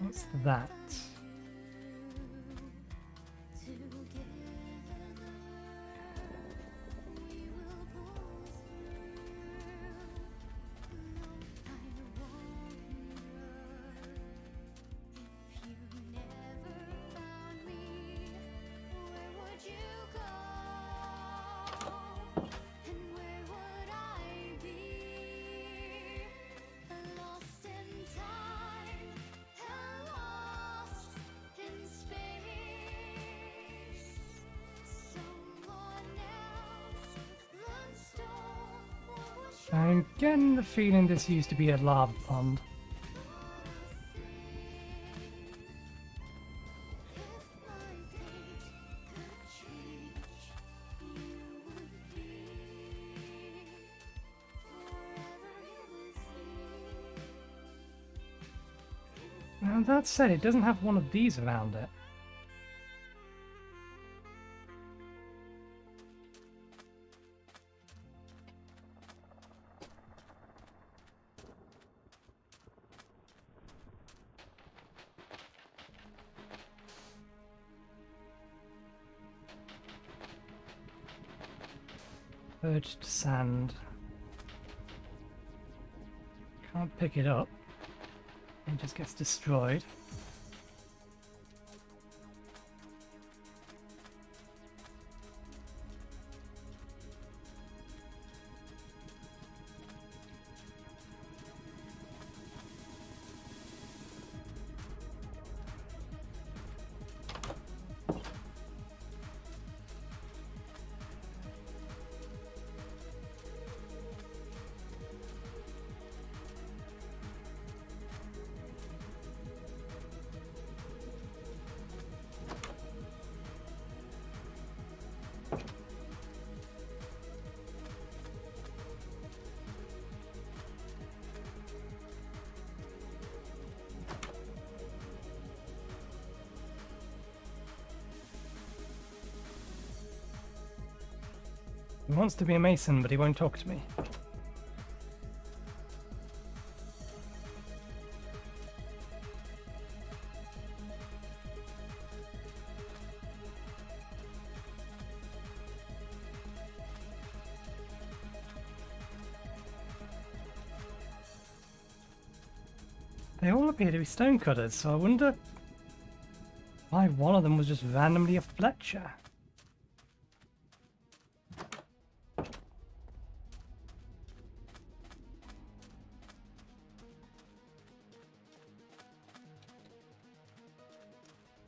S1: What's that? I'm getting the feeling this used to be a lava pond. Now that said, it doesn't have one of these around it. Purged sand. Can't pick it up. It just gets destroyed. He wants to be a mason, but he won't talk to me. They all appear to be stonecutters, so I wonder why one of them was just randomly a Fletcher.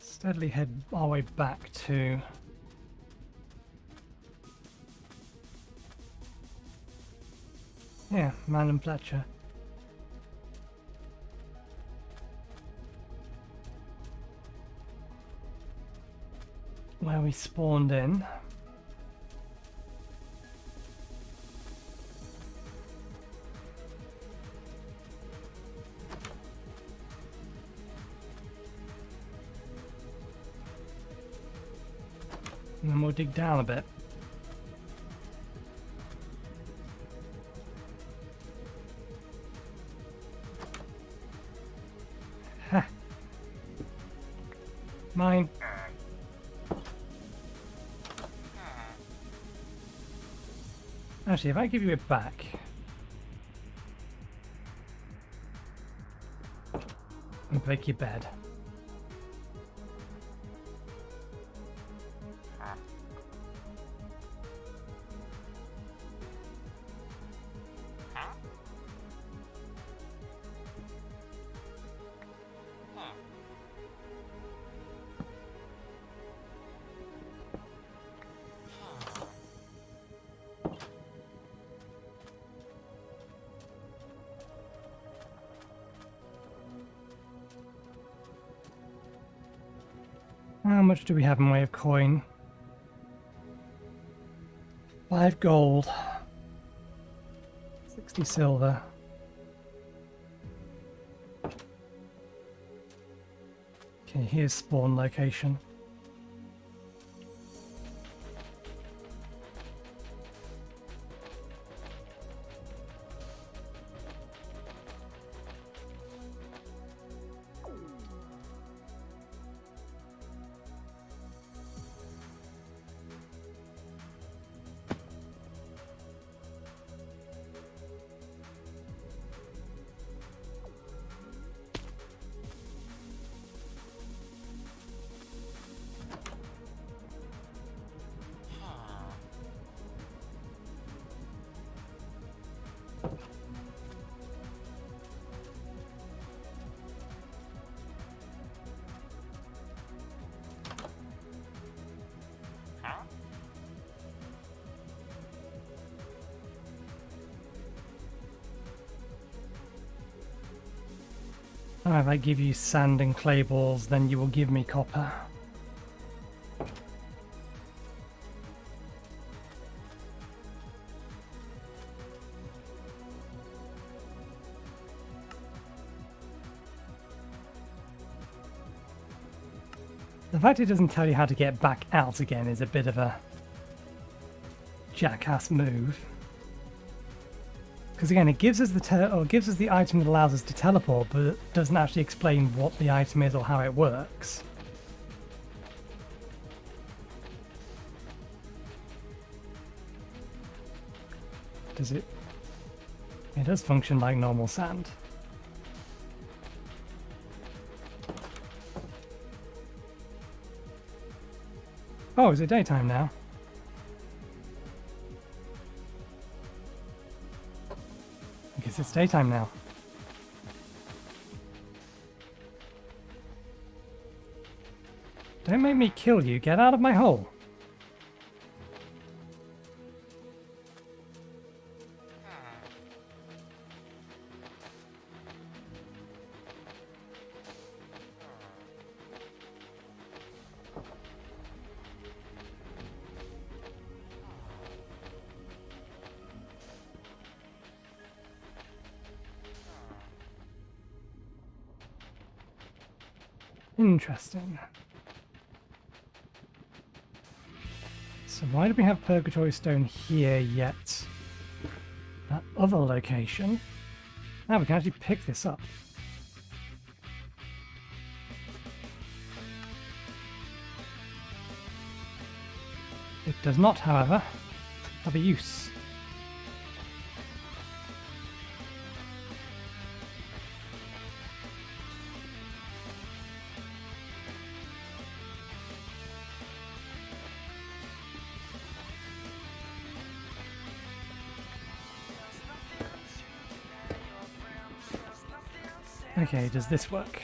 S1: Steadily head our way back to random Fletcher. Where we spawned in. And then we'll dig down a bit. Ha! Mine. Actually, if I give you it back... and break your bed. How much do we have in way of coin? 5 gold. 60 silver. Okay, here's spawn location. Oh, if I give you sand and clay balls, then you will give me copper. The fact it doesn't tell you how to get back out again is a bit of a jackass move. Because again, it gives us the item that allows us to teleport, but it doesn't actually explain what the item is or how it works. Does it? It does function like normal sand. Oh, is it daytime now? I guess it's daytime now. Don't make me kill you. Get out of my hole. Interesting. So why do we have Purgatory Stone here yet? That other location. Now we can actually pick this up. It does not, however, have a use. Okay, does this work?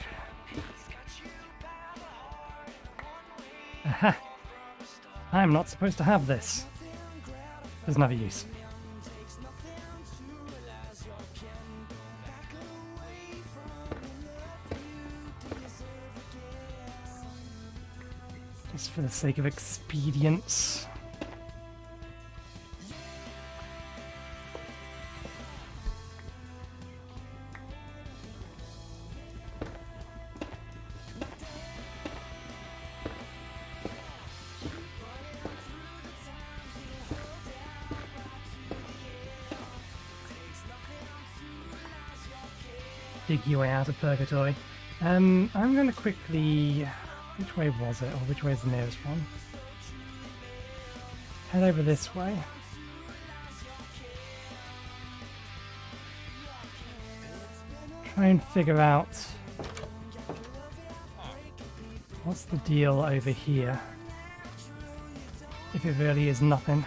S1: Aha! I'm not supposed to have this. There's another use. Just for the sake of expedience. Dig your way out of Purgatory. I'm going to quickly... Which way was it? Or which way is the nearest one? Head over this way. Try and figure out... what's the deal over here? If it really is nothing.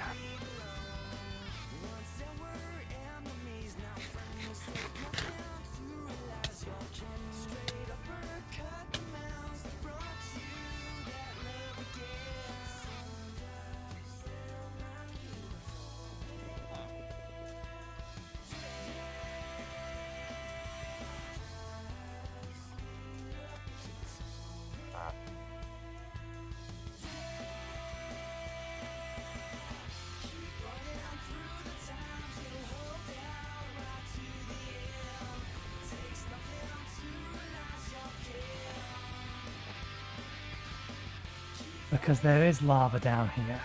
S1: Because there is lava down here.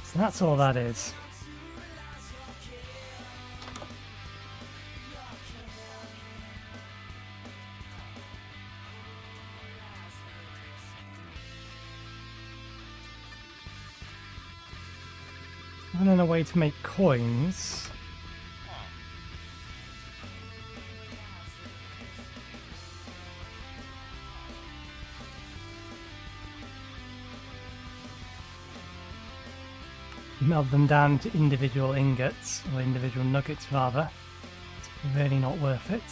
S1: So that's all that is. And then a way to make coins. Melt them down into individual ingots, or individual nuggets rather. It's really not worth it.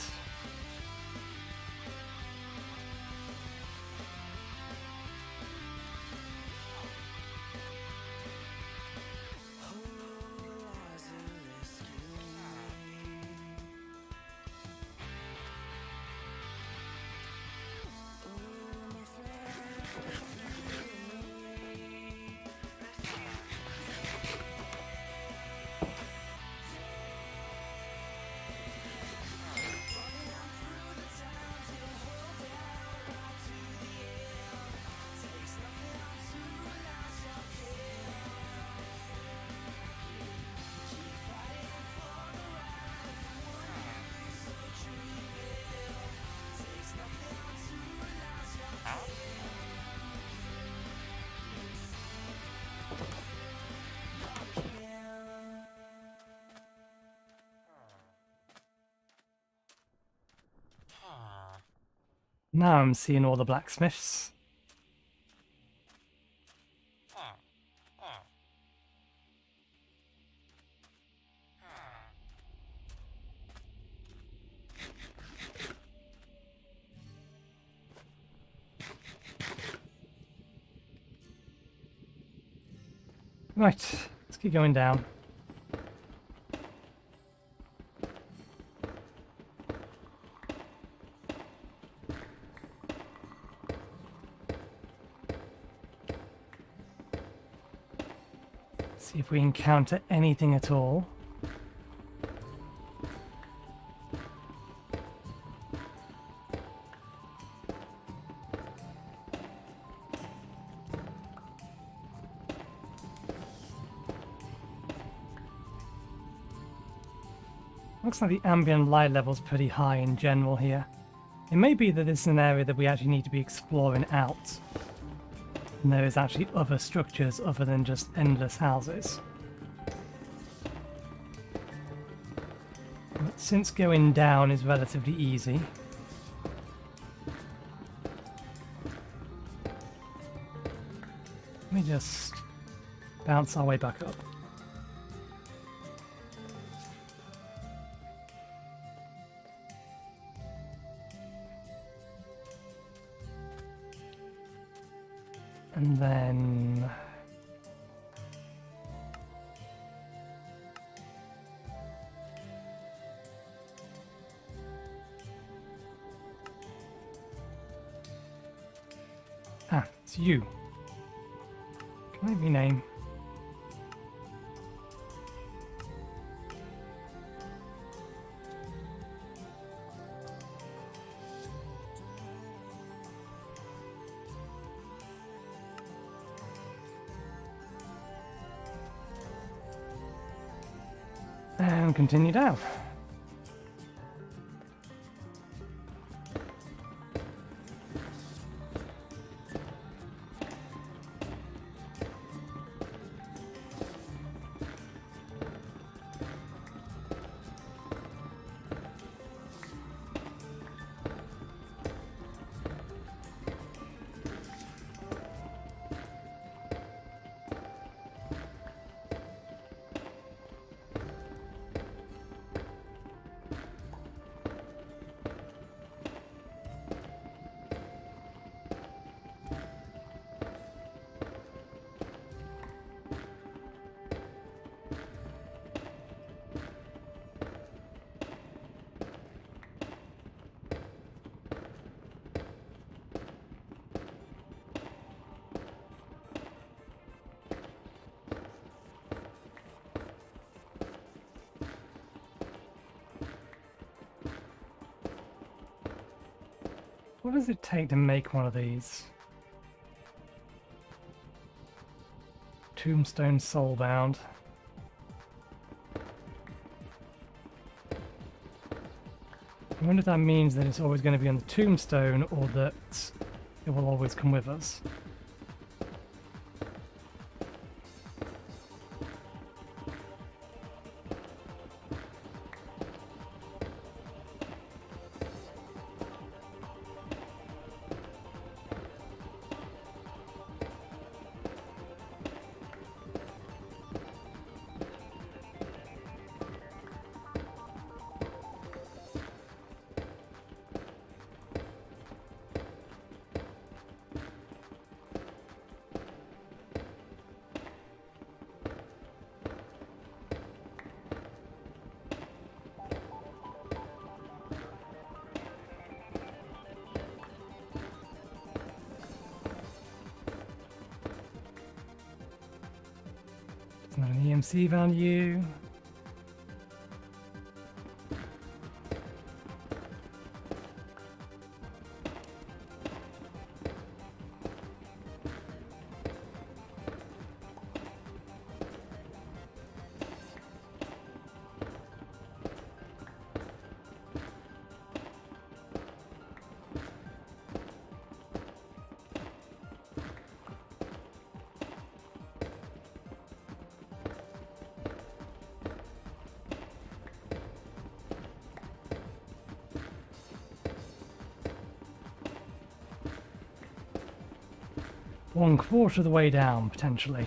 S1: Now I'm seeing all the blacksmiths. Right, let's keep going down. See if we encounter anything at all. Looks like the ambient light level's pretty high in general here. It may be that this is an area that we actually need to be exploring out. And there is actually other structures other than just endless houses. But since going down is relatively easy, let me just bounce our way back up. And then it's you. Can I rename? And continue down. What does it take to make one of these? Tombstone soulbound. I wonder if that means that it's always going to be on the tombstone or that it will always come with us. It's not an EMC value. 1/4 of the way down, potentially.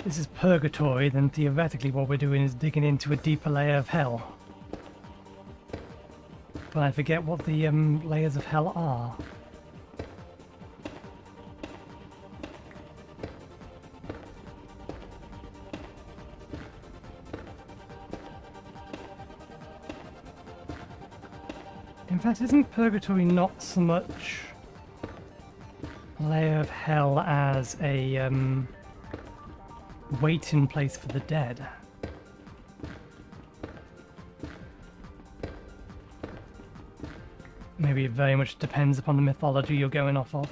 S1: This is purgatory, then theoretically what we're doing is digging into a deeper layer of hell. But I forget what the layers of hell are. In fact, isn't purgatory not so much a layer of hell as a waiting place for the dead? Maybe it very much depends upon the mythology you're going off of.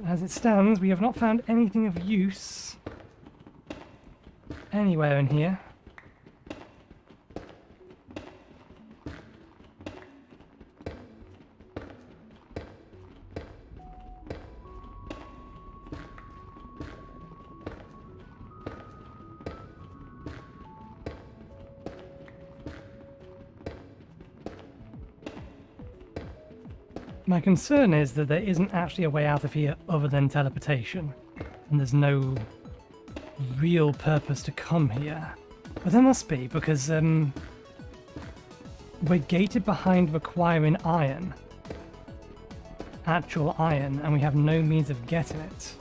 S1: As it stands, we have not found anything of use anywhere in here. My concern is that there isn't actually a way out of here other than teleportation, and there's no real purpose to come here. But there must be, because we're gated behind requiring iron. Actual iron, and we have no means of getting it.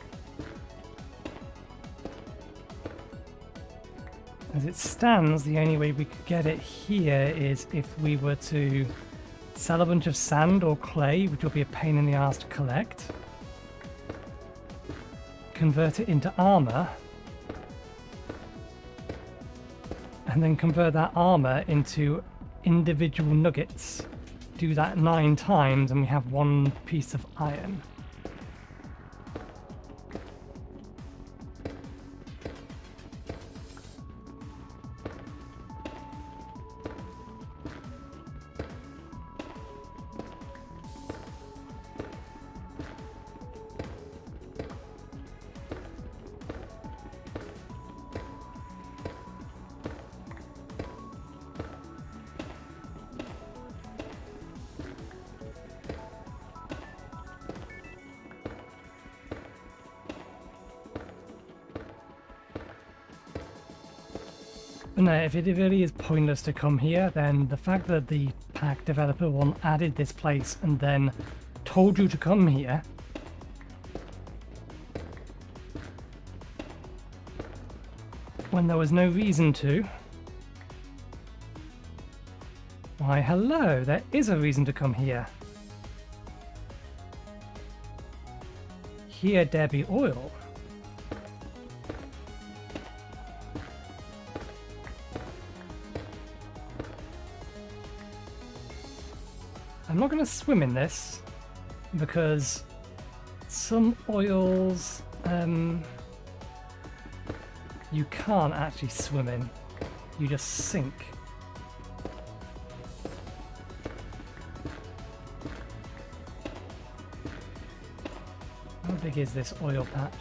S1: As it stands, the only way we could get it here is if we were to sell a bunch of sand or clay, which will be a pain in the ass to collect. Convert it into armor. And then convert that armor into individual nuggets. Do that 9 times and we have 1 piece of iron. But no, if it really is pointless to come here, then the fact that the pack developer one added this place and then told you to come here when there was no reason to. Why, hello, there is a reason to come here. Here there be oil. I'm not going to swim in this because some oils you can't actually swim in, you just sink. big is this oil patch?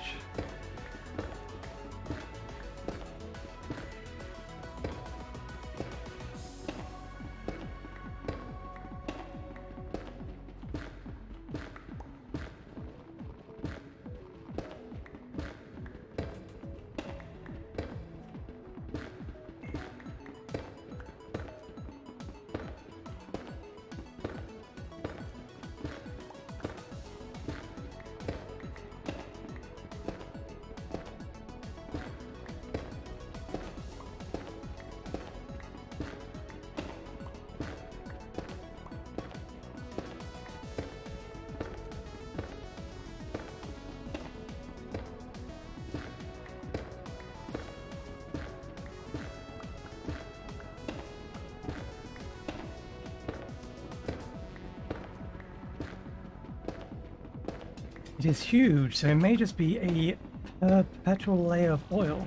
S1: It is huge, so it may just be a perpetual layer of oil.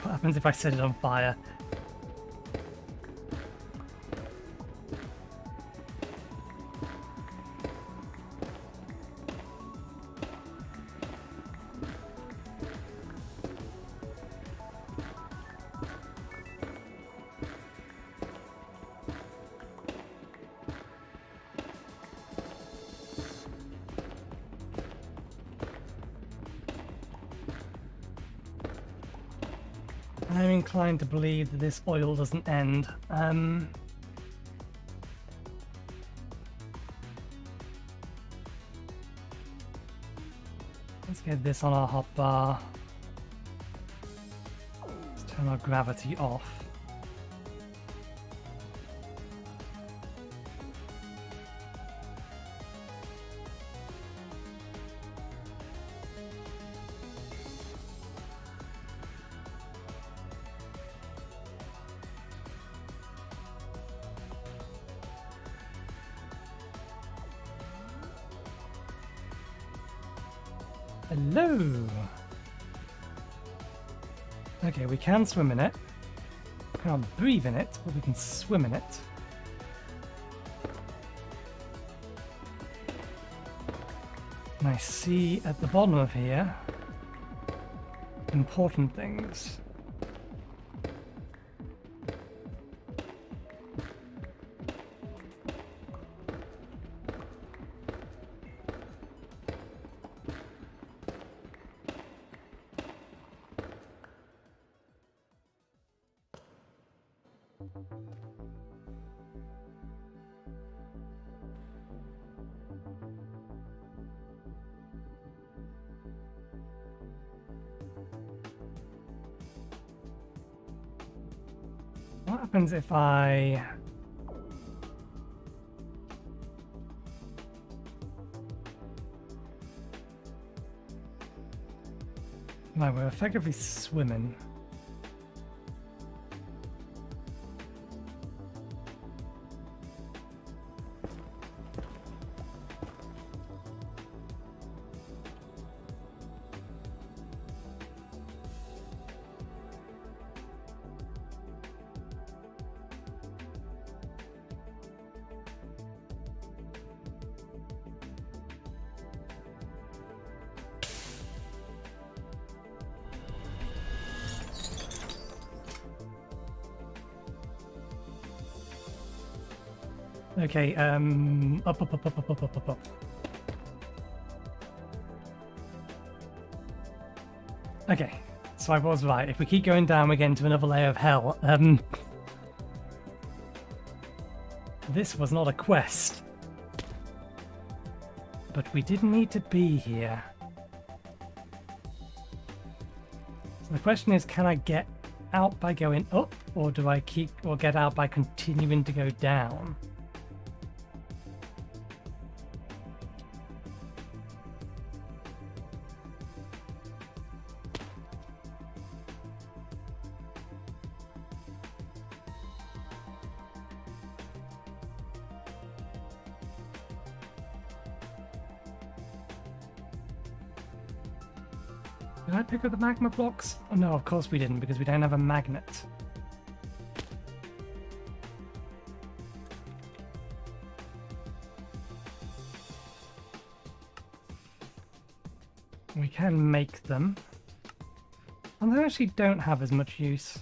S1: What happens if I set it on fire? I'm inclined to believe that this oil doesn't end. Let's get this on our hotbar. Let's turn our gravity off. Hello! Okay, we can swim in it. We can't breathe in it, but we can swim in it. And I see at the bottom of here important things. What happens if I... No, we're effectively swimming. Okay, up. Okay, so I was right. If we keep going down, we get into another layer of hell. This was not a quest. But we didn't need to be here. So the question is, can I get out by going up, or do I get out by continuing to go down? Did I pick up the magma blocks? Oh no, of course we didn't, because we don't have a magnet. We can make them. And they actually don't have as much use.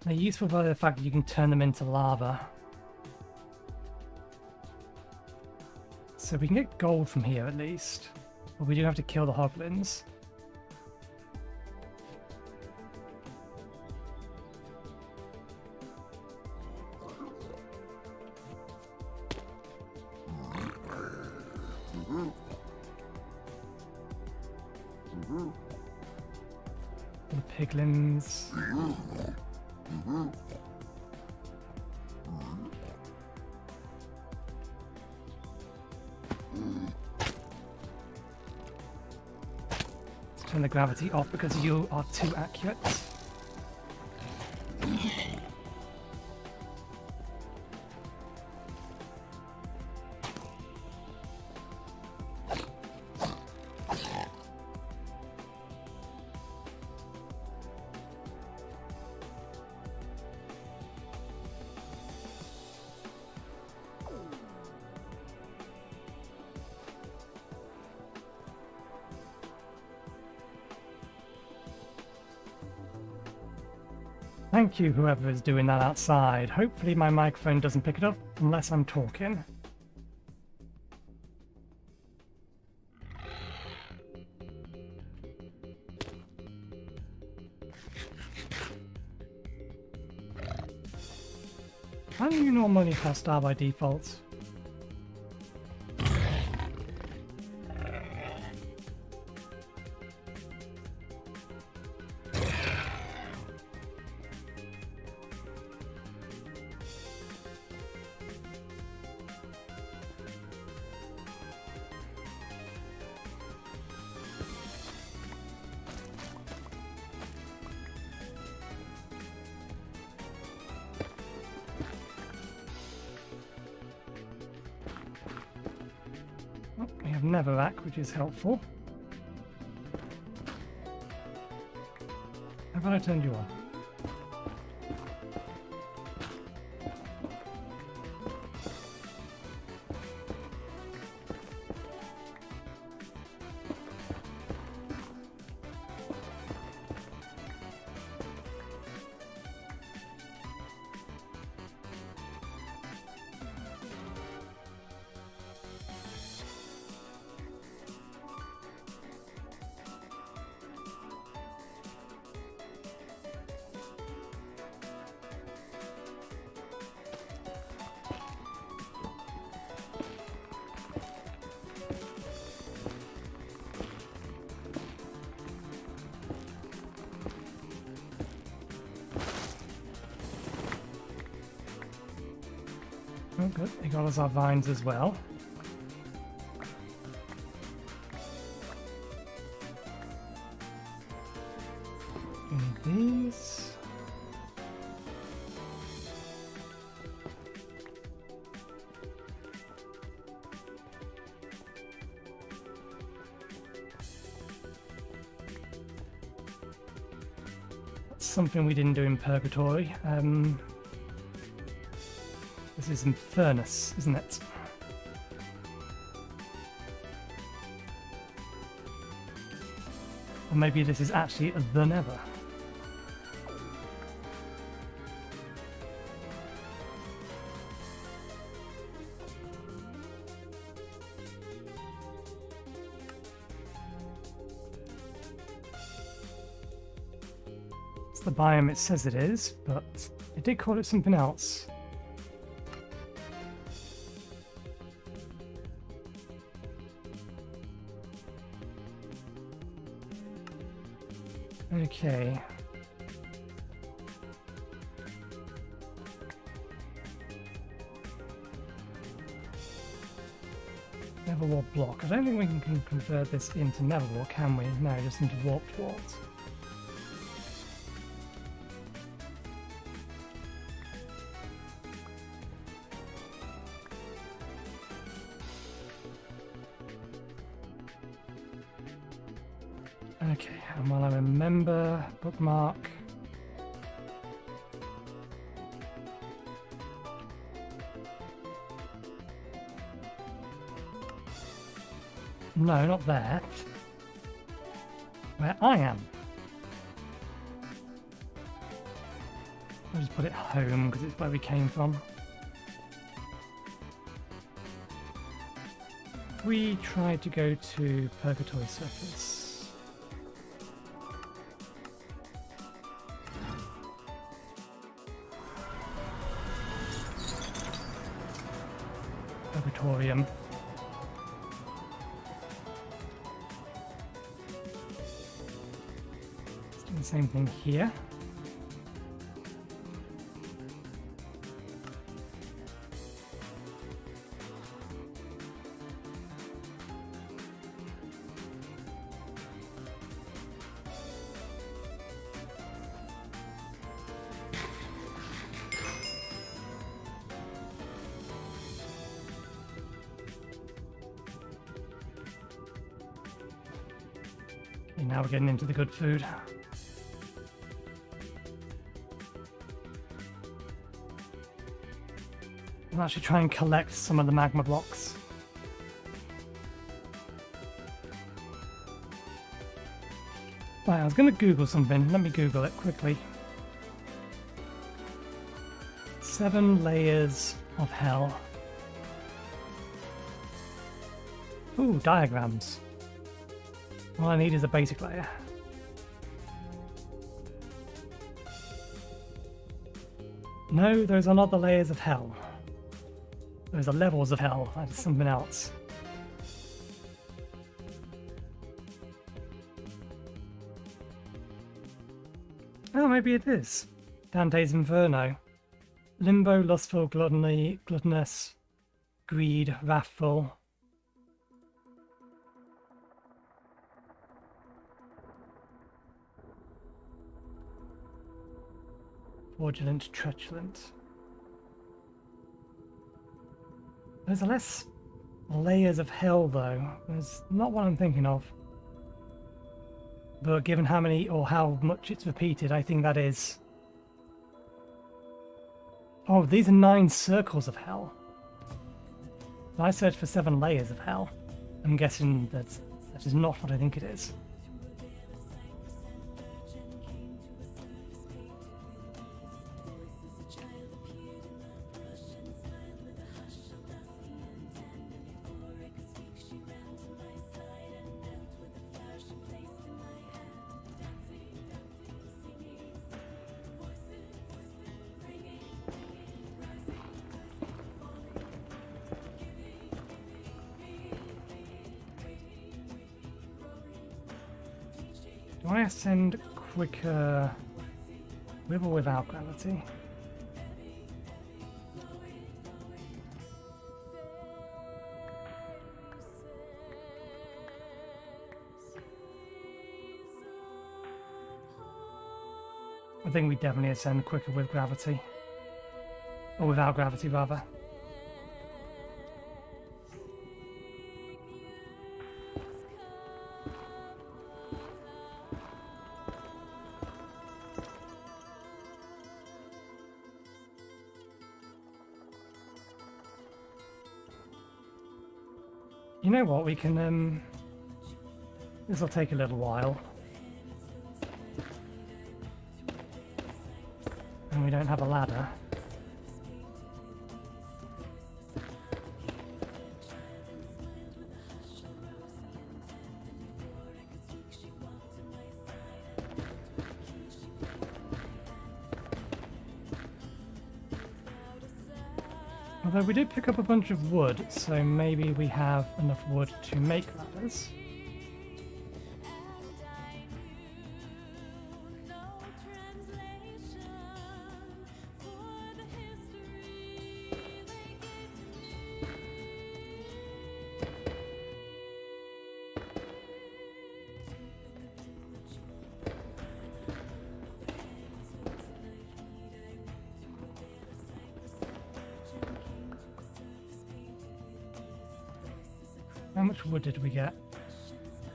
S1: They're useful by the fact that you can turn them into lava. So we can get gold from here at least. But we do have to kill the hoglins. The piglins. Let's turn the gravity off because you are too accurate. Thank you, whoever is doing that outside. Hopefully my microphone doesn't pick it up unless I'm talking. Are you normally hostile by default? We have Neverrack, which is helpful. How about I turned you on? Oh good, they got us our vines as well. We need these. That's something we didn't do in Purgatory. This is in Furnace, isn't it? Or maybe this is actually the Nether. It's the biome it says it is, but it did call it something else. Okay. Netherwall block. I don't think we can convert this into Netherwall, can we? No, just into warped walls. Okay, and while I remember, bookmark. No, not that. Where I am. I'll just put it home because it's where we came from. We tried to go to Purgatory Surface. Purgatorium. Let's do the same thing here. Okay, now we're getting into the good food. I'll actually try and collect some of the magma blocks. Right, I was going to Google something. Let me Google it quickly. 7 layers of hell. Ooh, diagrams. All I need is a basic layer. No, those are not the layers of hell. Those are levels of hell. That is something else. Oh, maybe it is. Dante's Inferno. Limbo, lustful, gluttony, gluttonous, greed, wrathful. Fraudulent, truculent. There's less layers of hell though. There's not what I'm thinking of. But given how many or how much it's repeated, I think that is... Oh, these are 9 circles of hell. I searched for 7 layers of hell. I'm guessing that is not what I think it is. Do I ascend quicker with or without gravity? I think we definitely ascend quicker with gravity. Or without gravity, rather. You know what, we can, this will take a little while. And we don't have a ladder. Although we did pick up a bunch of wood, so maybe we have enough wood to make ladders. How much wood did we get?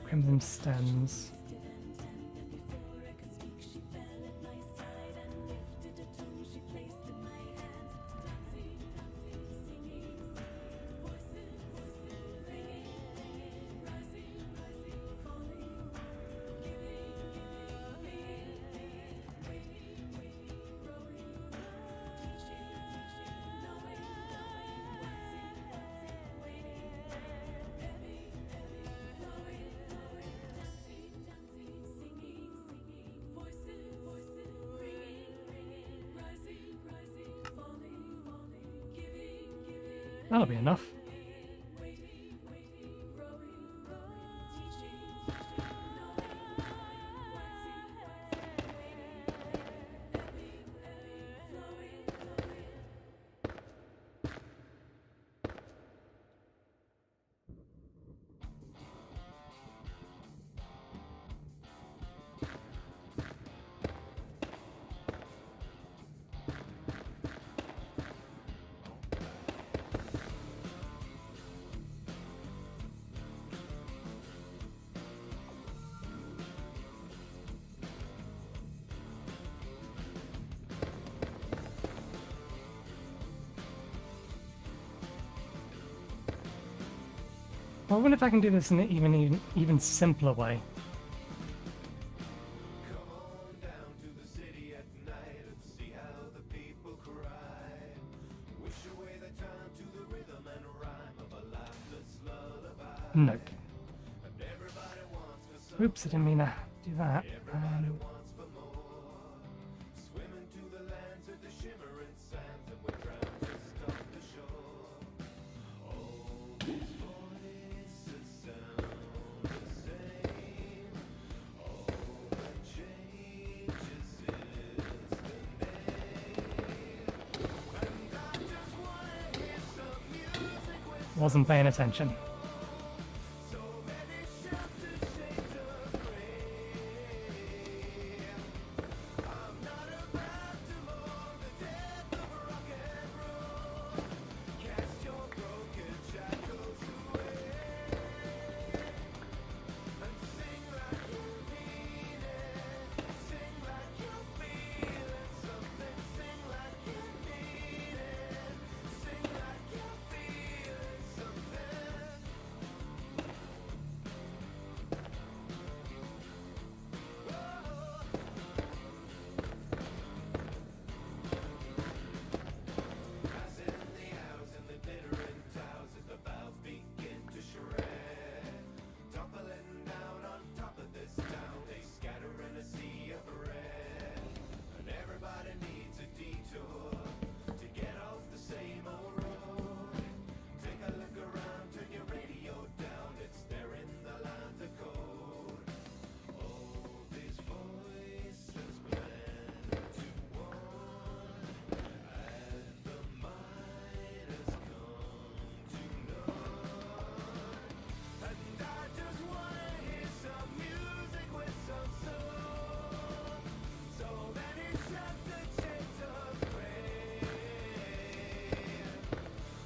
S1: Crimson stems. That'll be enough. Well, I wonder if I can do this in an even simpler way.
S2: Come on down to the city at night and see how the people cry. Wish away the time to the rhythm and rhyme of a lifeless lullaby.
S1: Nope.
S2: And everybody wants for something,
S1: Oops, I didn't mean to do that.
S2: everybody wants for more. Swimming to the lands of the shimmering sands and we drown just off the shore. All these voices sound the same. All that changes is the name. And I just wanna hear some music with
S1: Wasn't paying attention.
S2: so many sheltered shades of gray. I'm not about to mourn the death of rock and roll. Cast your broken shackles away and sing like you mean it. Sing like you're feeling something. Sing like you mean it. Sing like you're feeling something. Passing the hours and the glittering towers as the bells begin to shred. Toppling down on top of this town, they scatter in a sea of red. And everybody needs a detour to get off the same old road. Take a look around, turn your radio down, it's there in the lines of code. All these voices blend to one, and the mind has come to none. And I just wanna hear some music with some soul. So many sheltered shades of gray.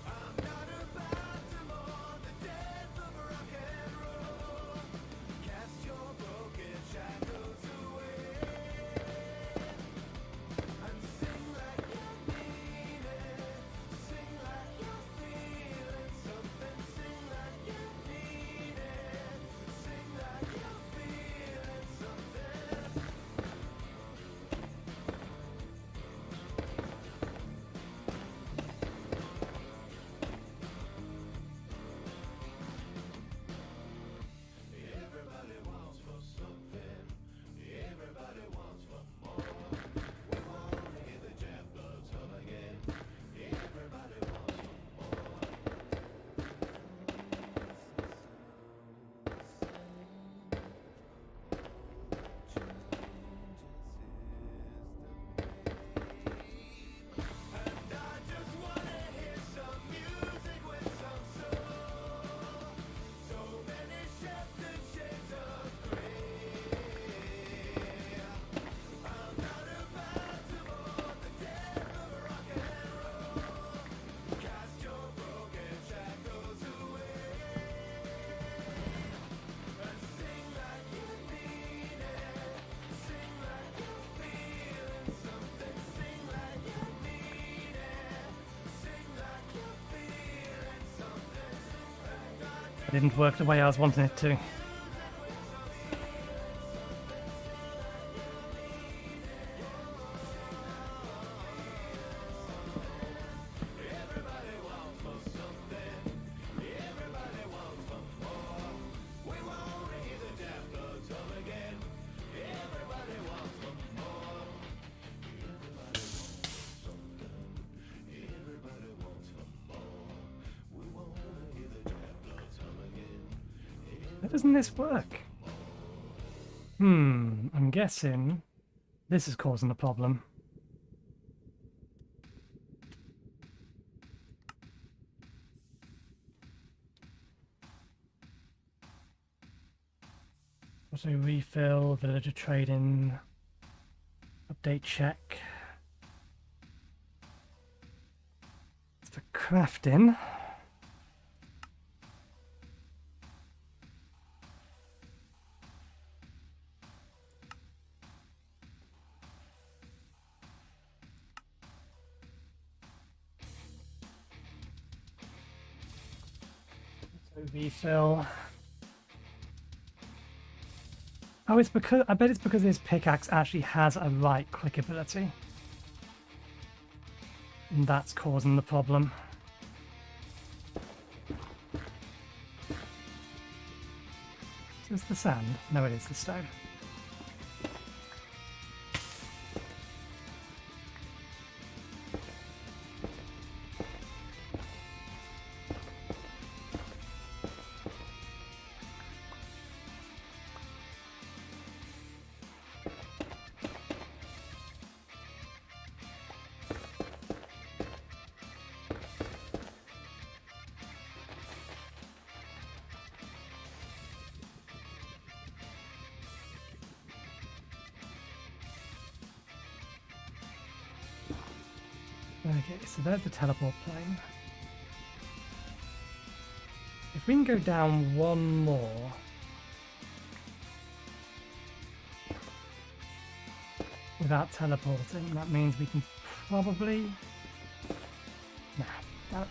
S2: I'm not about to mourn the death of rock and roll. Cast your broken shackles away and sing like you mean it. Sing like you're feeling something. Sing like you mean it. Sing like you're feeling something. Everybody wants for something. Everybody wants for more. We wanna hear the jam gloves hum again. Everybody wants for more. And I just wanna hear some music with some soul. So many sheltered shades of gray. I'm not about to mourn the death of rock and roll. Cast your broken shackles away and sing like you mean it. Sing like you're feeling something. Sing like you mean it. Sing like you're feeling something. And I
S1: It didn't work the way I was wanting it to.
S2: Everybody wants for something. Everybody wants for more. We wanna hear the jam gloves hum again. Everybody wants for more. Everybody wants for something. Everybody wants for more.
S1: doesn't this work? I'm guessing this is causing the problem. Also refill, villager trading, update check. For crafting. So refill. Oh, it's because I bet it's because this pickaxe actually has a right click ability. And that's causing the problem. Is this the sand? No, it is the stone. Okay, so there's the teleport plane. If we can go down one more... without teleporting, that means we can probably... Nah, that...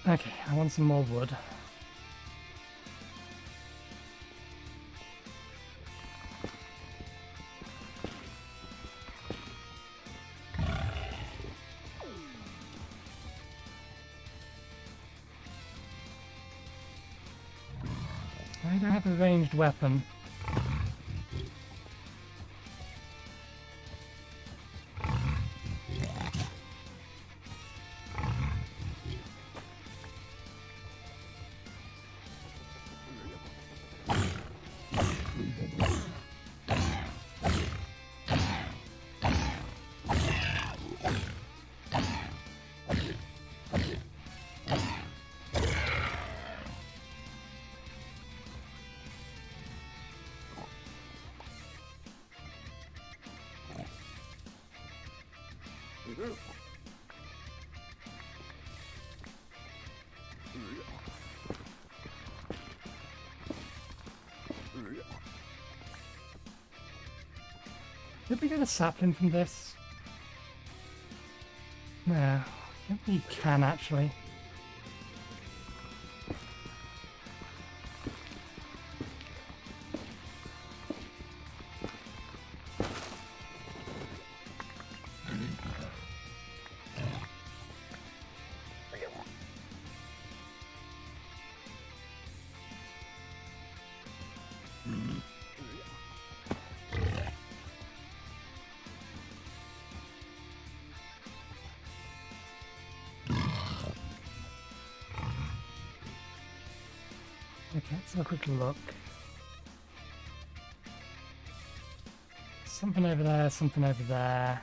S1: Okay, I want some more wood. I don't have a ranged weapon. Did we get a sapling from this? Yeah, I think we can actually. Okay, let's have a quick look. Something over there, something over there.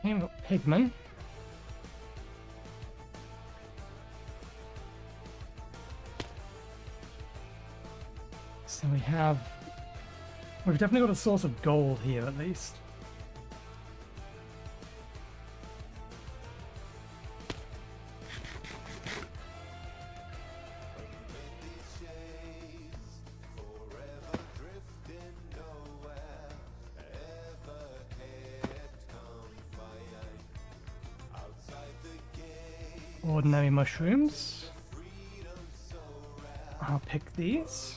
S1: We've got pigmen. So we've definitely got a source of gold here at least. Ordinary mushrooms. I'll pick these.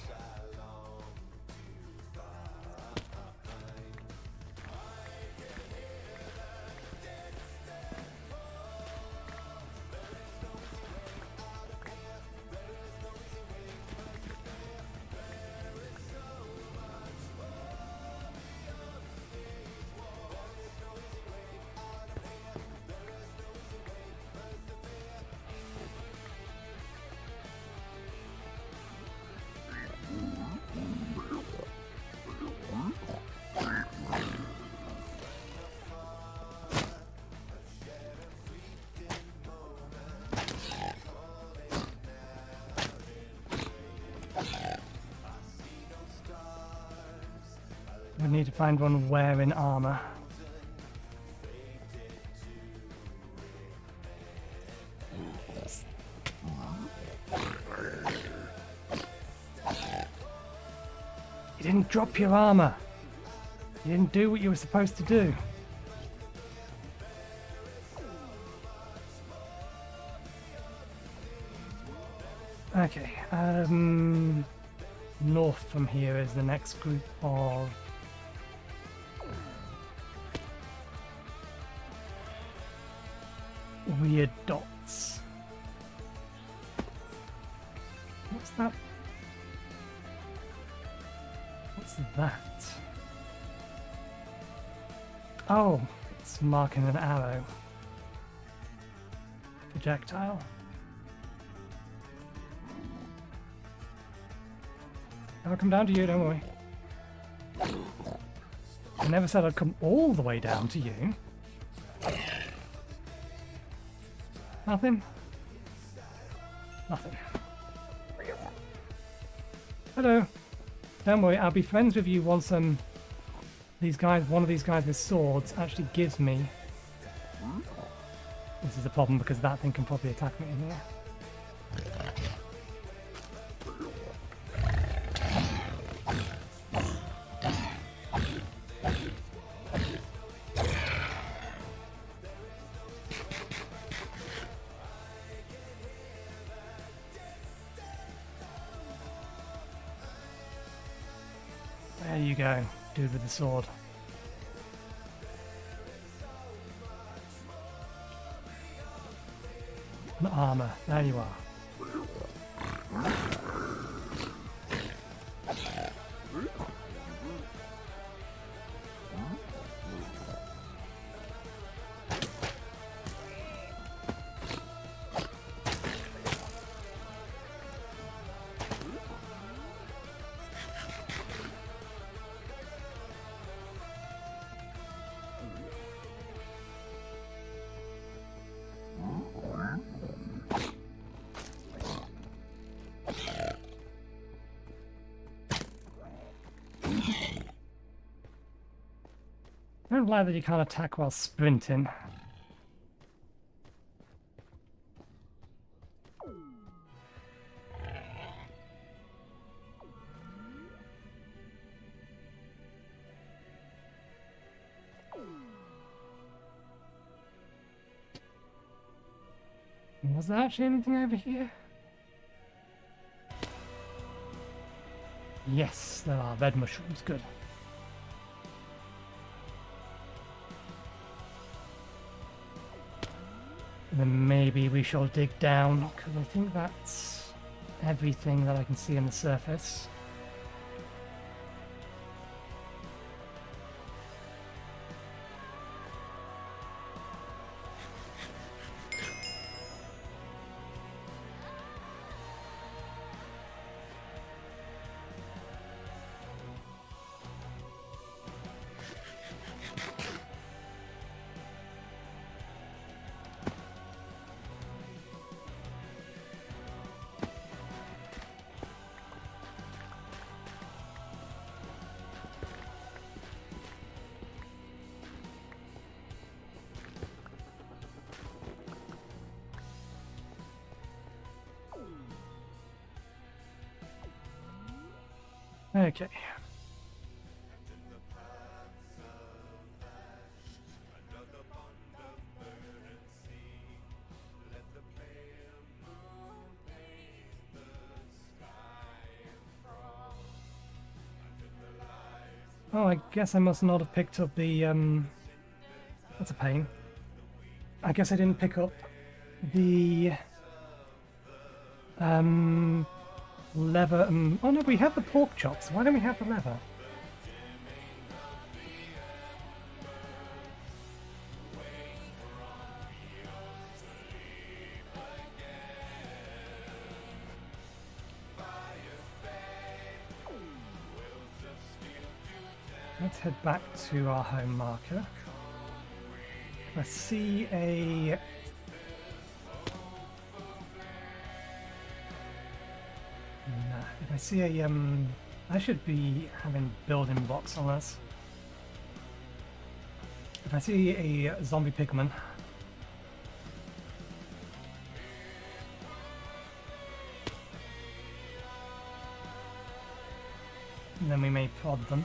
S1: We need to find one wearing armor. You didn't drop your armor. You didn't do what you were supposed to do. Okay, north from here is the next group of weird dots. What's that? What's that? Oh, it's marking an arrow. Projectile. I'll come down to you, don't worry. I never said I'd come all the way down to you. Nothing? Nothing. Hello. Don't worry, I'll be friends with you once these guys, one of these guys with swords actually gives me. This is a problem because that thing can probably attack me in here. There you go, dude with the sword. An armor, there you are. I don't like that you can't attack while sprinting. Was there actually anything over here? Yes, there are red mushrooms, good. Then maybe we shall dig down, because I think that's everything that I can see on the surface. Okay. Oh, I guess I must not have picked up the, that's a pain. I guess I didn't pick up the, leather, oh no, we have the pork chops. Why don't we have the leather? Let's head back to our home marker. If I see a... Nah, if I see a, I should be having building blocks on us. If I see a zombie pigman, then we may prod them.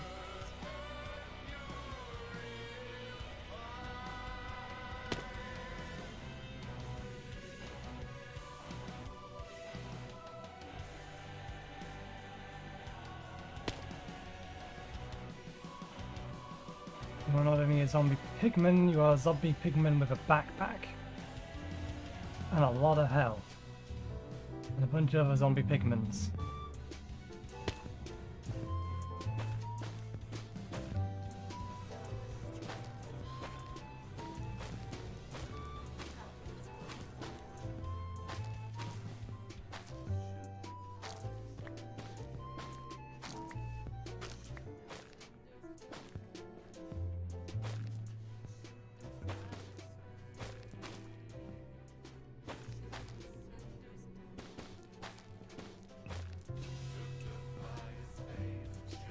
S1: You're not only a zombie pigman, you are a zombie pigman with a backpack. And a lot of health. And a bunch of other zombie pigmans.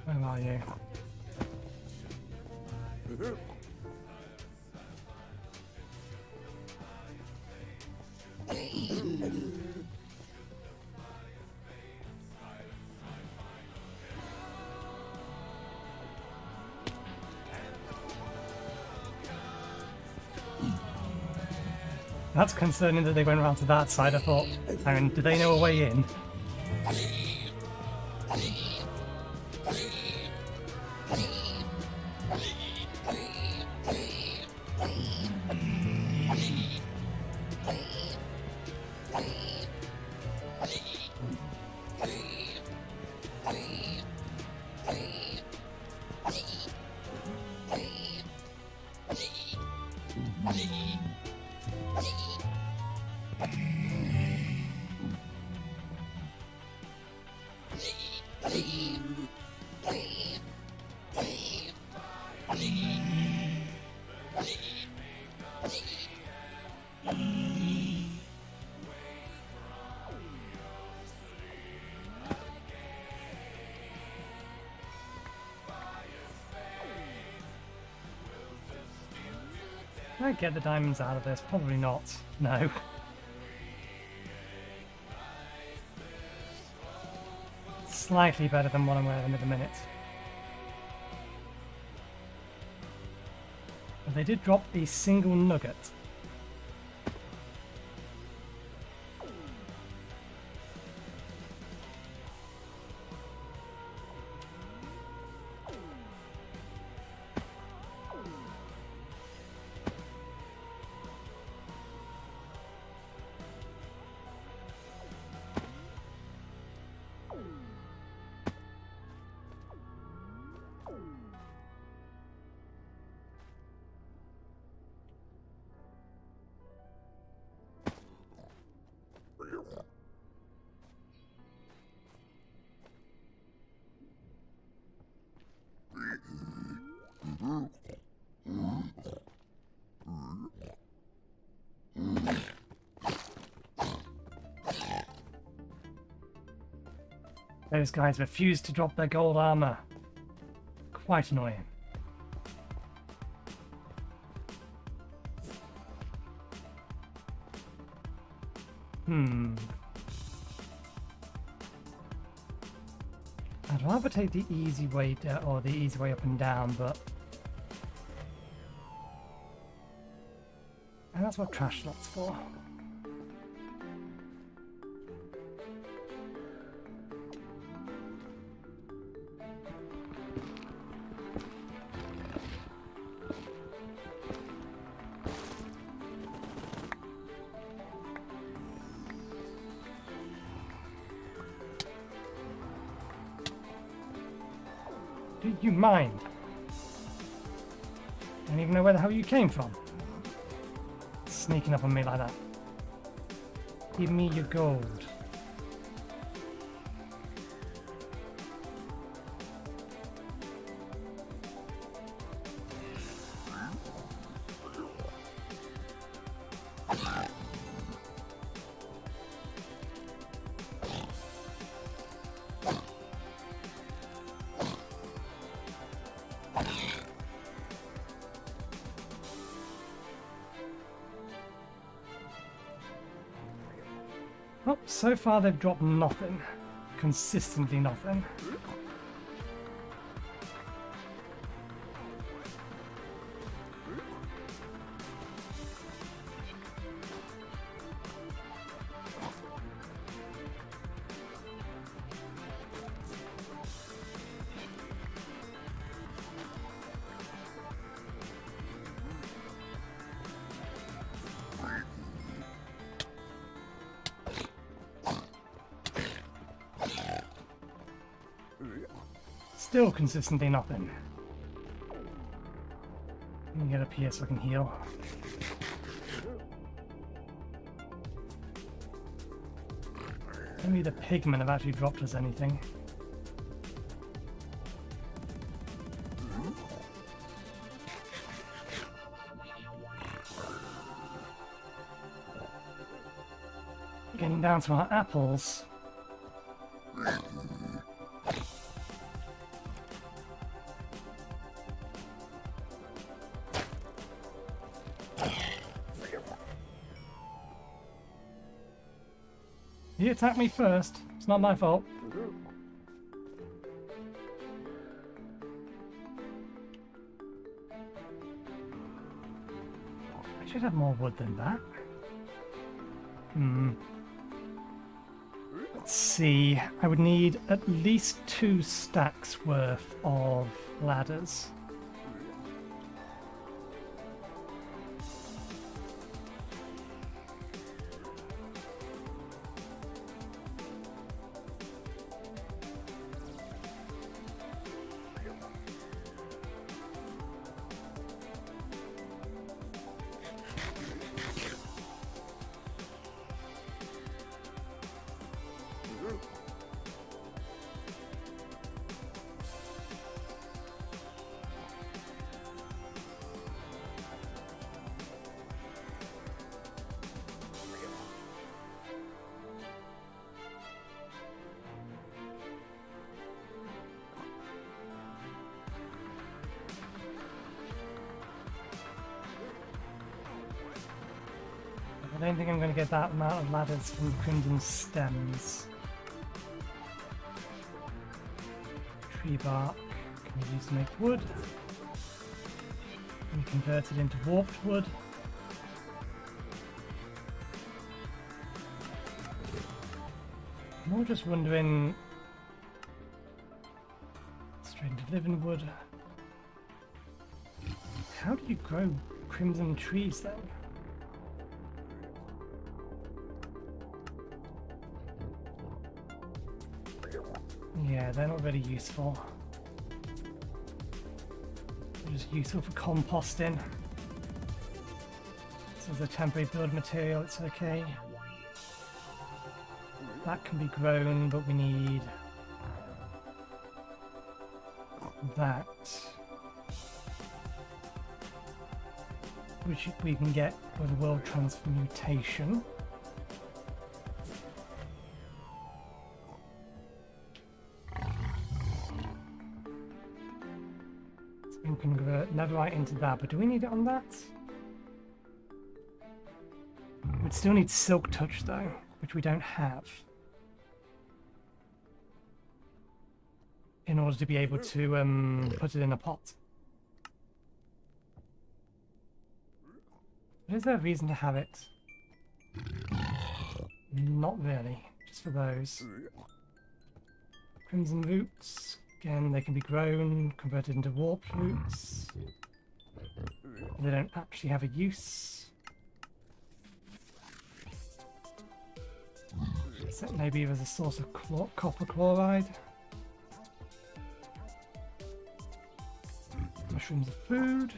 S1: Where are you? That's concerning that they went around to that side. I thought, hang on, do they know a way in? Can I get the diamonds out of this? Probably not. No. Slightly better than what I'm wearing at the minute. But they did drop a single nugget. Those guys refuse to drop their gold armor. Quite annoying. I'd rather take the easy way down, or the easy way up and down, but... And that's what trash slot's for. Do you mind? Don't even know where the hell you came from. Sneaking up on me like that. Give me your gold. Well, so far they've dropped nothing. Consistently nothing. Still consistently nothing. Let me get up here so I can heal. Maybe the pigmen have actually dropped us anything. Getting down to our apples. He attacked me first. It's not my fault. I should have more wood than that. Let's see. I would need at least 2 stacks worth of ladders. I don't think I'm going to get that amount of ladders from Crimson Stems. Tree bark can be used to make wood. And convert it into warped wood. I'm more just wondering... Straight into living wood. How do you grow crimson trees then? Yeah, they're not very useful. They're just useful for composting. So as a temporary build material, it's okay. That can be grown, but we need that, which we can get with world transmutation. We can convert netherite into that, but do we need it on that? We'd still need silk touch though, which we don't have, in order to be able to put it in a pot. But is there a reason to have it? Not really, just for those. Crimson roots. Again, they can be grown, converted into warped roots. They don't actually have a use. Except maybe as a source of copper chloride. Mushrooms are food.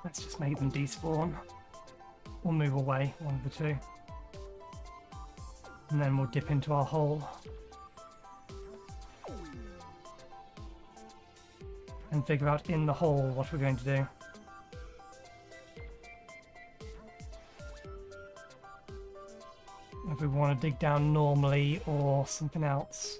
S1: Let's just make them despawn. We'll move away, one of the two. And then we'll dip into our hole. And figure out in the hole what we're going to do. If we want to dig down normally or something else.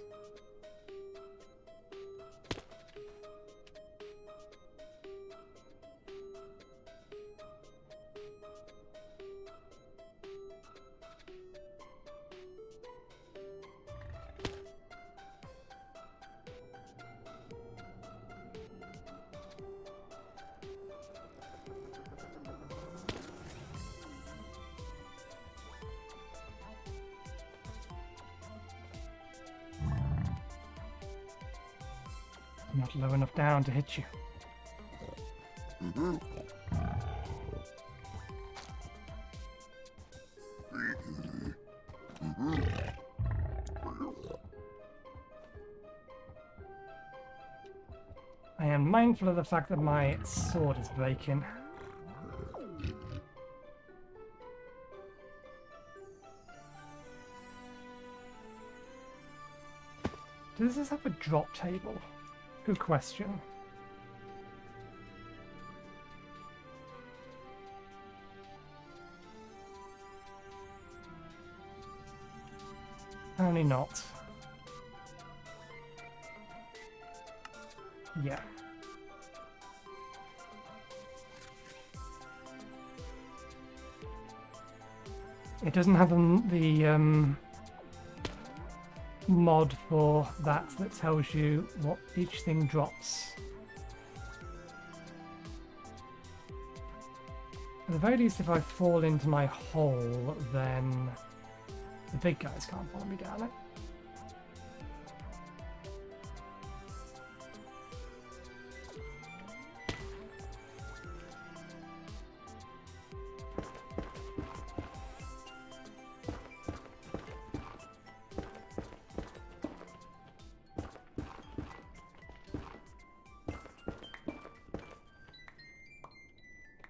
S1: Not low enough down to hit you. I am mindful of the fact that my sword is breaking. Does this have a drop table? Good question. Apparently not. Yeah. It doesn't have the mod for that tells you what each thing drops. At the very least, if I fall into my hole, then the big guys can't follow me down it.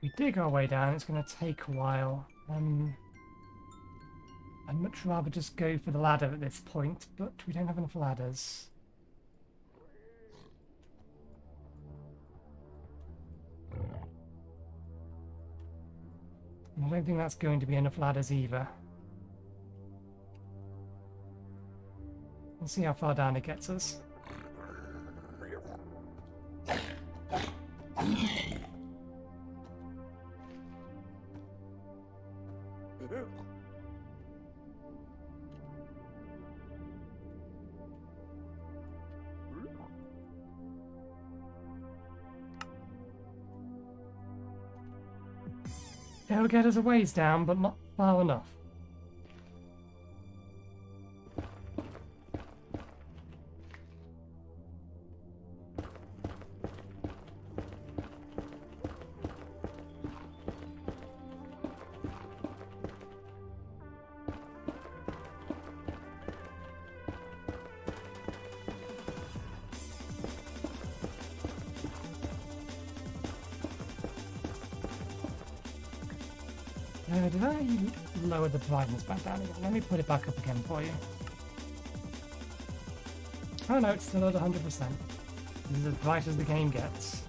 S1: We dig our way down, it's going to take a while. I'd much rather just go for the ladder at this point, but we don't have enough ladders. And I don't think that's going to be enough ladders either. We'll see how far down it gets us. It'll get us a ways down, but not far enough. Did I lower the brightness back down again? Let me put it back up again for you. Oh no, it's still at 100%. This is as bright as the game gets.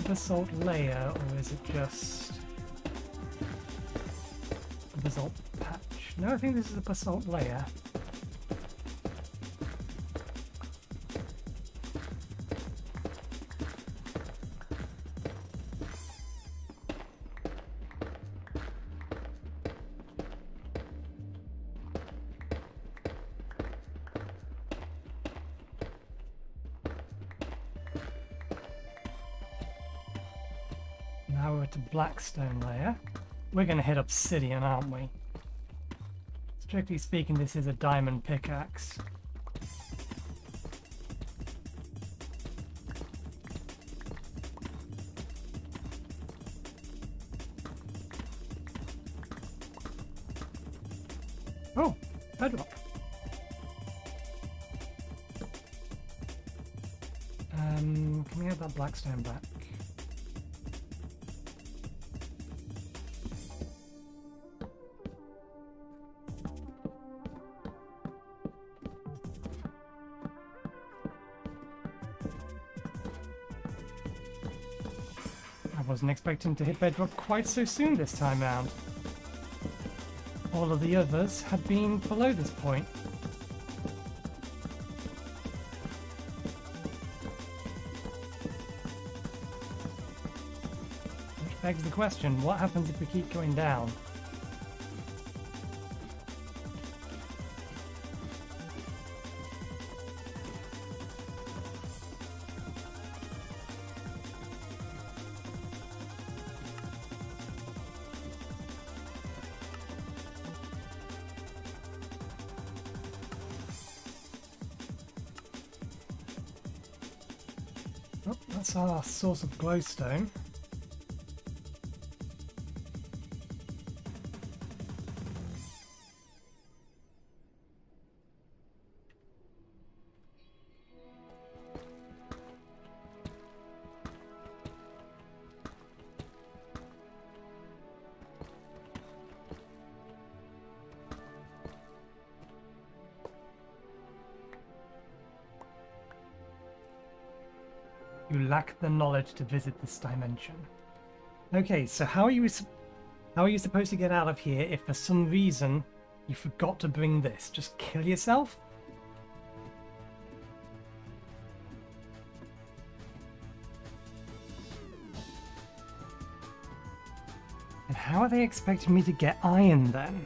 S1: the basalt layer, or is it just a basalt patch? No, I think this is a basalt layer. Now we're at the blackstone layer. We're going to hit obsidian, aren't we? Strictly speaking, this is a diamond pickaxe. Oh, bedrock. Can we have that blackstone back? I wasn't expecting to hit bedrock quite so soon this time round. All of the others had been below this point. Which begs the question, what happens if we keep going down? Oh, that's our source of glowstone. You lack the knowledge to visit this dimension. Okay, so how are you supposed to get out of here if for some reason you forgot to bring this? Just kill yourself? And how are they expecting me to get iron then?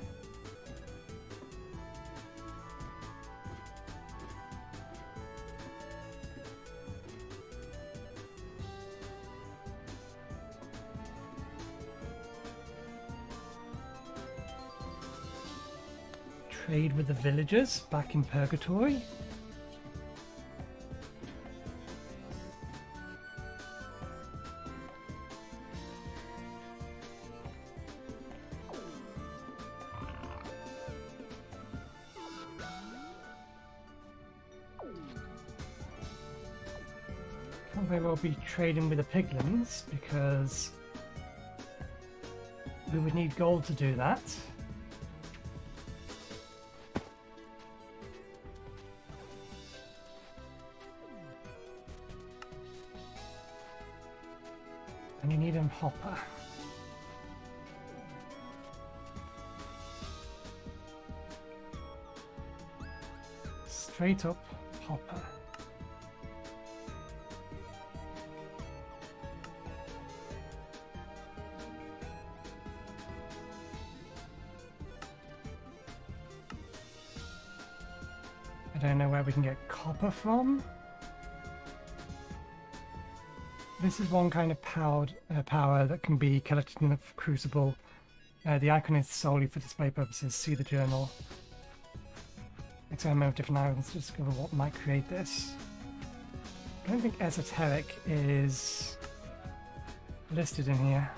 S1: Trade with the villagers back in Purgatory. Can't very well be trading with the piglins because we would need gold to do that. And you need a hopper. Straight up hopper. I don't know where we can get copper from. This is one kind of power that can be collected in the crucible. The icon is solely for display purposes. See the journal. Examine of different items to discover what might create this. I don't think esoteric is listed in here.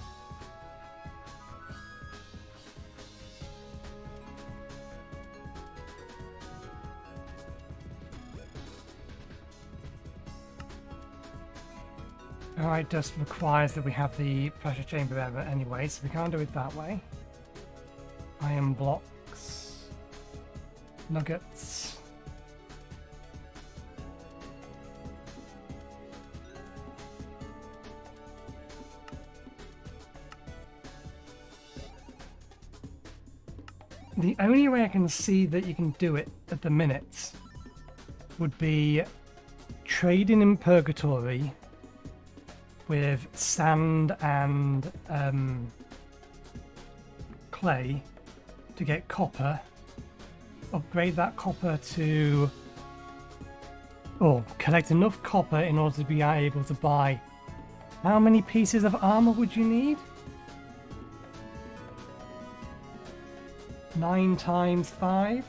S1: Alright, dust requires that we have the pressure chamber ever anyway, so we can't do it that way. Iron blocks. Nuggets. The only way I can see that you can do it at the minute would be trading in Purgatory with sand and clay to get copper, upgrade that copper to, or collect enough copper in order to be able to buy. How many pieces of armor would you need? 9 times 5?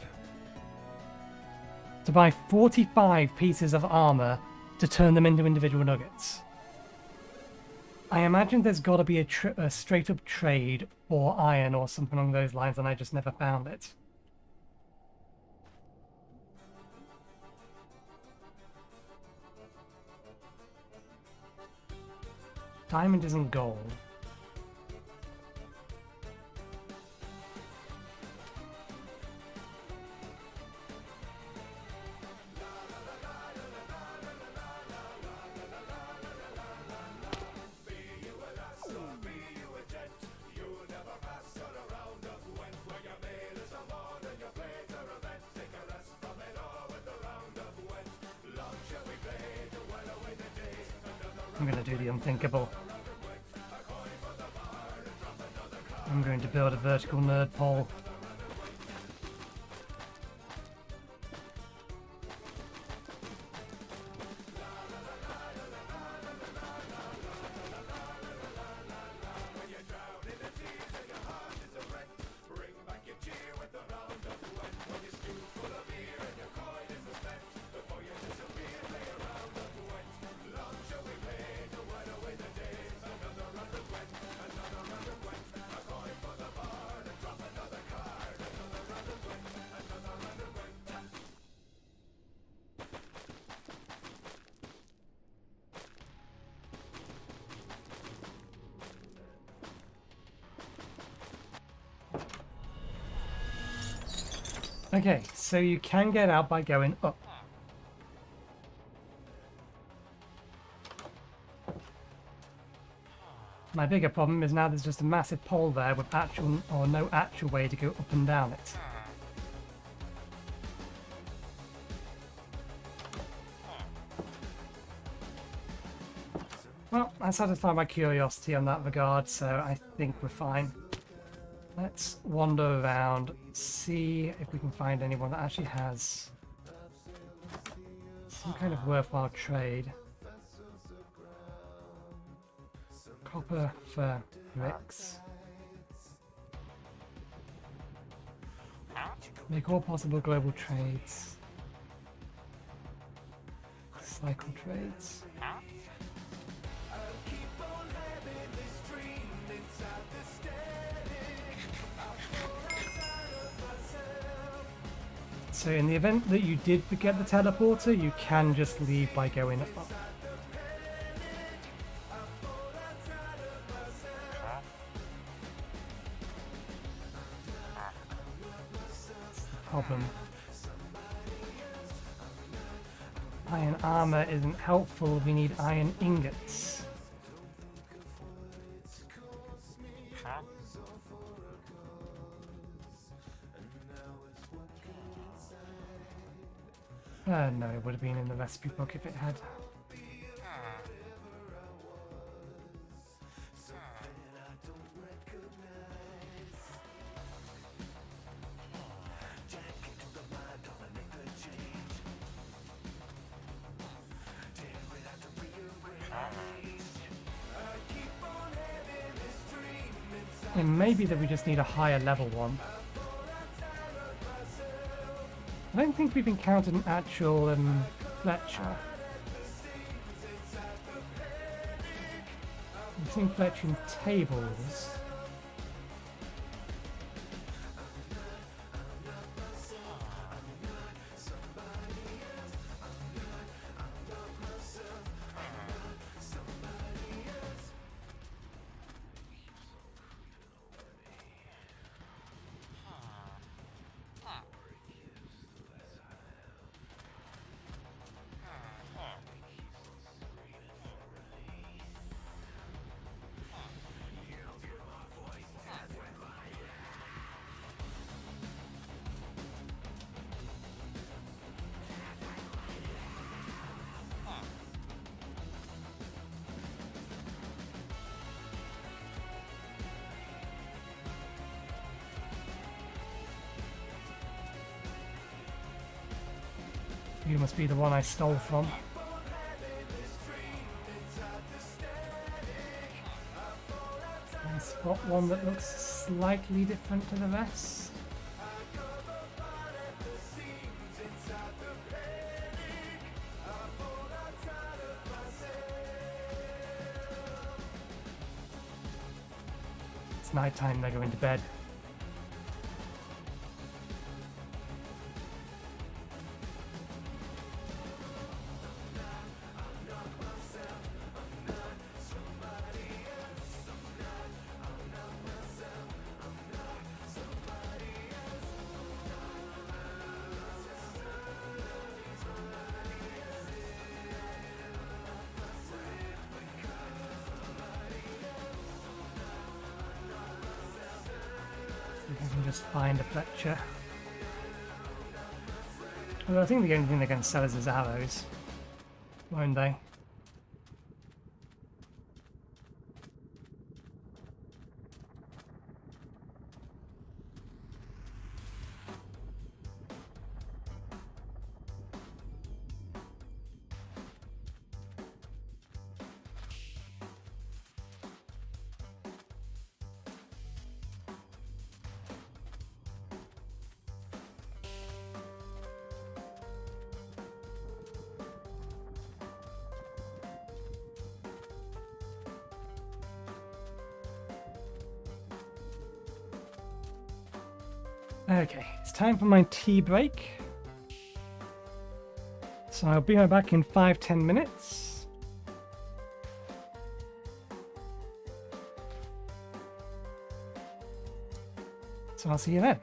S1: To buy 45 pieces of armor to turn them into individual nuggets. I imagine there's got to be a straight up trade for iron or something along those lines, and I just never found it. Diamond isn't gold. I'm going to do the unthinkable. I'm going to build a vertical nerd pole. Okay, so you can get out by going up. My bigger problem is now there's just a massive pole there with actual or no actual way to go up and down it. Well, I satisfied my curiosity on that regard, so I think we're fine. Let's wander around, see if we can find anyone that actually has some kind of worthwhile trade. Copper for bricks. Make all possible global trades. Cycle trades. So in the event that you did forget the teleporter, you can just leave by going up. That's the problem. Iron armor isn't helpful, we need iron ingots. No, it would have been in the recipe book if it had. It may be that we just need a higher level one. I don't think we've encountered an actual Fletcher. We've seen Fletcher in tables. You must be the one I stole from. I spot one that looks slightly different to the rest. It's night time, they're going to bed. I can just find a Fletcher. Although I think the only thing they're going to sell us is arrows, won't they? Okay, it's time for my tea break. So I'll be right back in 5-10 minutes. So I'll see you then.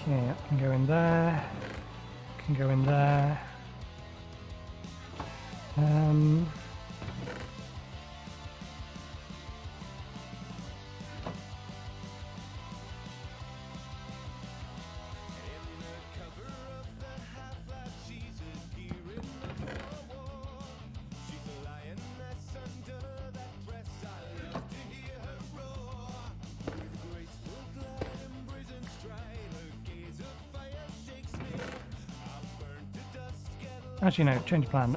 S1: Yeah, can go in there. Can go in there. Actually, no, change of plan.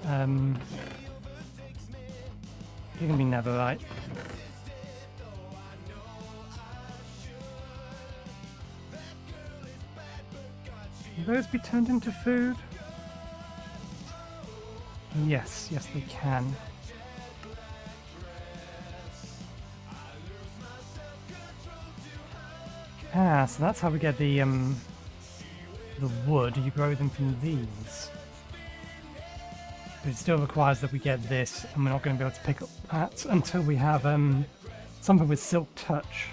S1: You're gonna be never right. Will those be turned into food? Yes, yes they can. Ah, so that's how we get the wood. You grow them from these. But it still requires that we get this, and we're not going to be able to pick up that until we have something with silk touch.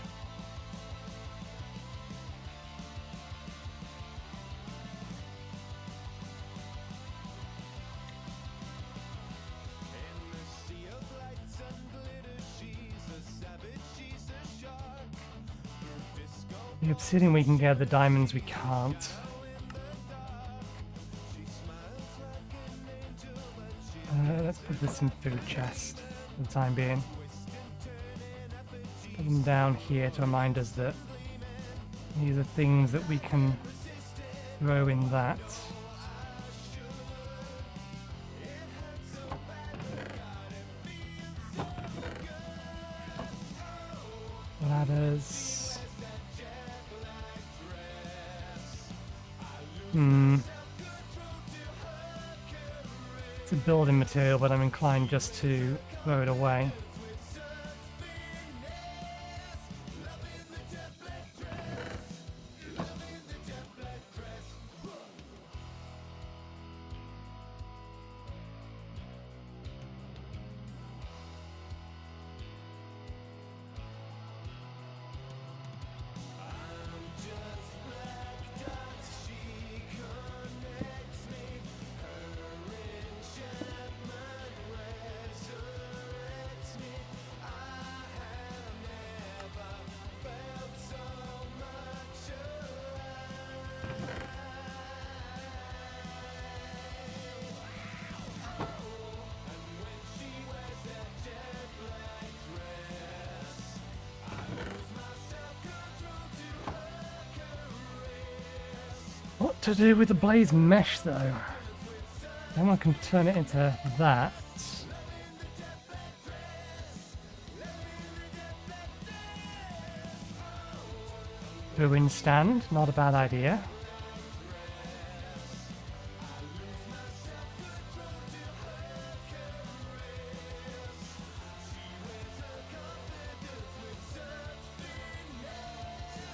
S1: The obsidian we can get, the diamonds we can't. Let's put this in food chest for the time being. Put them down here to remind us that these are things that we can grow in that. Ladders. It's a building material, but I'm inclined just to throw it away. What to do with the blaze mesh though? Then I can turn it into that. Ruin stand, not a bad idea.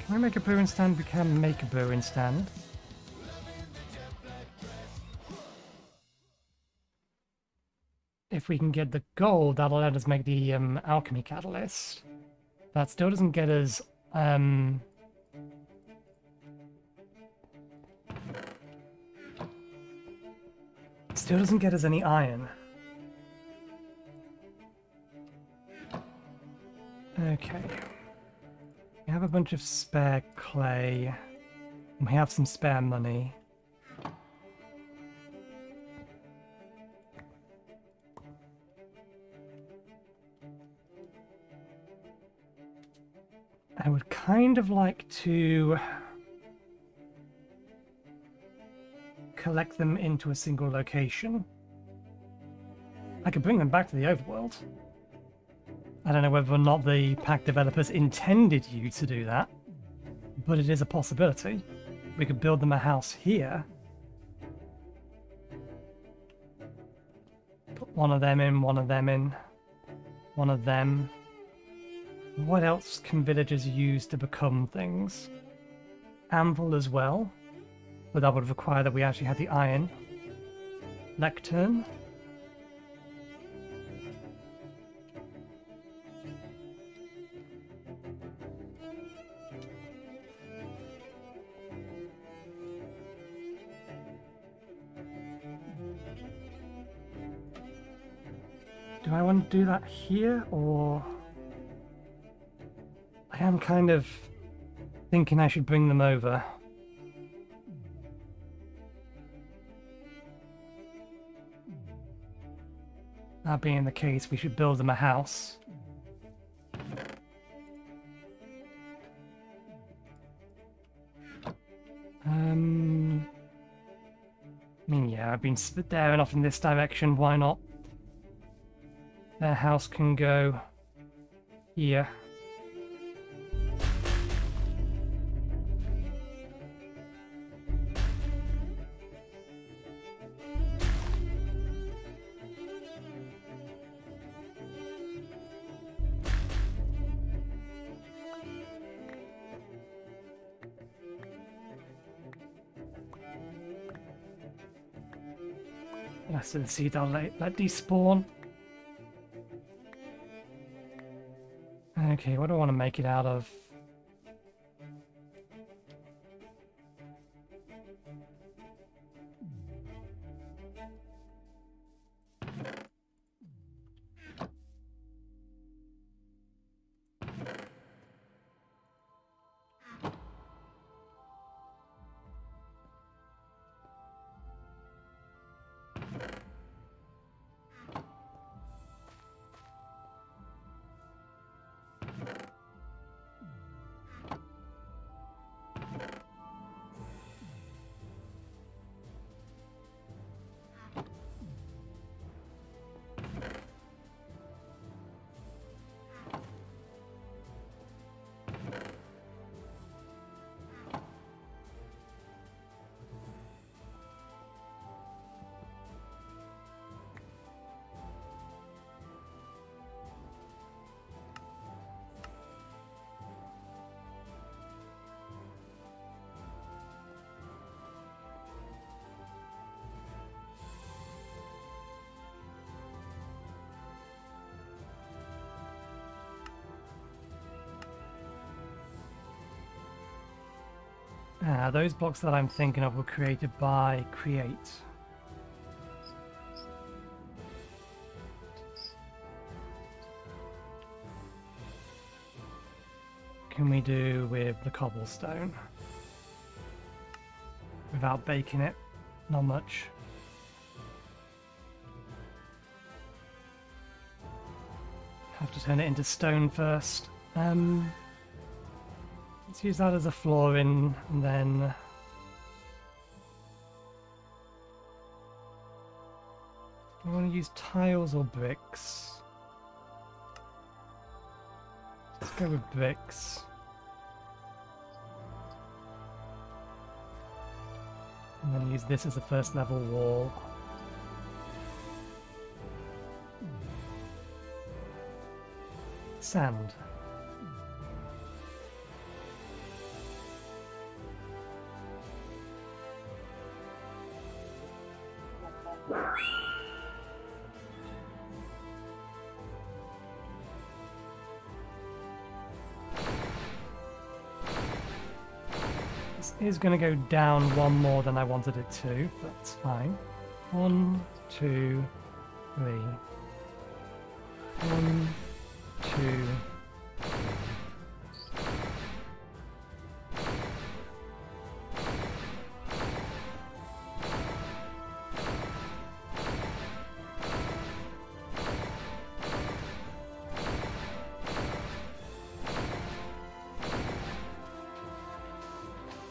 S1: Can I make a brewing stand? We can make a brewing stand. If we can get the gold, that'll let us make the alchemy catalyst. That still doesn't get us still doesn't get us any iron. Okay. We have a bunch of spare clay. And we have some spare money. I would kind of like to collect them into a single location. I could bring them back to the overworld. I don't know whether or not the pack developers intended you to do that, but it is a possibility. We could build them a house here. Put one of them in, one of them in, one of them. What else can villagers use to become things? Anvil as well, but that would require that we actually had the iron. Lectern. Do I want to do that here, or... I am kind of thinking I should bring them over. That being the case, we should build them a house. I mean, yeah, I've been staring off in this direction, why not? Their house can go here. Rest of the seed I'll let despawn. Okay, what do I want to make it out of? Those blocks that I'm thinking of were created by Create. Can we do with the cobblestone? Without baking it? Not much. Have to turn it into stone first. Let's use that as a flooring, and then... do I want to use tiles or bricks? Let's go with bricks. And then use this as a first level wall. Sand. This is going to go down one more than I wanted it to, but that's fine. 1, 2, 3. 1, 2.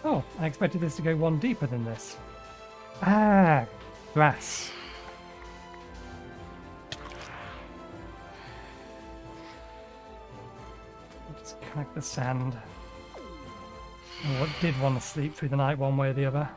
S1: Oh, I expected this to go one deeper than this. Ah, grass. Just collect the sand. Oh, what did want to sleep through the night one way or the other?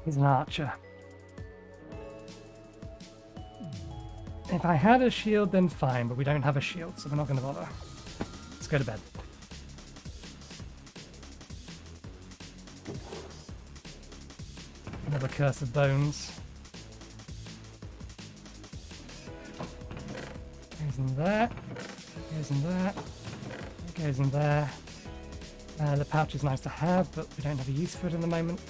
S1: He's an archer. If I had a shield, then fine, but we don't have a shield, so we're not going to bother. Let's go to bed. Another curse of bones. Goes in there. Goes in there. Goes in there. The pouch is nice to have, but we don't have a use for it in the moment.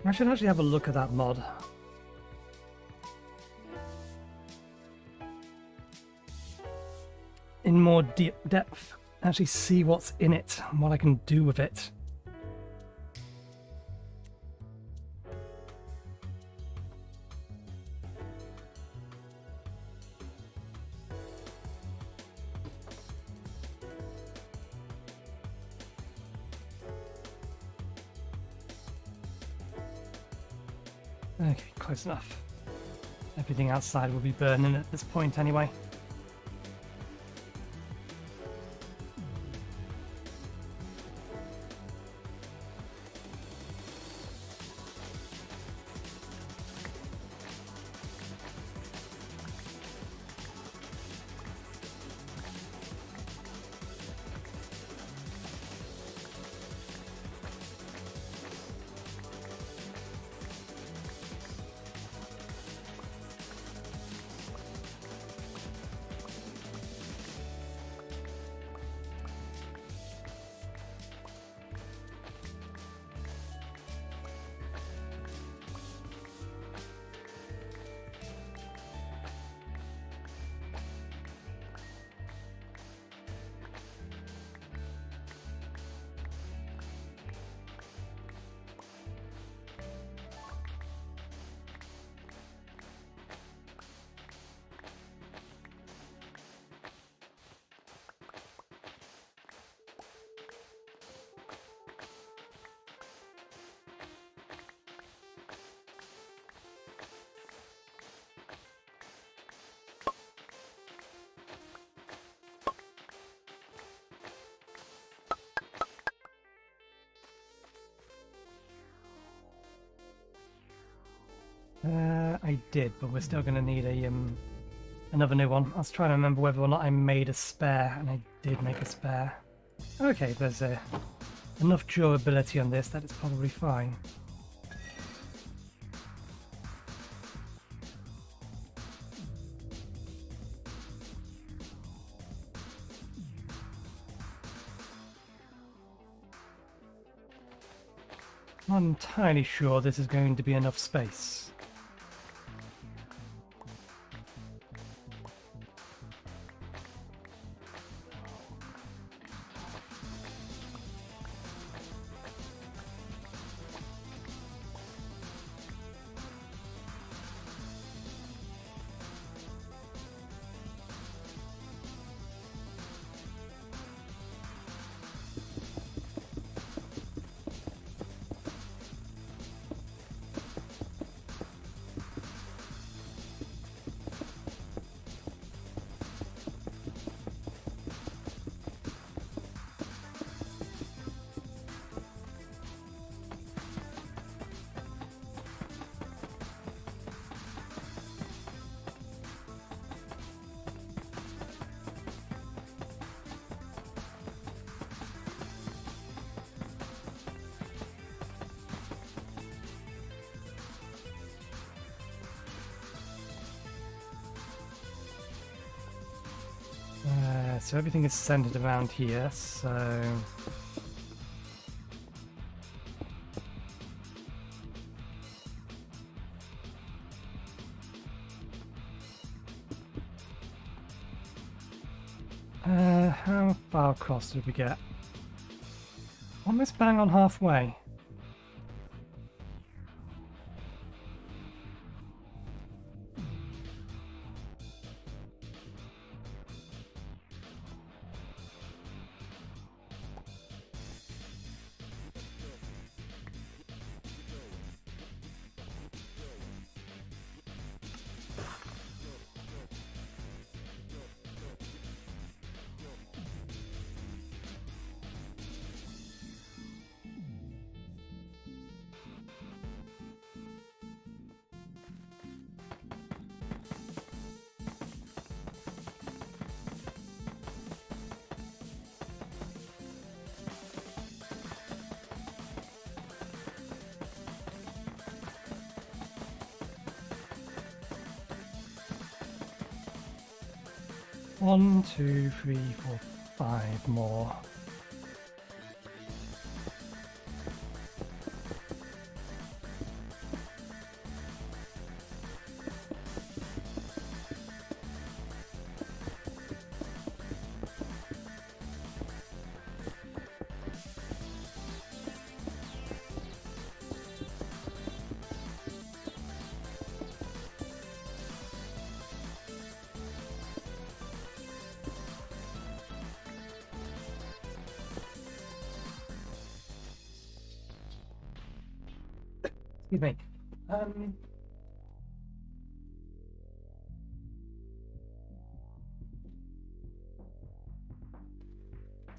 S1: I should actually have a look at that mod. In more deep depth. Actually see what's in it and what I can do with it. Okay, close enough. Everything outside will be burning at this point anyway. I did, but we're still going to need a another new one. I was trying to remember whether or not I made a spare, and I did make a spare. Okay, there's enough durability on this that it's probably fine. I'm not entirely sure this is going to be enough space. So everything is centered around here, so... how far across did we get? Almost bang on halfway. 1, 2, 3, 4, 5 more. Excuse me.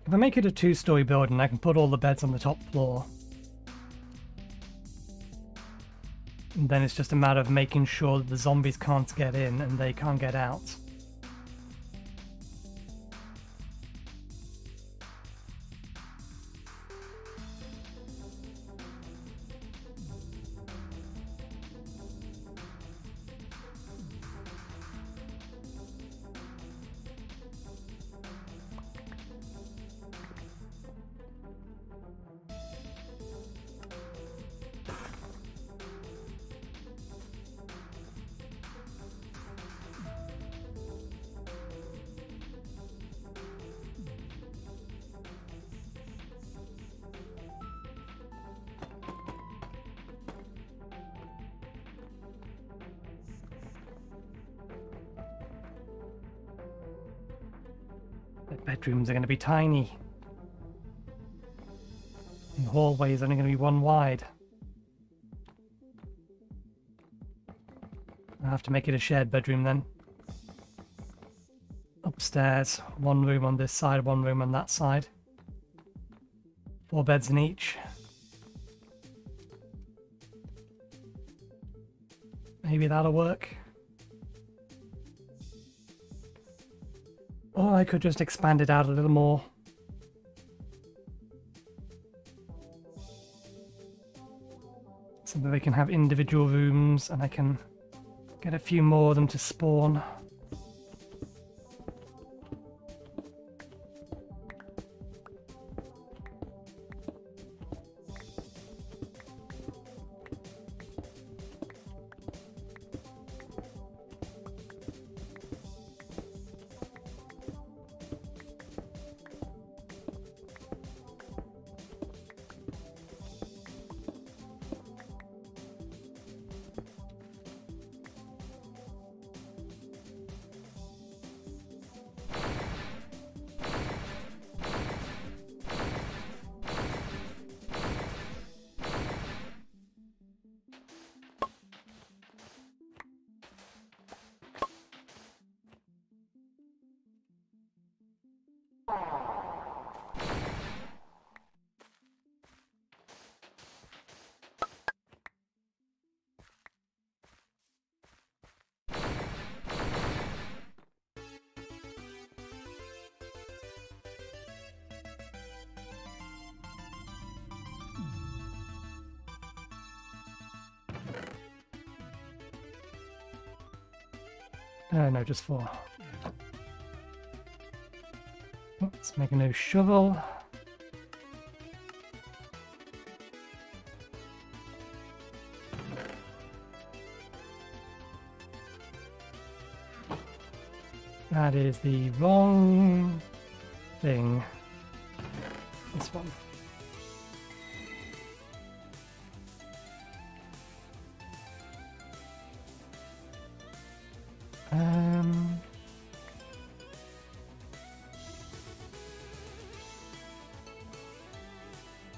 S1: If I make it a 2-story building, I can put all the beds on the top floor. And then it's just a matter of making sure that the zombies can't get in and they can't get out. The bedrooms are going to be tiny. The hallway is only going to be 1 wide. I'll have to make it a shared bedroom then. Upstairs, 1 room on this side, 1 room on that side. 4 beds in each. Maybe that'll work. Or I could just expand it out a little more. So that they can have individual rooms and I can get a few more of them to spawn. No, just 4. Let's make a new shovel. That is the wrong thing. This one.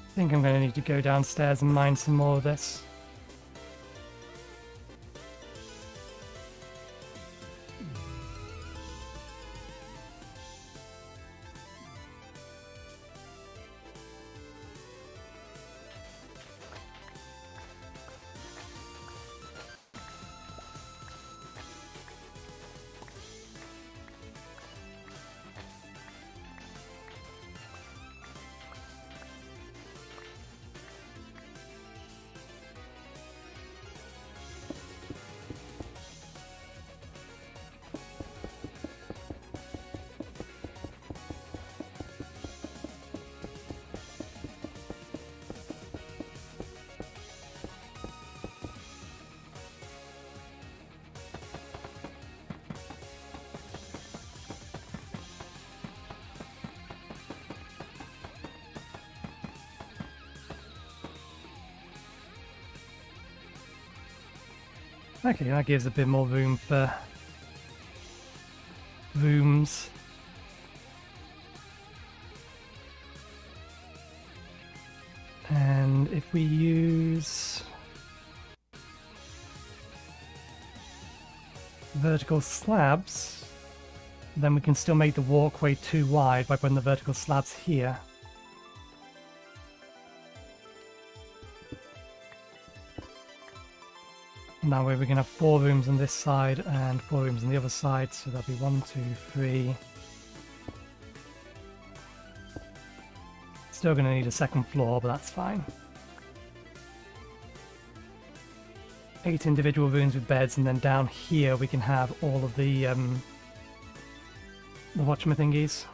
S1: I think I'm going to need to go downstairs and mine some more of this. Okay, that gives a bit more room for rooms. And if we use vertical slabs, then we can still make the walkway too wide by putting the vertical slabs here. And that way we can have 4 rooms on this side and 4 rooms on the other side, so that'll be 1, 2, 3. Still going to need a second floor, but that's fine. 8 individual rooms with beds, and then down here we can have all of the whatchamathingies.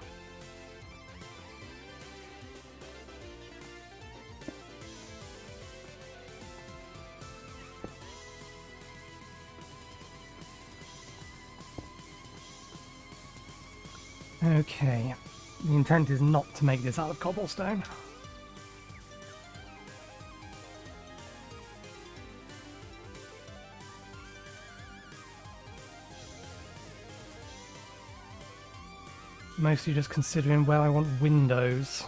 S1: Okay, the intent is not to make this out of cobblestone. Mostly just considering where I want windows.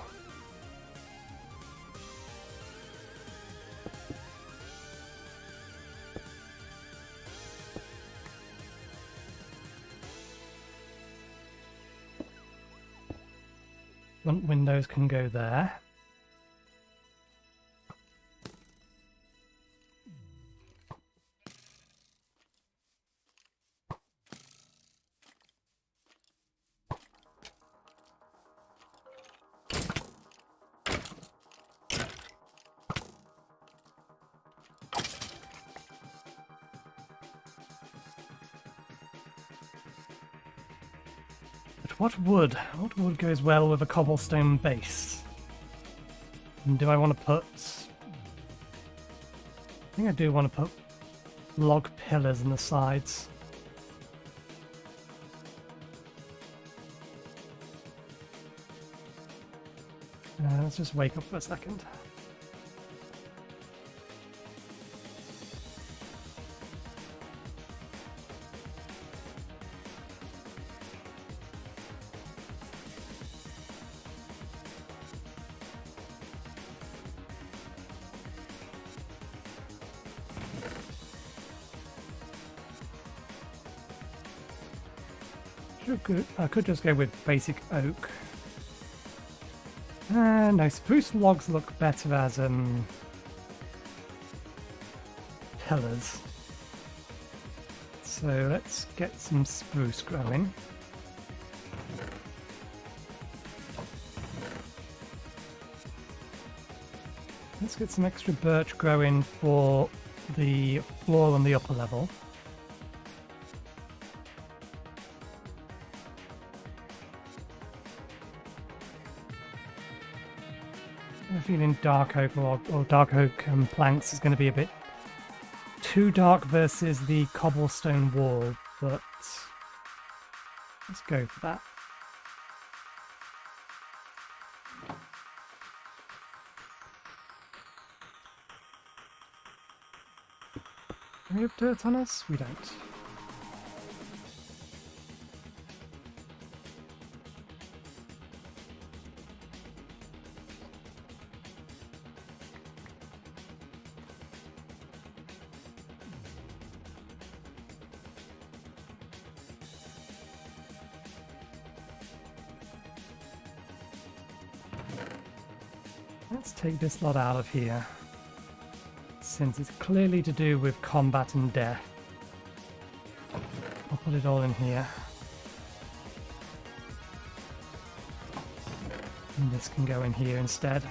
S1: Front windows can go there. What wood? What wood goes well with a cobblestone base? And do I want to put... I think I do want to put log pillars in the sides. Let's just wake up for a second. I could just go with basic oak. No, spruce logs look better as pillars. So let's get some spruce growing. Let's get some extra birch growing for the floor on the upper level. I'm feeling dark oak or dark oak planks is going to be a bit too dark versus the cobblestone wall, but let's go for that. Do we have dirt on us? We don't. Let's take this lot out of here, since it's clearly to do with combat and death. I'll put it all in here. And this can go in here instead.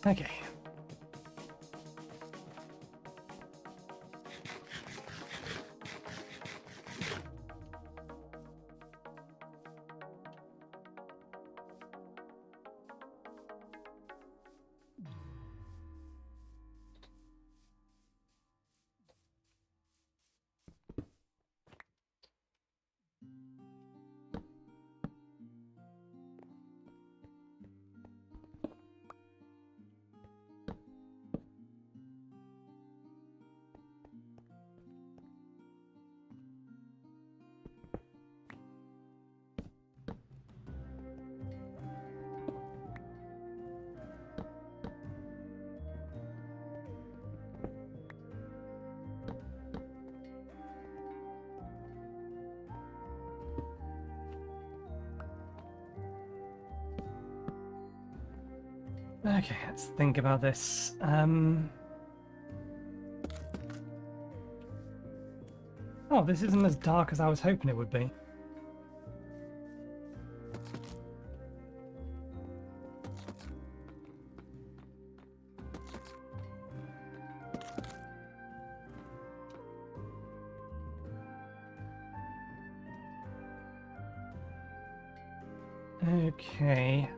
S1: Okay. Okay, let's think about this. Oh, this isn't as dark as I was hoping it would be. Okay.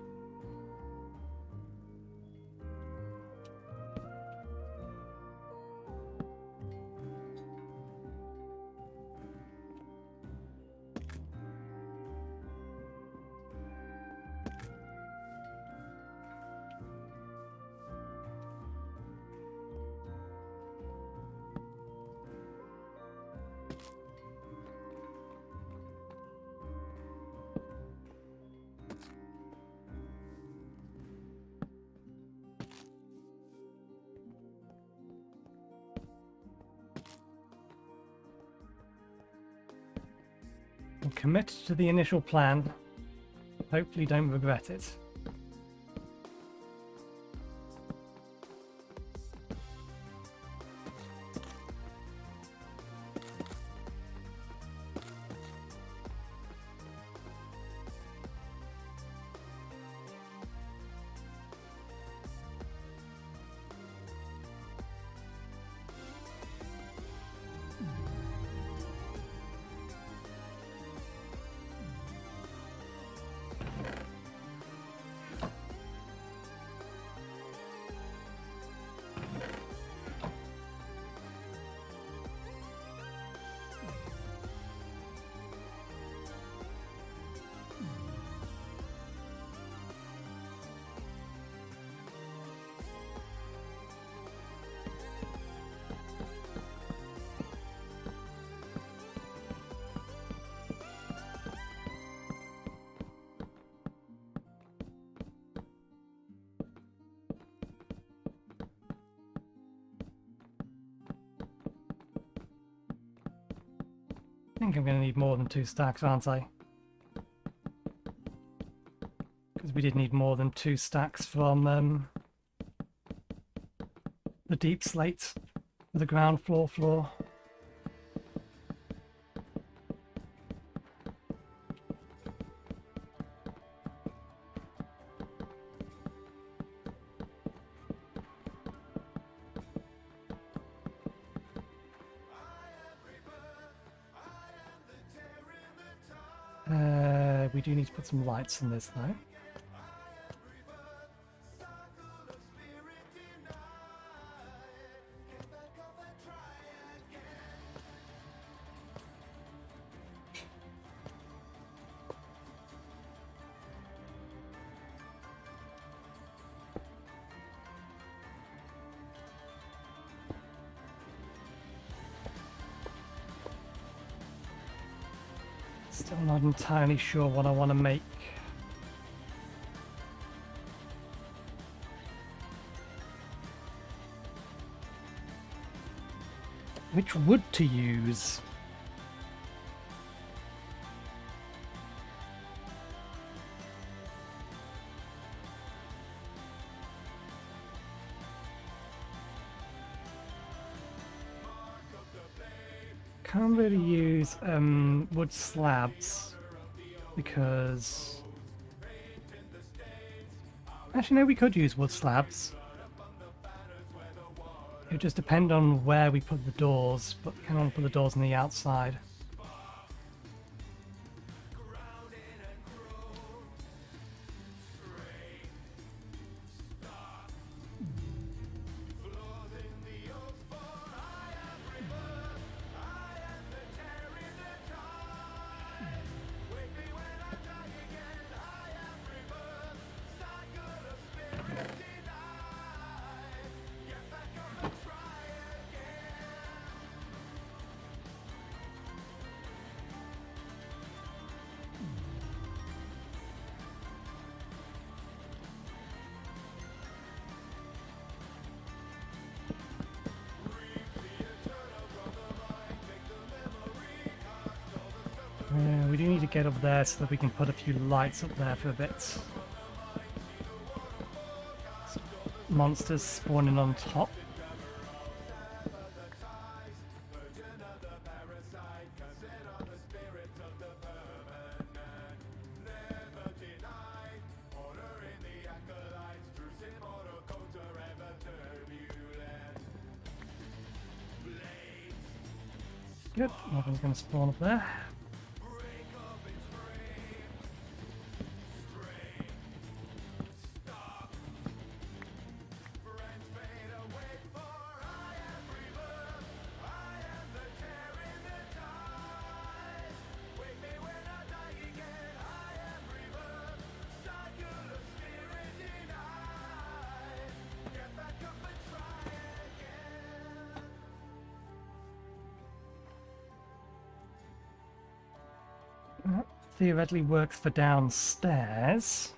S1: We'll commit to the initial plan. Hopefully don't regret it. I think I'm going to need more than 2 stacks, aren't I? Because we did need more than 2 stacks from the deep slate for the ground floor. We do need to put some lights in this though. Still not entirely sure what I want to make. Which wood to use? Can't really use wood slabs because actually no, we could use wood slabs. It would just depend on where we put the doors, but we kind of want to put the doors on the outside. We do need to get up there so that we can put a few lights up there for a bit. Monsters spawning on top. Good, nothing's going to spawn up there. That theoretically works for downstairs.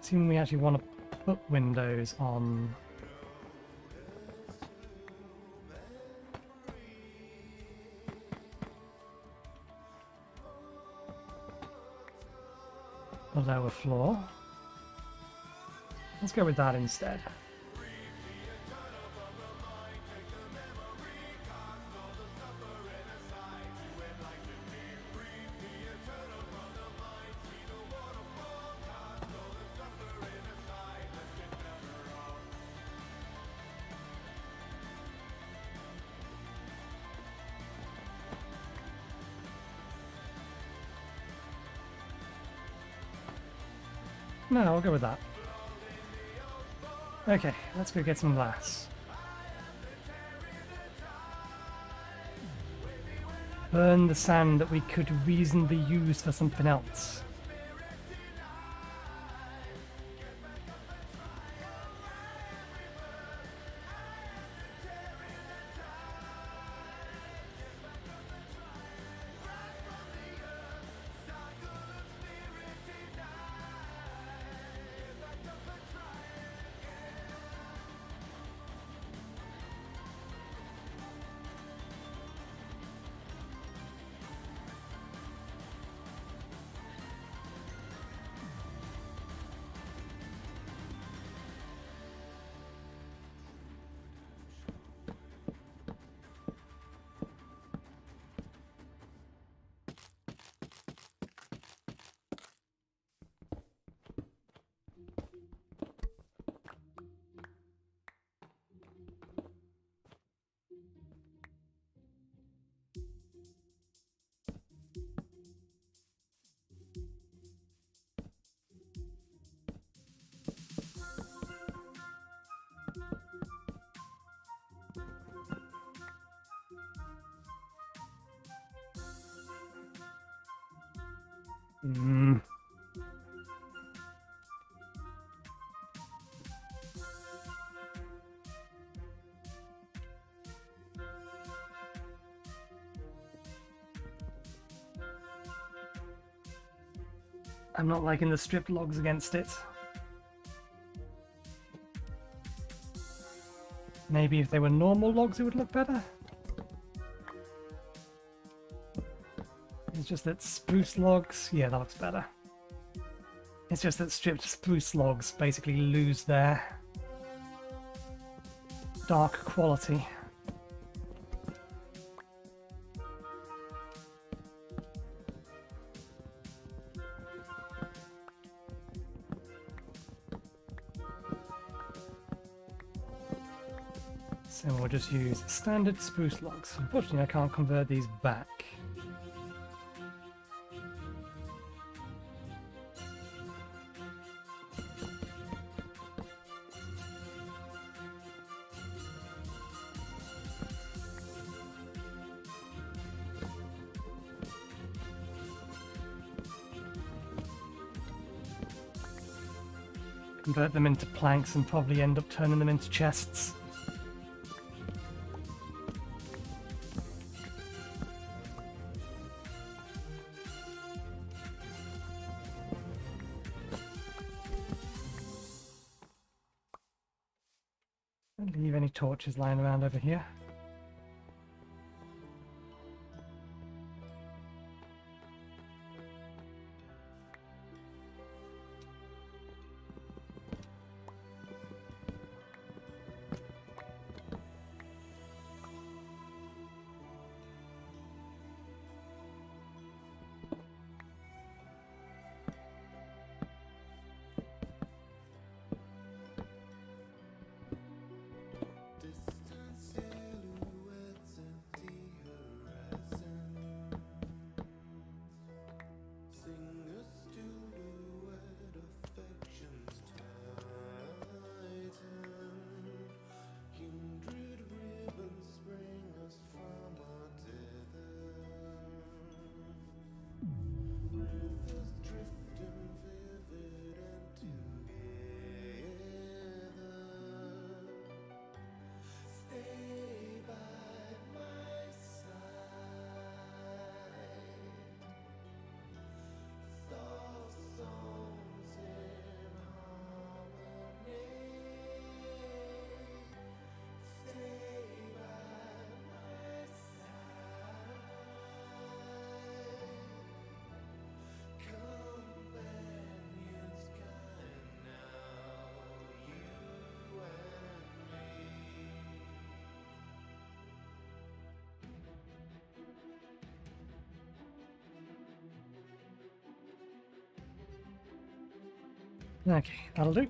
S1: Assuming we actually want to put windows on. The lower floor. Let's go with that instead. No, I'll go with that. Okay, let's go get some glass. Burn the sand that we could reasonably use for something else. I'm not liking the stripped logs against it. Maybe if they were normal logs it would look better. It's just that spruce logs, yeah, that looks better. It's just that stripped spruce logs basically lose their dark quality. just use standard spruce logs. Unfortunately, I can't convert these back. Convert them into planks and probably end up turning them into chests. Don't leave any torches lying around over here.
S2: Distant silhouettes at the horizon. Sing a silhouette, affections tighten. Kindred ribbons spring us from our tether. Rivers drifting vivid and together. Stay by my side. Soft songs in harmony. Stay by my side. Companions kind now, you and me.
S1: Okay, that'll do.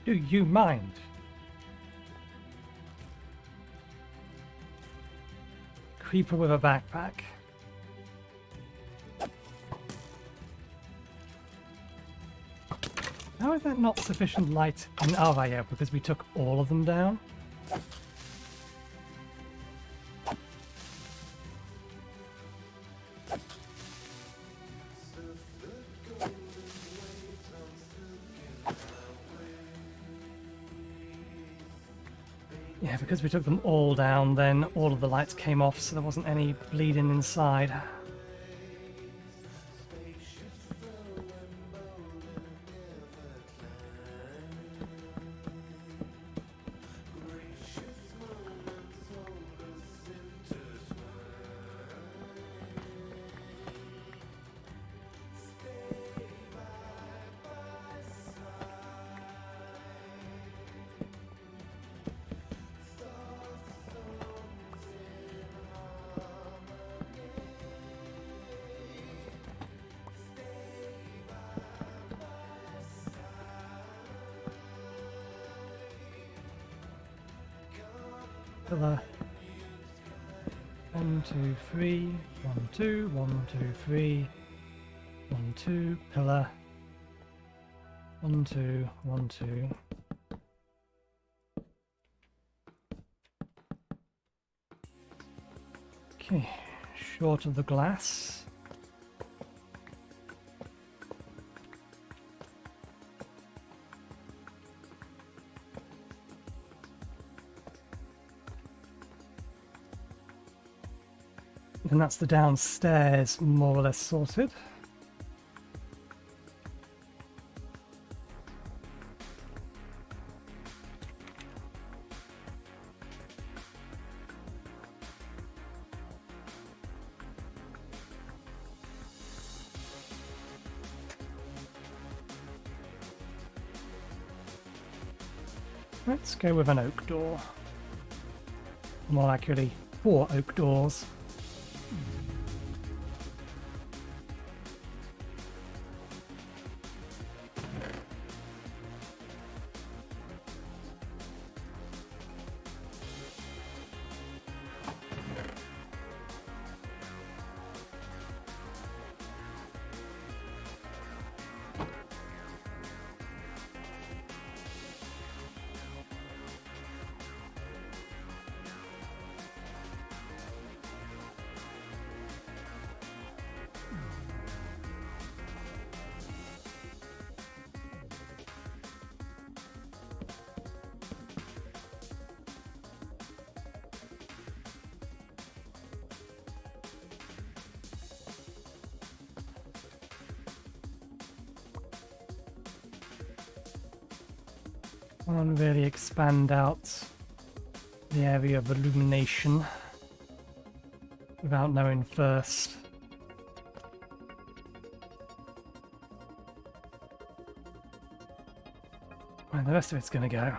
S1: Do you mind? Creeper with a backpack. How is that not sufficient light in our area? Because we took all of them down? Yeah, because we took them all down, then all of the lights came off, so there wasn't any bleeding inside. Pillar. 1, 2, 3. 1, 2. 1, 2, 3. 1, 2. Pillar. 1, 2. 1, 2. Okay, short of the glass. And that's the downstairs more or less sorted. Let's go with an oak door. More accurately, 4 oak doors. Can't really expand out the area of illumination without knowing first. Where the rest of it's going to go.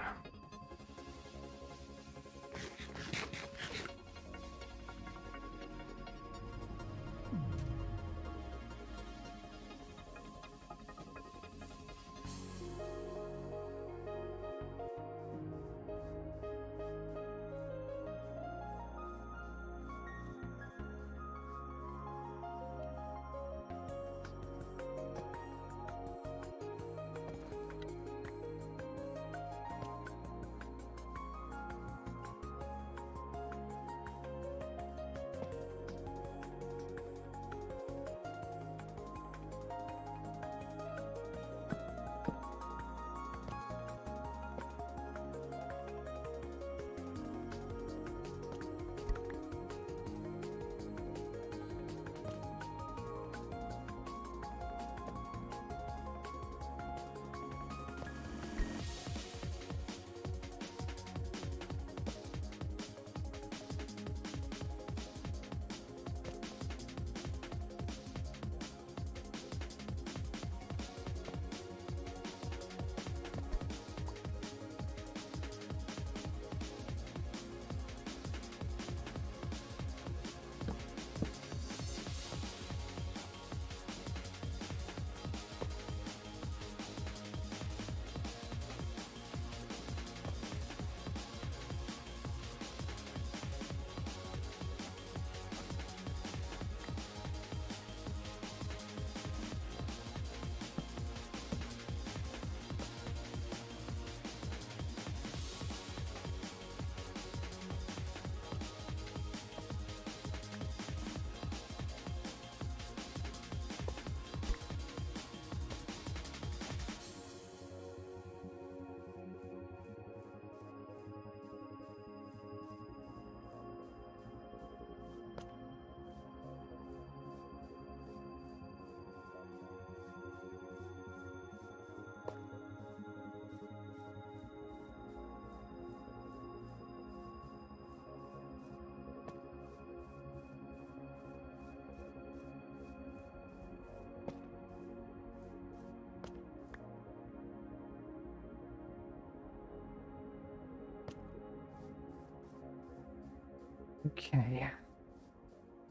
S1: Okay.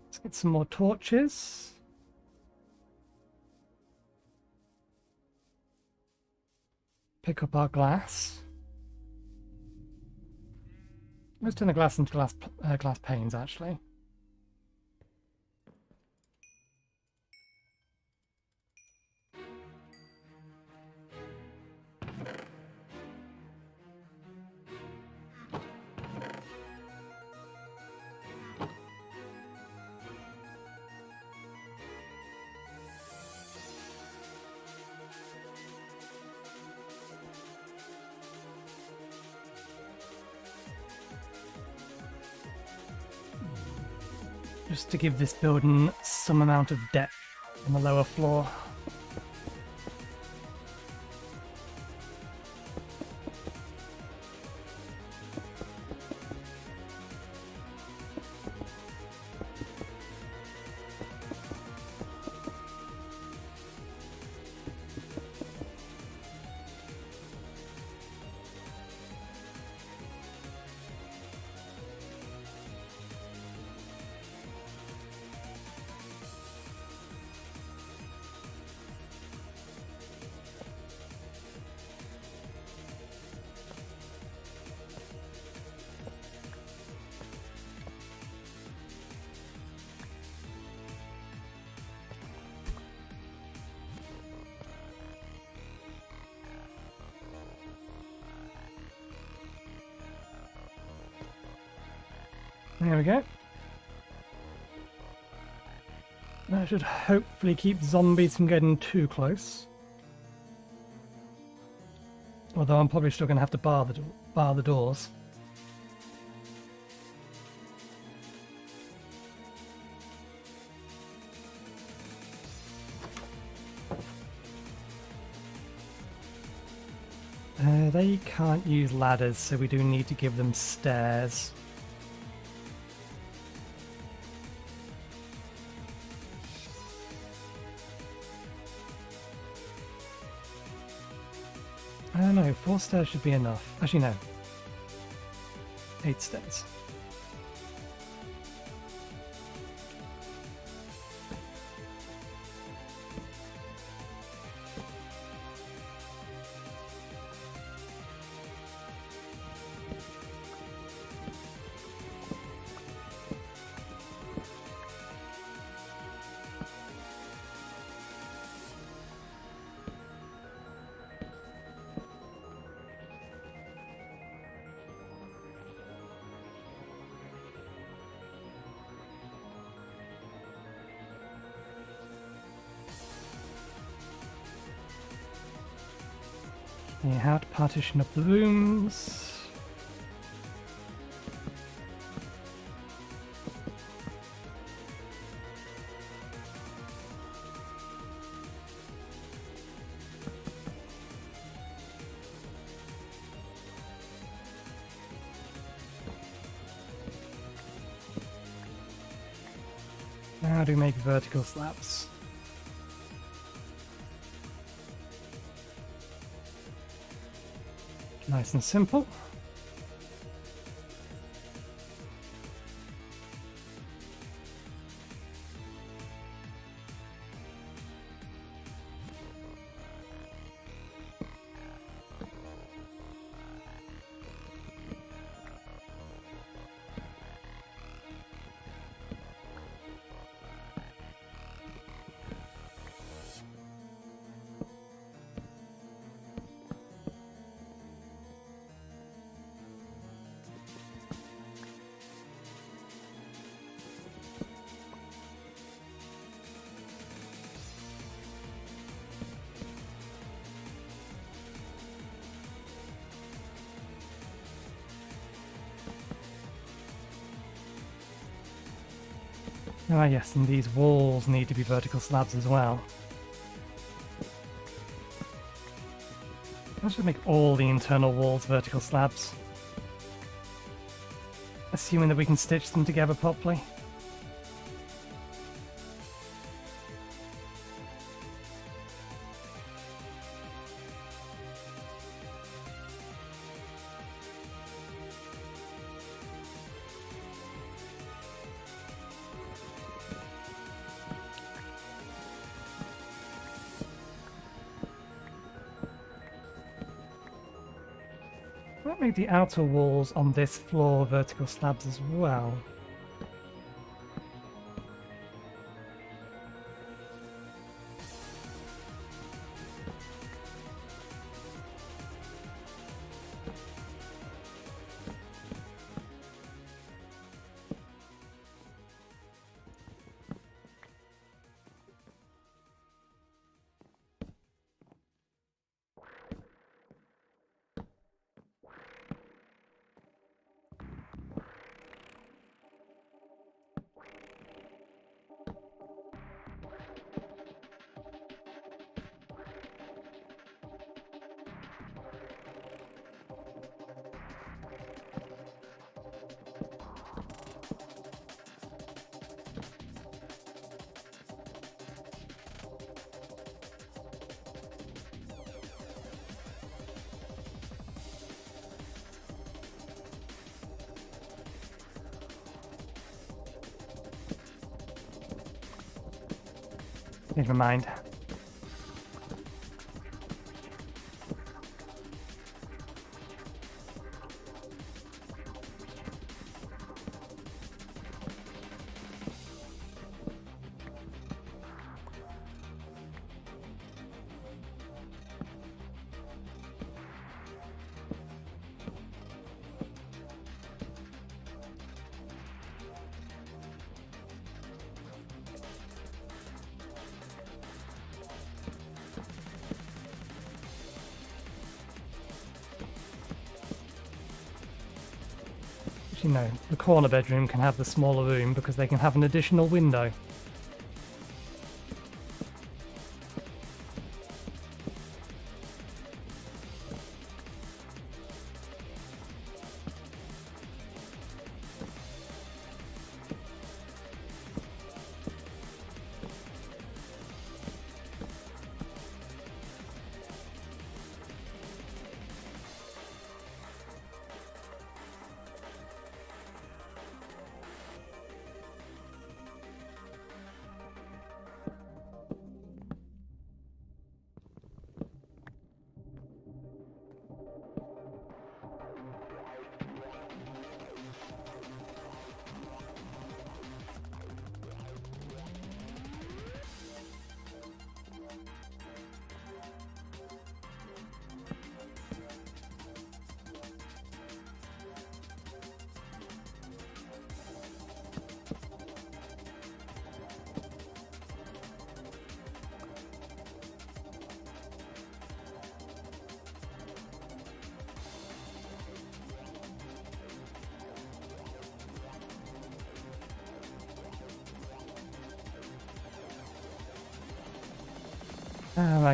S1: Let's get some more torches. Pick up our glass. Let's turn the glass into glass panes, actually. just to give this building some amount of depth on the lower floor. There we go. That should hopefully keep zombies from getting too close. Although I'm probably still going to have to bar the doors. They can't use ladders, so we do need to give them stairs. I don't know, 4 stairs should be enough. Actually, no. 8 stairs. Yeah, how to partition up the rooms. How do we make vertical slabs? Nice and simple. Ah yes, and these walls need to be vertical slabs as well. I should make all the internal walls vertical slabs. Assuming that we can stitch them together properly. Might make the outer walls on this floor vertical slabs as well. Never mind. You know, the corner bedroom can have the smaller room because they can have an additional window.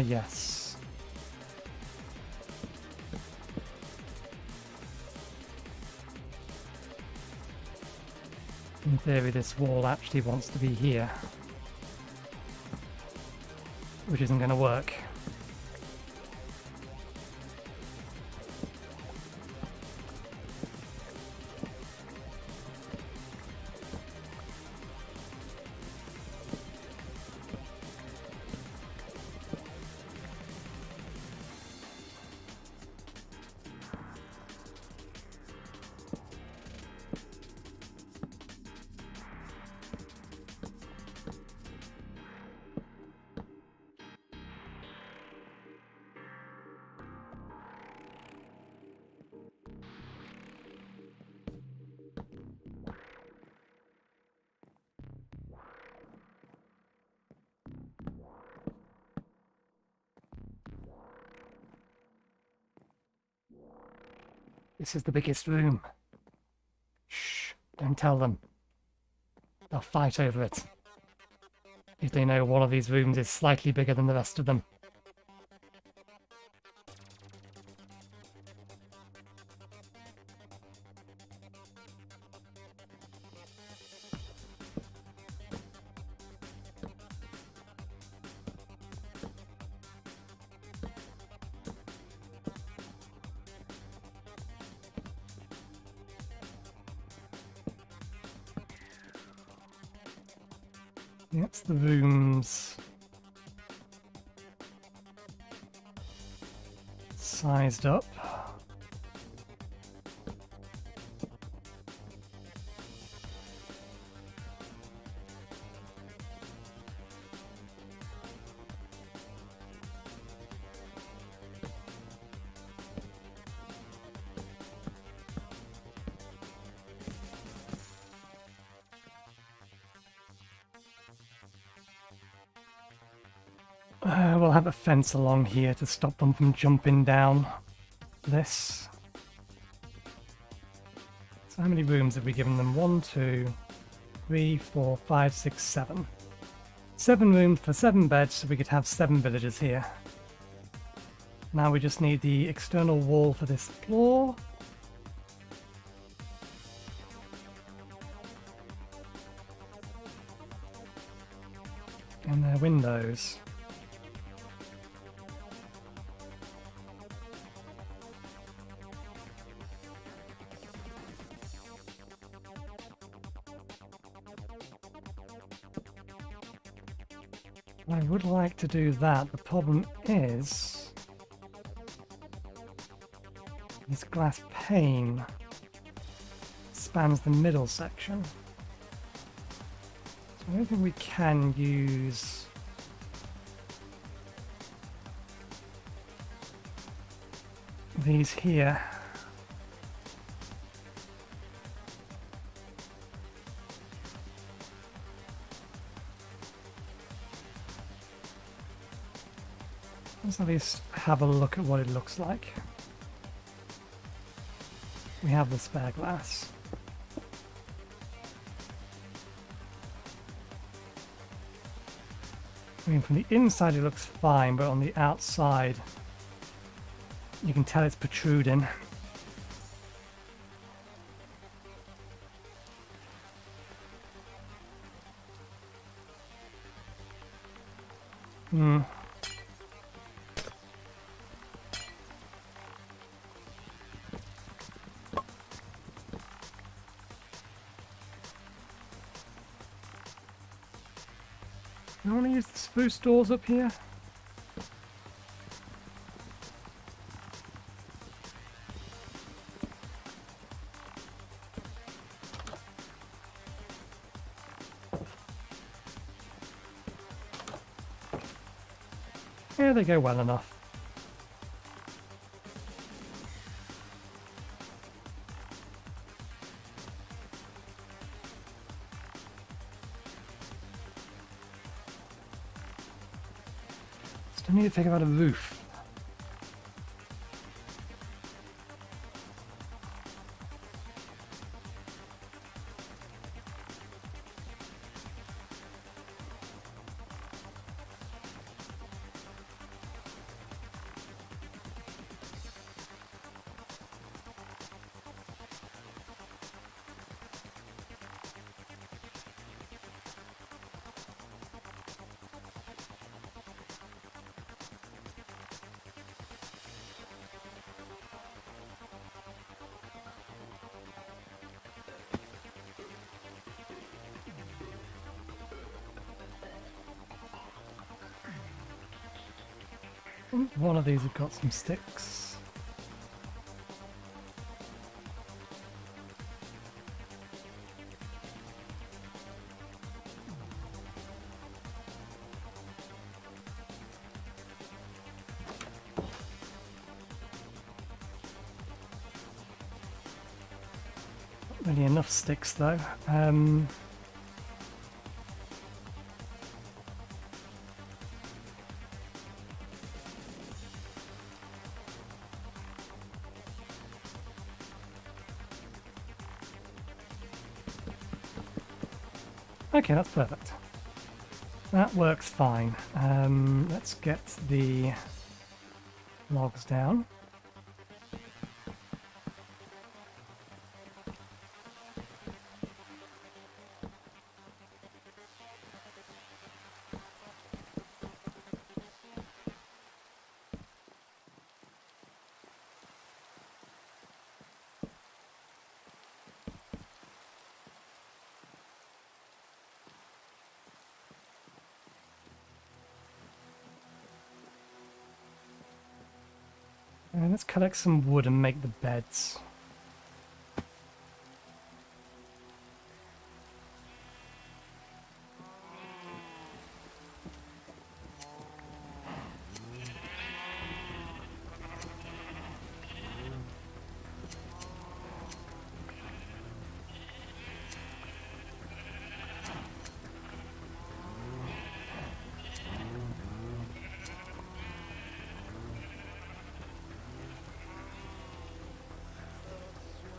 S1: Yes. In theory, this wall actually wants to be here, which isn't going to work. This is the biggest room. Shh, don't tell them. They'll fight over it. If they know one of these rooms is slightly bigger than the rest of them. That's the rooms sized up. We'll have a fence along here to stop them from jumping down this. So how many rooms have we given them? 1, 2, 3, 4, 5, 6, 7. 7 rooms for 7 beds, so we could have 7 villagers here. Now we just need the external wall for this floor. And their windows. I would like to do that. The problem is this glass pane spans the middle section. So I don't think we can use these here. Let's at least have a look at what it looks like. We have the spare glass. I mean, from the inside it looks fine, but on the outside you can tell it's protruding. Hmm. Do I want to use the spruce doors up here? Yeah, they go well enough. Still need to take out a roof. One of these have got some sticks. Not really enough sticks though. Okay, that's perfect. That works fine. Let's get the logs down. And let's collect some wood and make the beds.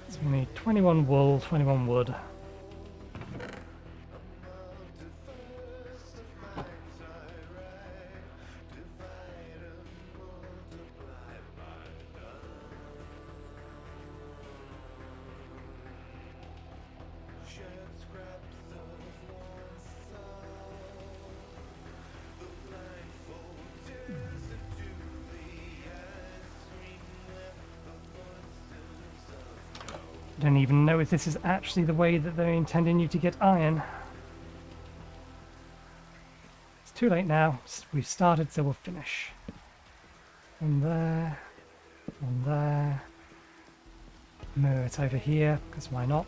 S1: So we need 21 wool, 21 wood. I don't even know if this is actually the way that they're intending you to get iron. Let's too late now. We've started, so we'll finish. One there. One there. Move it over here, because why not?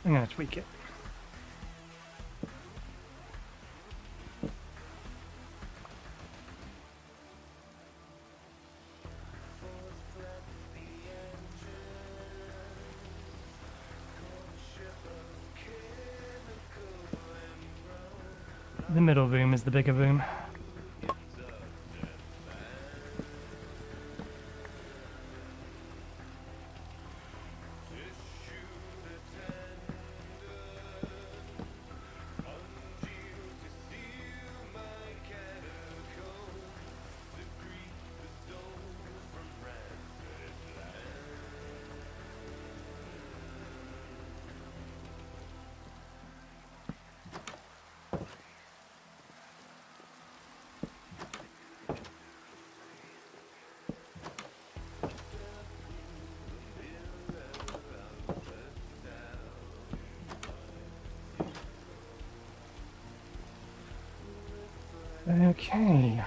S1: I'm going to tweak it. The middle room is the bigger room. Okay.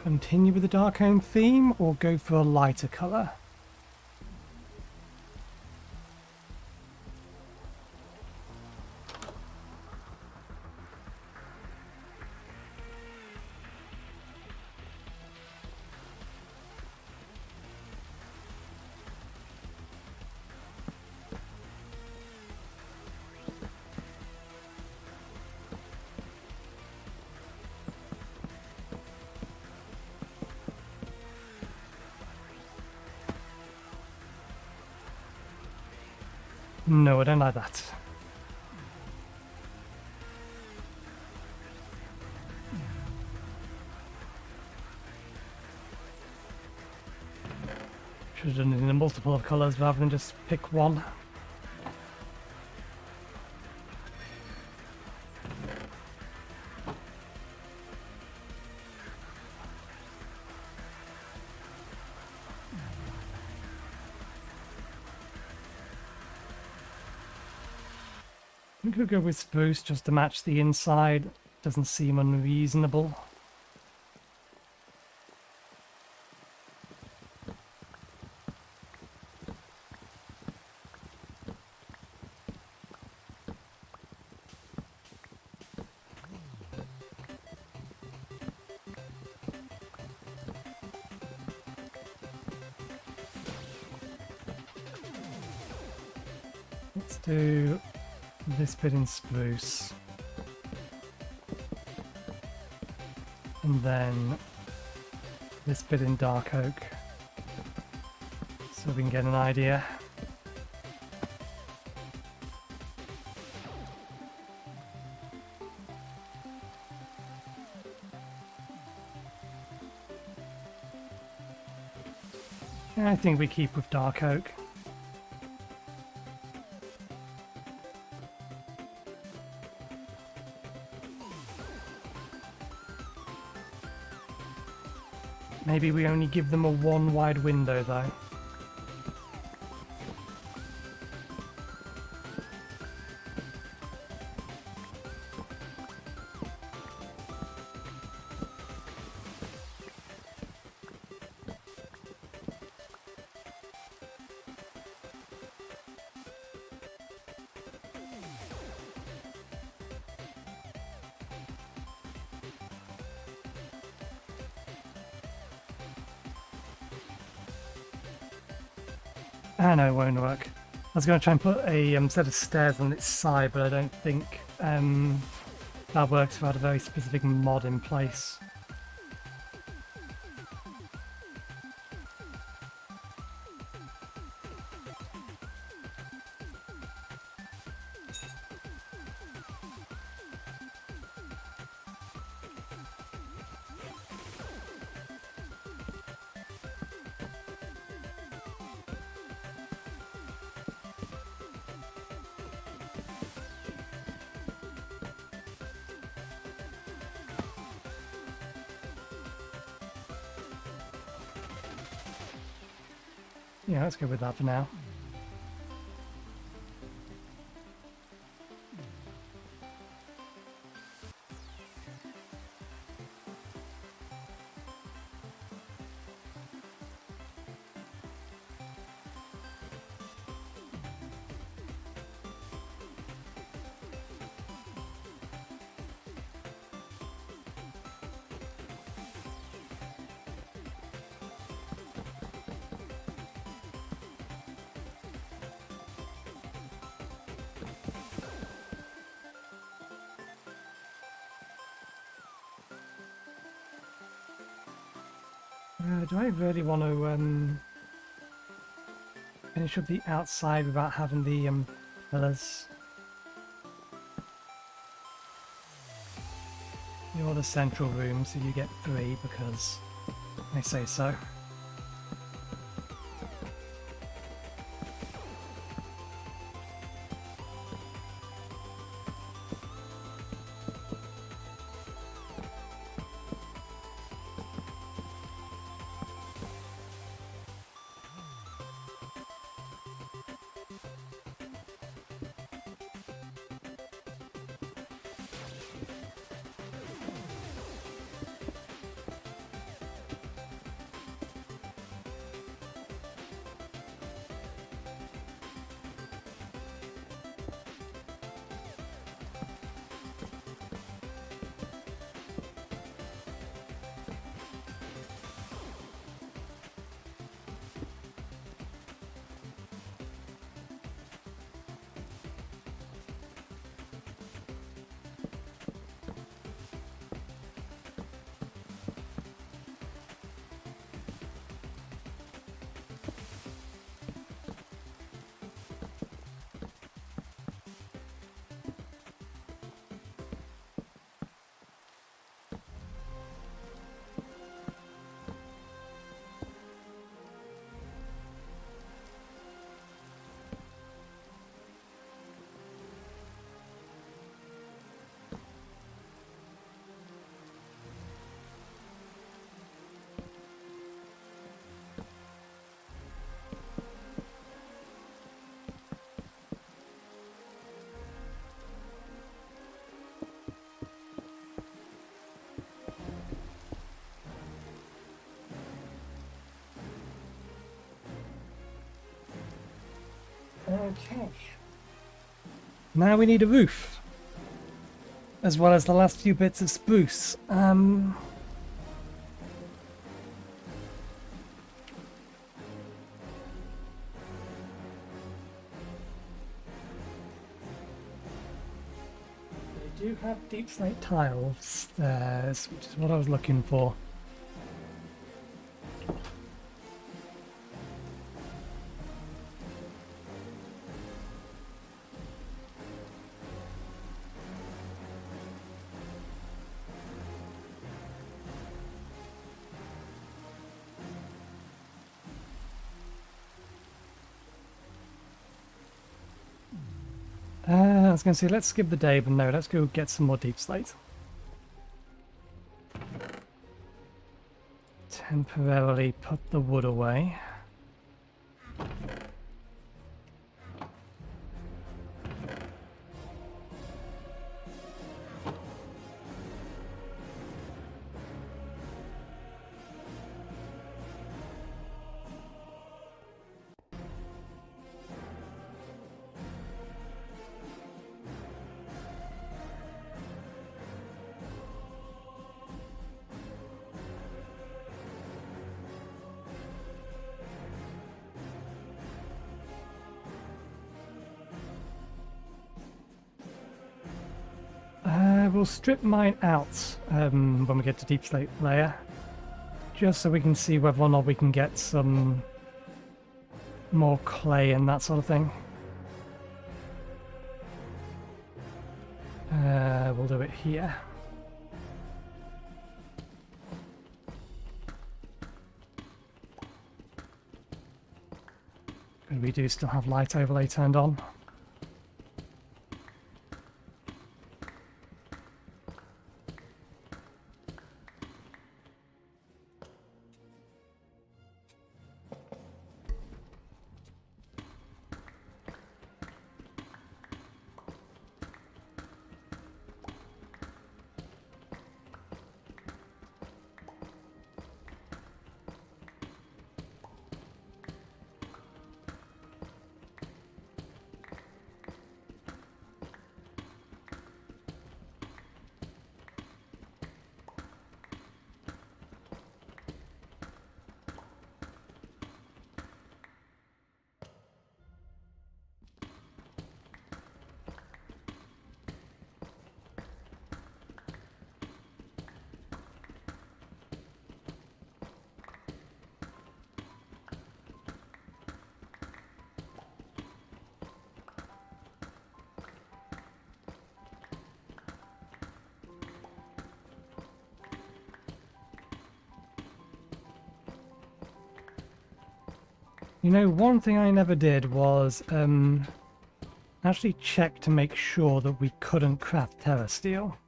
S1: Continue with the Darkholme theme or go for a lighter colour? No, I don't like that. Should have done it in a multiple of colours rather than just pick one. We could go with spruce just to match the inside. Doesn't seem unreasonable. Let's do this bit in spruce. And then this bit in dark oak. So we can get an idea. And I think we keep with dark oak. Maybe we only give them a one wide window though. Ah, no, it won't work. I was going to try and put a set of stairs on its side, but I don't think That works if I had a very specific mod in place. Yeah, let's go with that for now. Do I really want to finish up the outside without having the pillars? You're the central room, so you get 3 because I say so. Okay. Now we need a roof, as well as the last few bits of spruce. They do have deep slate tiles there, which is what I was looking for. I was going to say, let's skip the day, but no, let's go get some more deep slate. Temporarily put the wood away. will strip mine out when we get to deep slate layer, just so we can see whether or not we can get some more clay and that sort of thing. We'll do it here. And we do still have light overlay turned on. You know, one thing I never did was actually check to make sure that we couldn't craft terra steel.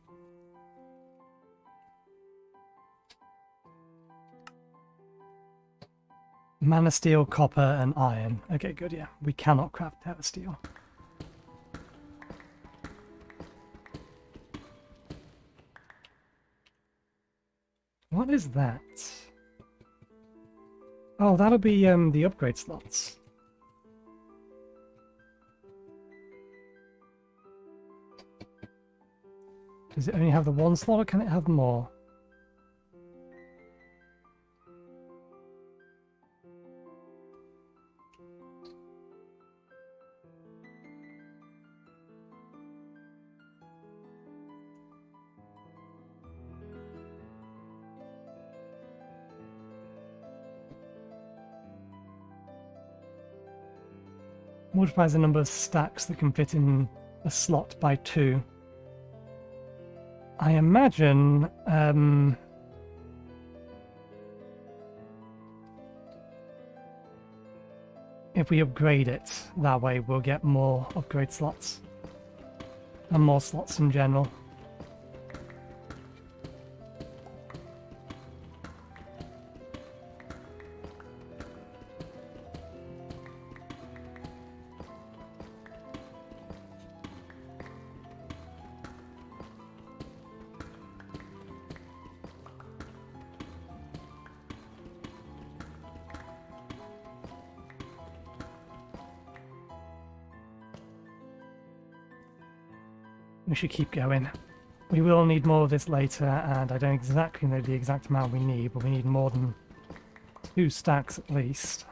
S1: Mana steel, copper, and iron. Okay, good, yeah. We cannot craft terra steel. What is that? Oh, that'll be the upgrade slots. Does it only have the one slot, or can it have more? Multiplies the number of stacks that can fit in a slot by 2. I imagine if we upgrade it that way, we'll get more upgrade slots and more slots in general. We should keep going. We will need more of this later, and I don't exactly know the exact amount we need, but we need more than 2 stacks at least.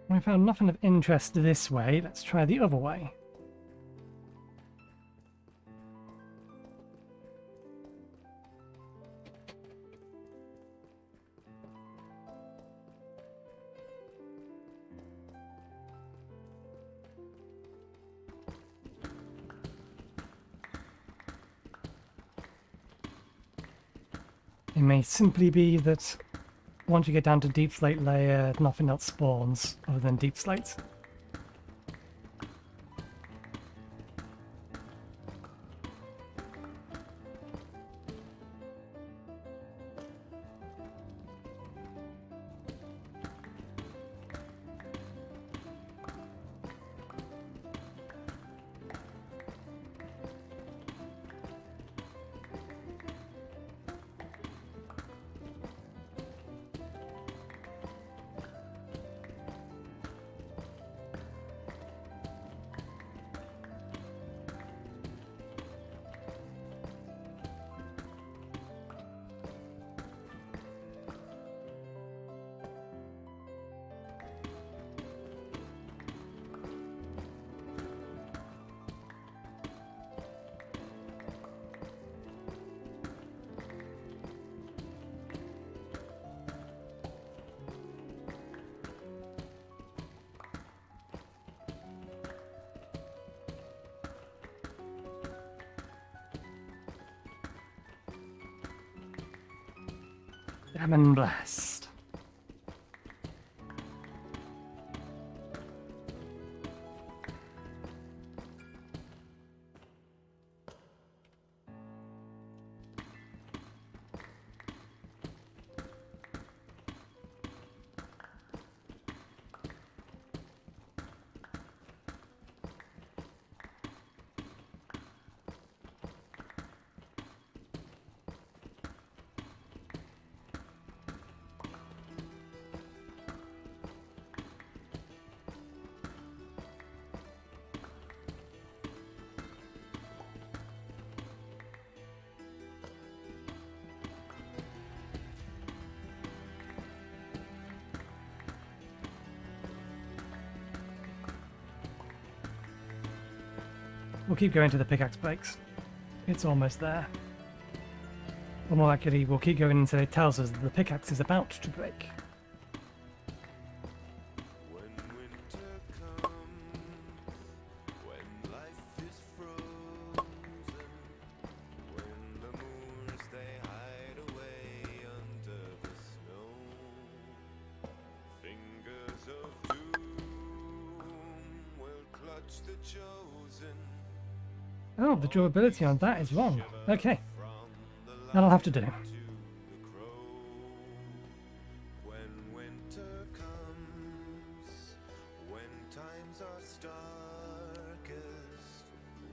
S1: We found nothing of interest this way. Let's try the other way. It may simply be that once you get down to deep slate layer, nothing else spawns other than deep slates. Diamond Blast. We'll keep going to the pickaxe breaks. It's almost there. Or more accurately, we'll keep going until it tells us that the pickaxe is about to break.
S2: When winter comes, when life is frozen, when the moors they hide away under the snow, fingers of doom will clutch the chosen.
S1: Oh, the durability on that is wrong. Okay. That'll have to do.
S2: When winter comes, when times are starkest,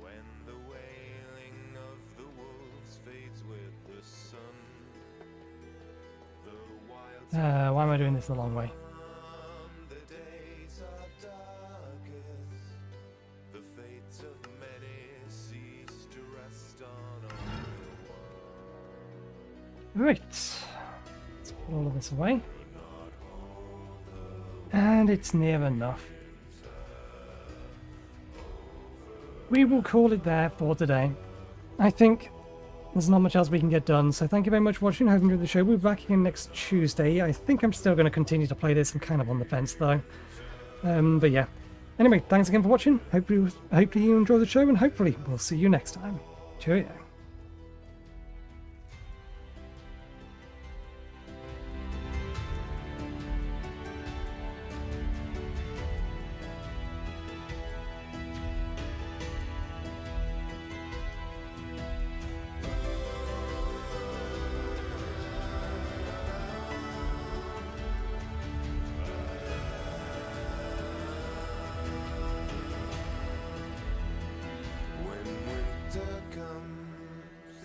S2: when the wailing of the wolves fades with the sun, the wild
S1: Why am I doing this the long way?
S2: the days are darkest, the fates of many cease to rest on our
S1: Right. Let's put all of this away. And it's near enough. We will call it there for today. I think there's not much else we can get done, so thank you very much for watching. Hope you enjoyed the show. We'll be back again next Tuesday. I think I'm still going to continue to play this. I'm kind of on the fence though. But yeah. Anyway, thanks again for watching. Hopefully you enjoy the show, and hopefully we'll see you next time. Cheerio.
S2: When winter comes,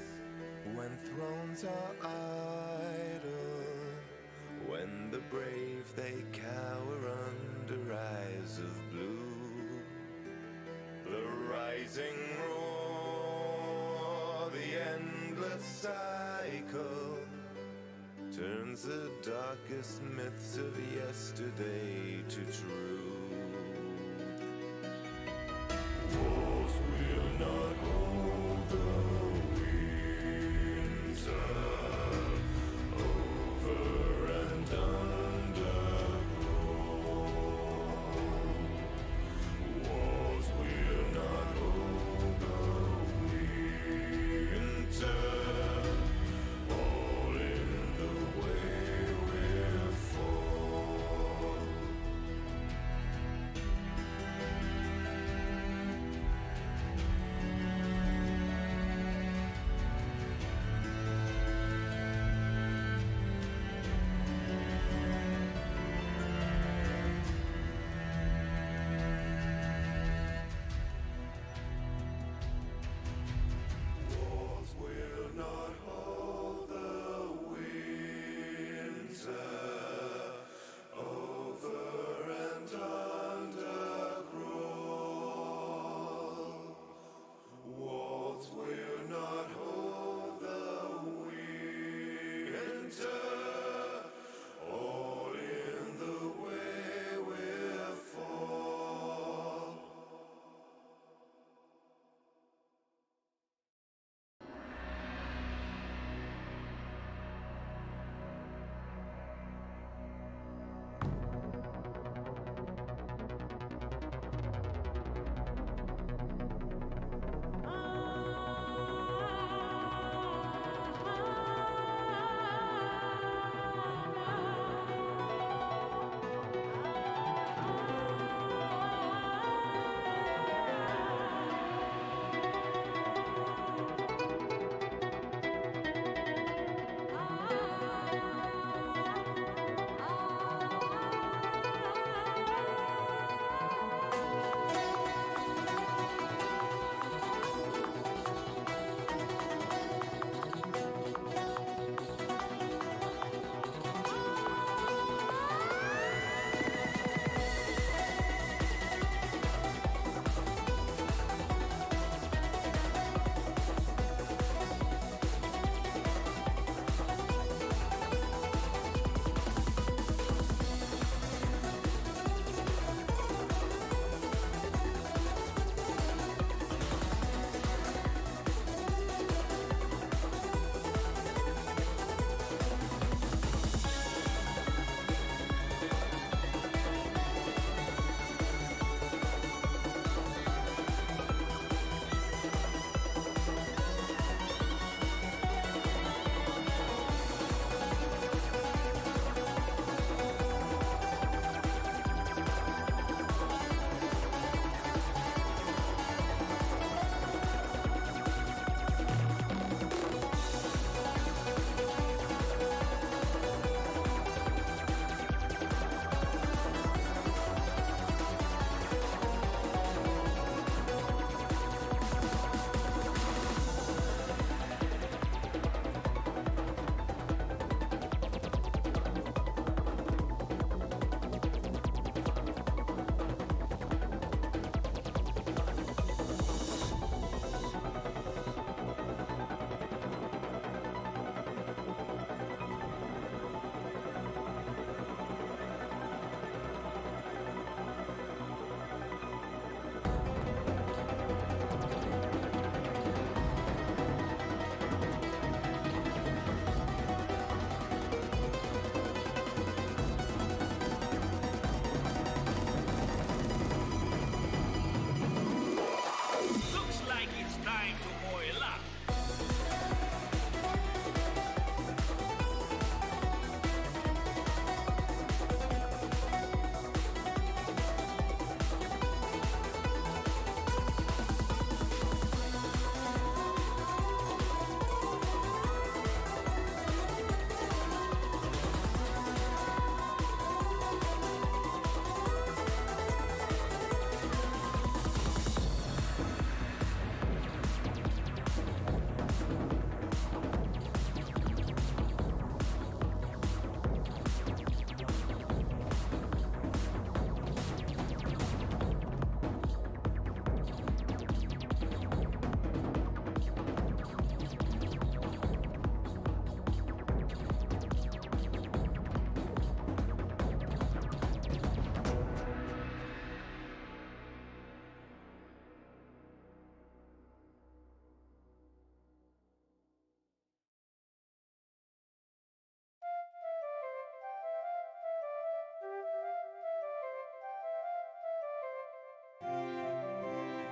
S2: when thrones are idle, when the brave they cower under eyes of blue, the rising roar, the endless cycle, turns the darkest myths of yesterday to true.